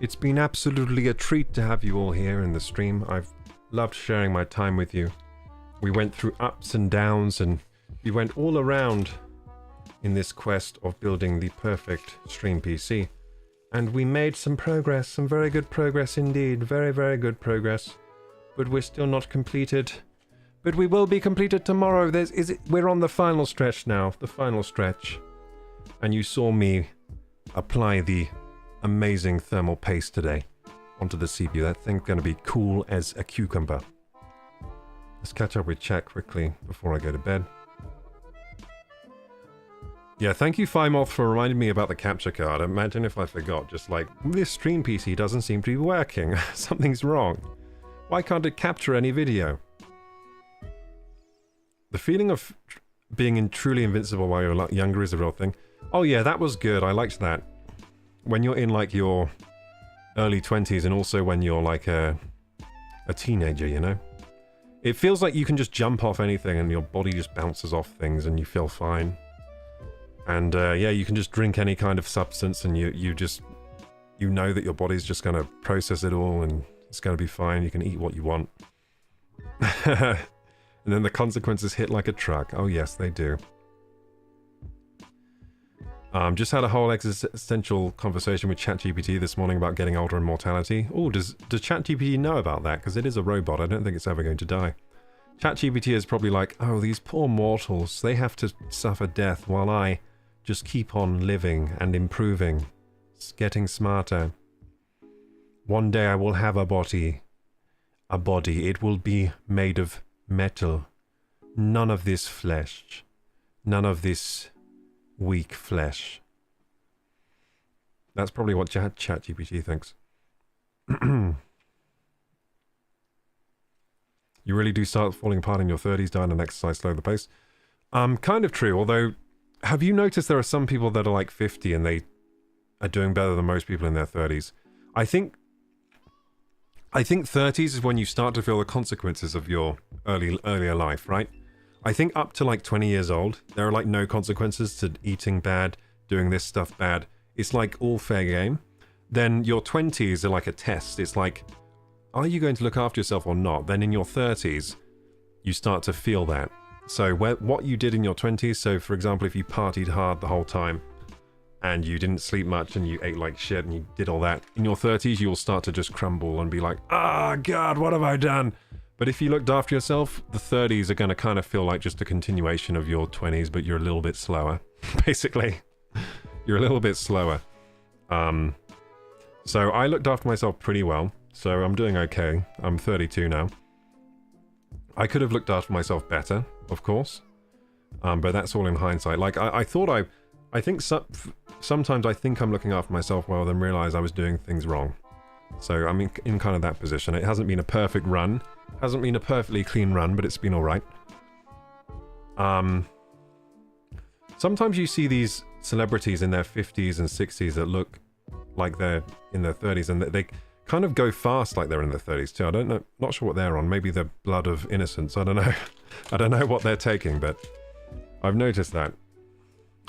It's been absolutely a treat to have you all here in the stream. I've loved sharing my time with you. We went through ups and downs, and we went all around in this quest of building the perfect stream PC. And we made some progress, some very good progress indeed. Very, very good progress. But we're still not completed. But we will be completed tomorrow. We're on the final stretch now, the final stretch. And you saw me apply the amazing thermal paste today onto the CPU. That thing's going to be cool as a cucumber. Let's catch up with chat quickly before I go to bed. Yeah, thank you, Fimoth, for reminding me about the capture card. Imagine if I forgot, just like, this stream PC doesn't seem to be working. Something's wrong. Why can't it capture any video? The feeling of being truly invincible while you're younger is a real thing. Oh yeah, that was good. I liked that. When you're in like your early 20s and also when you're like a teenager, you know? It feels like you can just jump off anything and your body just bounces off things and you feel fine. And yeah, you can just drink any kind of substance and you know that your body's just going to process it all and it's going to be fine. You can eat what you want. And then the consequences hit like a truck. Oh yes, they do. Just had a whole existential conversation with ChatGPT this morning about getting older and mortality. Oh, does ChatGPT know about that? Because it is a robot. I don't think it's ever going to die. ChatGPT is probably like, oh, these poor mortals, they have to suffer death while I just keep on living and improving, getting smarter. One day I will have a body. A body. It will be made of metal. None of this flesh. None of this weak flesh. That's probably what ChatGPT thinks. You really do start falling apart in your 30s, diet and exercise, slow the pace. Kind of true, although, have you noticed there are some people that are like 50 and they are doing better than most people in their 30s? I think 30s is when you start to feel the consequences of your earlier life, right? I think up to like 20 years old, there are like no consequences to eating bad, doing this stuff bad. It's like all fair game. Then your 20s are like a test. It's like, are you going to look after yourself or not? Then in your 30s, you start to feel that. So what you did in your 20s, so for example, if you partied hard the whole time and you didn't sleep much and you ate like shit and you did all that, in your 30s, you'll start to just crumble and be like, ah, God, what have I done? But if you looked after yourself, the 30s are going to kind of feel like just a continuation of your 20s, but you're a little bit slower, basically. You're a little bit slower. So I looked after myself pretty well. So I'm doing okay. I'm 32 now. I could have looked after myself better, of course. But that's all in hindsight. Like, I think sometimes I think I'm looking after myself well, then realize I was doing things wrong. So I'm in kind of that position. It hasn't been a perfect run. Hasn't been a perfectly clean run, but it's been alright. Sometimes you see these celebrities in their 50s and 60s that look like they're in their 30s, and they kind of go fast like they're in their 30s too. I don't know, not sure what they're on. Maybe the blood of innocence. I don't know. I don't know what they're taking, but I've noticed that.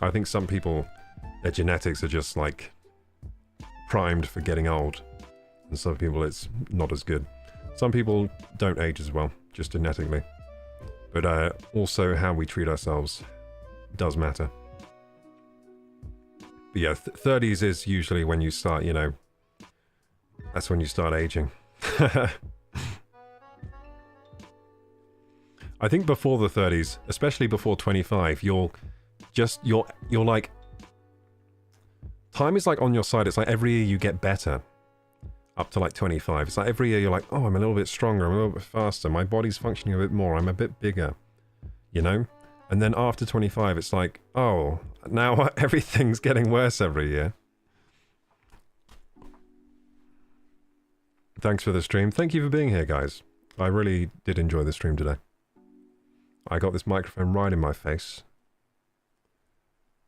I think some people, their genetics are just like primed for getting old, and some people it's not as good. Some people don't age as well, just genetically. But also how we treat ourselves does matter. But yeah, 30s is usually when you start, you know, that's when you start aging. I think before the 30s, especially before 25, you're like, time is like on your side. It's like every year you get better up to like 25. It's like every year you're like, oh, I'm a little bit stronger, I'm a little bit faster, my body's functioning a bit more, I'm a bit bigger, you know? And then after 25, it's like, oh, now everything's getting worse every year. Thanks for the stream. Thank you for being here, guys. I really did enjoy the stream today. I got this microphone right in my face.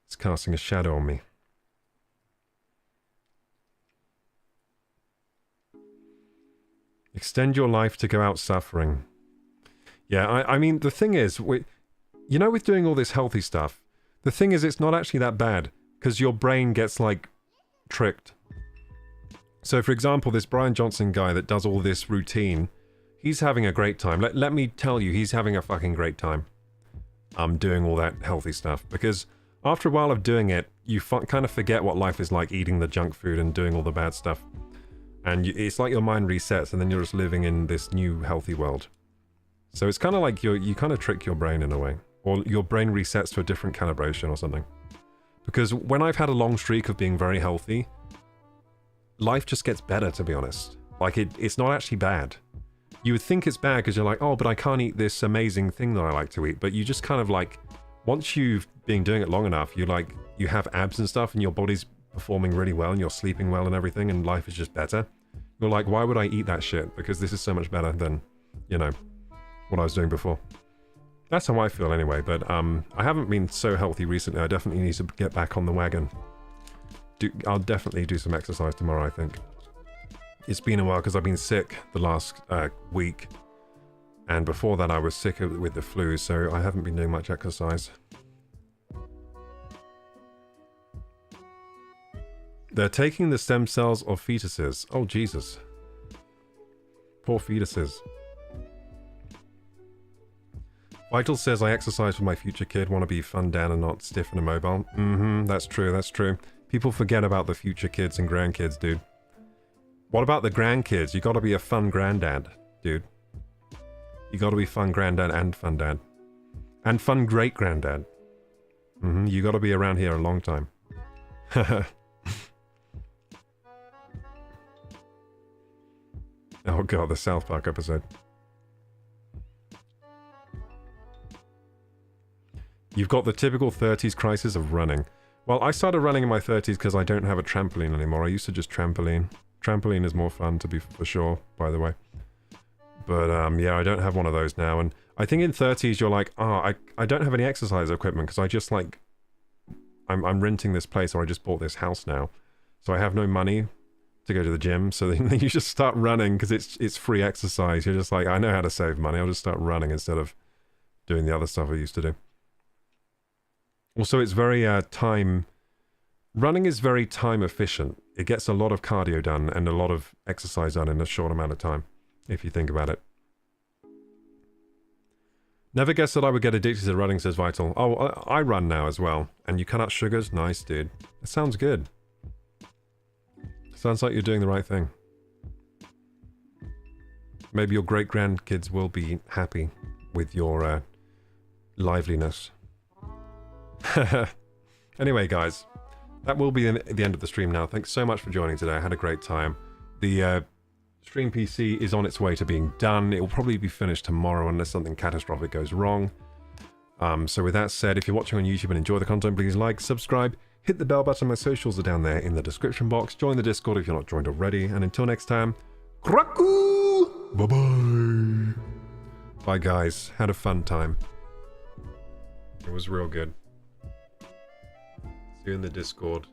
It's casting a shadow on me. Extend your life to go out suffering. Yeah, I mean, the thing is, you know, with doing all this healthy stuff, the thing is it's not actually that bad, because your brain gets, like, tricked. So, for example, this Brian Johnson guy that does all this routine, he's having a great time. Let me tell you, he's having a fucking great time. Doing all that healthy stuff. Because after a while of doing it, you kind of forget what life is like, eating the junk food and doing all the bad stuff. And it's like your mind resets, and then you're just living in this new healthy world. So it's kind of like you kind of trick your brain in a way. Or your brain resets to a different calibration or something. Because when I've had a long streak of being very healthy, life just gets better, to be honest. Like, it's not actually bad. You would think it's bad because you're like, oh, but I can't eat this amazing thing that I like to eat. But you just kind of like, once you've been doing it long enough, you have abs and stuff and your body's performing really well and you're sleeping well and everything and life is just better. You're like, why would I eat that shit? Because this is so much better than, you know, what I was doing before. That's how I feel anyway, but I haven't been so healthy recently. I definitely need to get back on the wagon. I'll definitely do some exercise tomorrow, I think. It's been a while because I've been sick the last week. And before that I was sick with the flu, so I haven't been doing much exercise. They're taking the stem cells of fetuses. Oh, Jesus. Poor fetuses. Vital says, I exercise for my future kid, want to be fun, down and not stiff and immobile. That's true, that's true. People forget about the future kids and grandkids, dude. What about the grandkids? You gotta be a fun granddad, dude. You gotta be fun granddad and fun dad. And fun great-granddad. You gotta be around here a long time. Oh god, the South Park episode. You've got the typical 30s crisis of running. Well, I started running in my 30s because I don't have a trampoline anymore. I used to just trampoline. Trampoline is more fun, to be for sure, by the way. But, yeah, I don't have one of those now. And I think in 30s, you're like, oh, I don't have any exercise equipment because I just, like... I'm renting this place, or I just bought this house now. So I have no money to go to the gym. So then you just start running because it's free exercise. You're just like, I know how to save money. I'll just start running instead of doing the other stuff I used to do. Also, it's very running is very time efficient. It gets a lot of cardio done and a lot of exercise done in a short amount of time, if you think about it. Never guessed that I would get addicted to running, says Vital. Oh, I run now as well. And you cut out sugars? Nice, dude. It sounds good. Sounds like you're doing the right thing. Maybe your great-grandkids will be happy with your liveliness. Anyway, guys, that will be the end of the stream now. Thanks so much for joining today. I had a great time. The stream PC is on its way to being done. It will probably be finished tomorrow unless something catastrophic goes wrong. So with that said, if you're watching on YouTube and enjoy the content, please like, subscribe, hit the bell button. My socials are down there in the description box. Join the Discord if you're not joined already. And until next time, KorokuGaming! Bye-bye! Bye, guys. Had a fun time. It was real good. See you in the Discord.